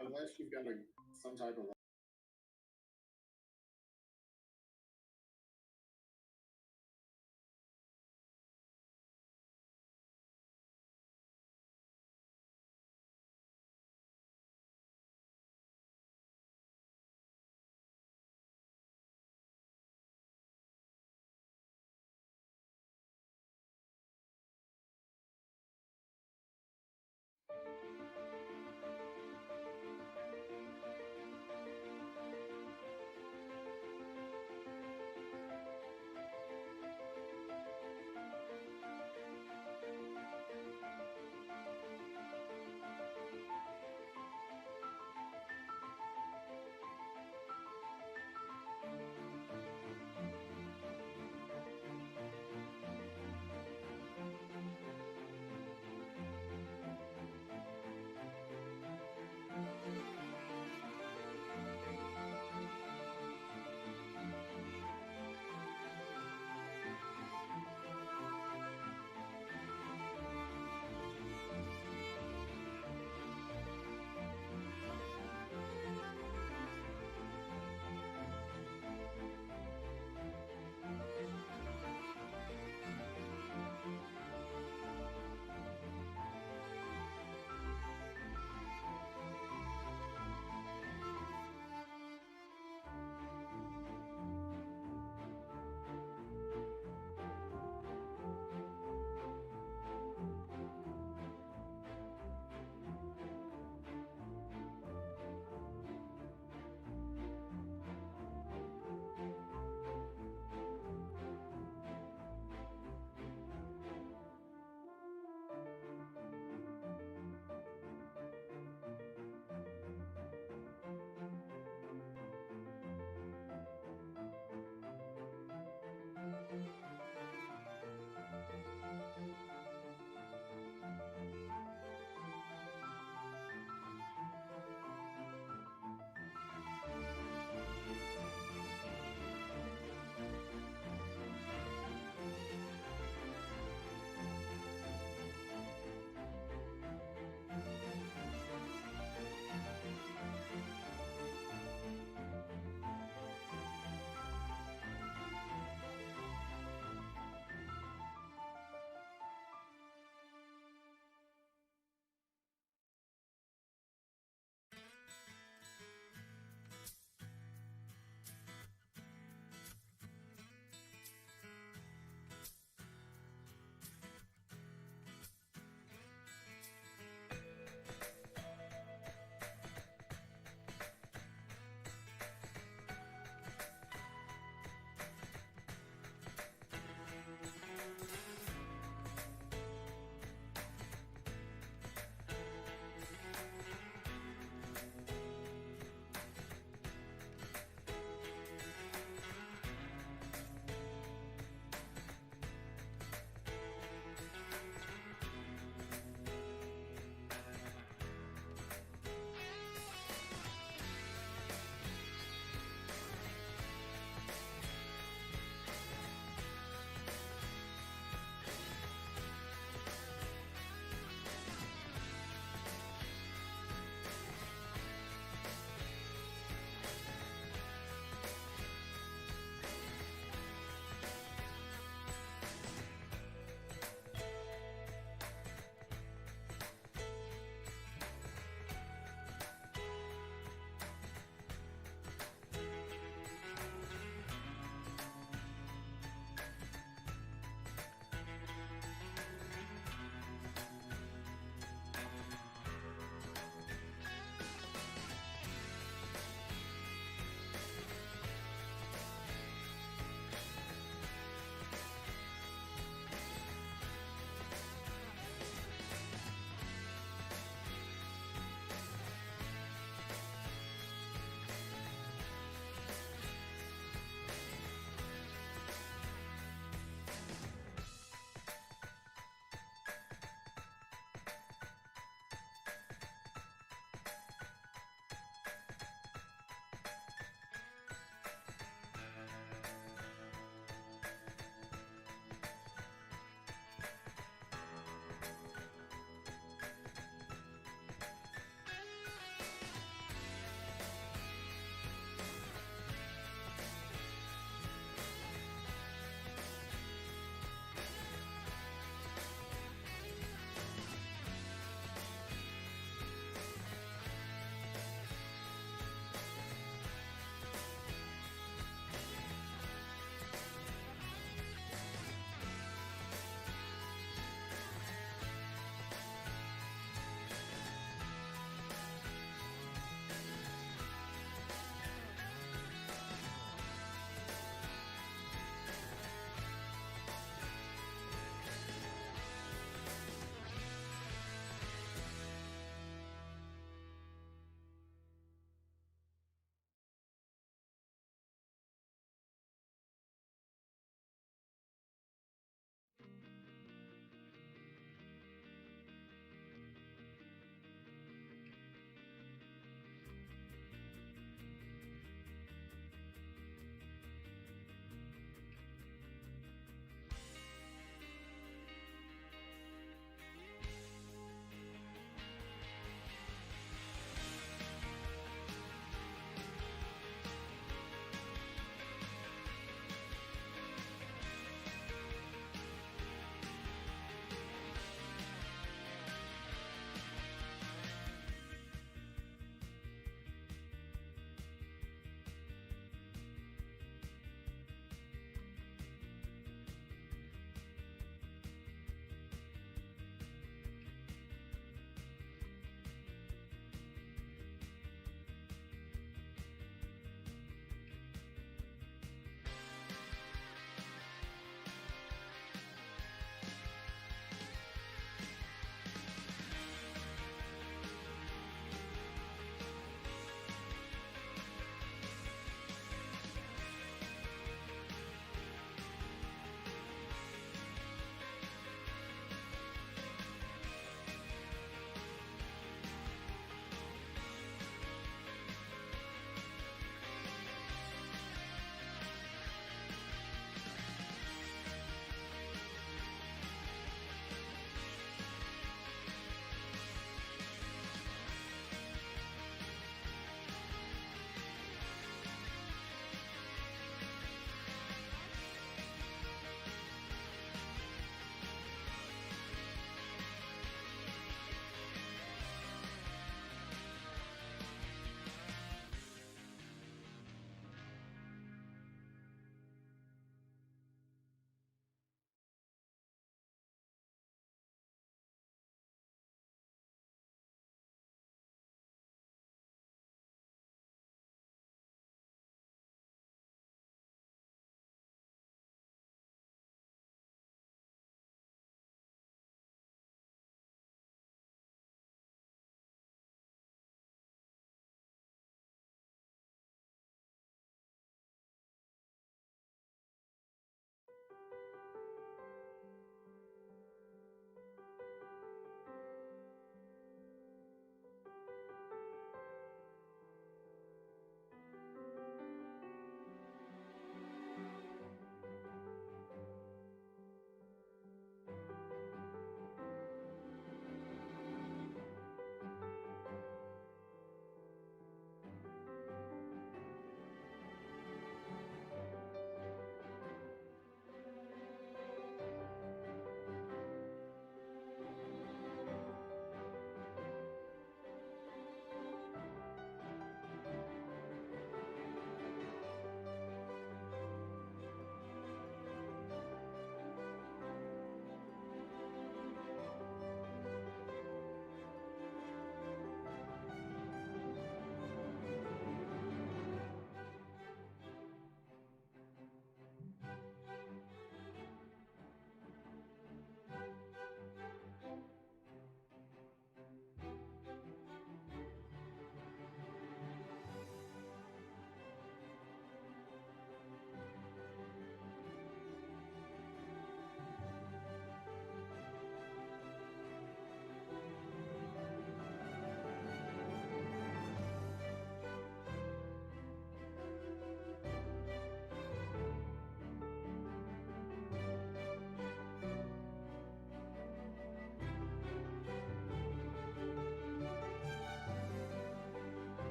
Unless you've got some type of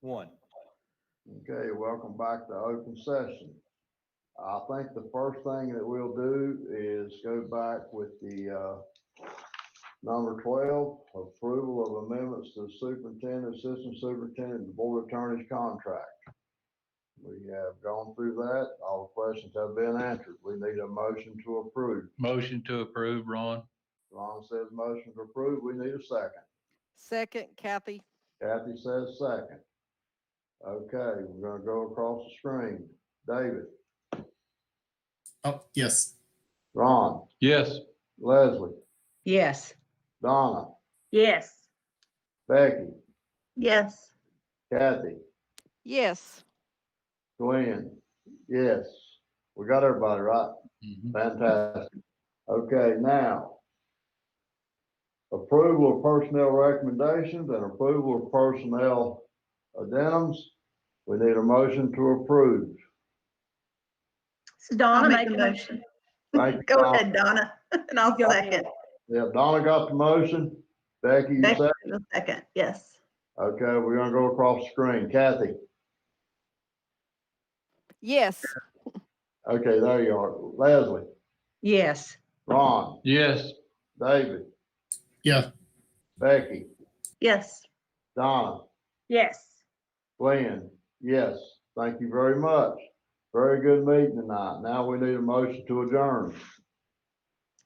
One. Okay, welcome back to open session. I think the first thing that we'll do is go back with the number 12, approval of amendments to the superintendent, assistant superintendent, and the board attorney's contract. We have gone through that. All the questions have been answered. We need a motion to approve. Motion to approve, Ron. Ron says motion to approve. We need a second. Second, Kathy. Kathy says second. Okay, we're gonna go across the screen. David, Oh, yes. Ron, Yes. Leslie, Yes. Donna, Yes. Becky, Yes. Kathy, Yes. Glenn, yes. We got everybody, right? Fantastic. Okay, now, approval of personnel recommendations and approval of personnel addendums. We need a motion to approve. So Donna I'll make make the a motion. Thank you, Go Donna. ahead, Donna, and I'll second. Yeah, Donna got the motion. Becky, you Becky, second? the second, yes. Okay, we're gonna go across the screen. Kathy, Yes. okay, there you are. Leslie, Yes. Ron, Yes. David, Yeah. Becky, Yes. Donna, Yes. Glenn, yes. Thank you very much. Very good meeting tonight. Now we need a motion to adjourn.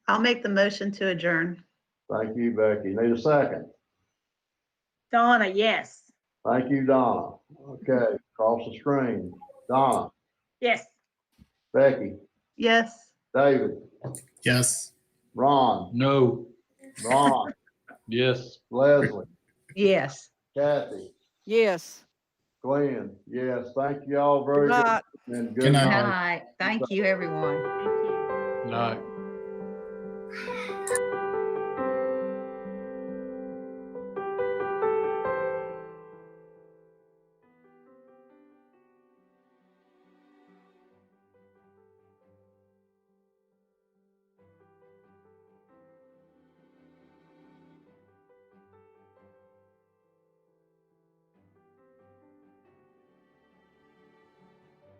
I'll make the motion to adjourn. Thank you, Becky. Need a second? Donna, yes. Thank you, Donna. Okay, across the screen. Donna, Yes. Becky, Yes. David, Yes. Ron, No. Ron, Yes. Leslie, Yes. Kathy, Yes. Glenn, yes. Thank you all very Good much. night. And Good good night. Good night. night. Thank you, everyone. Thank you. Night.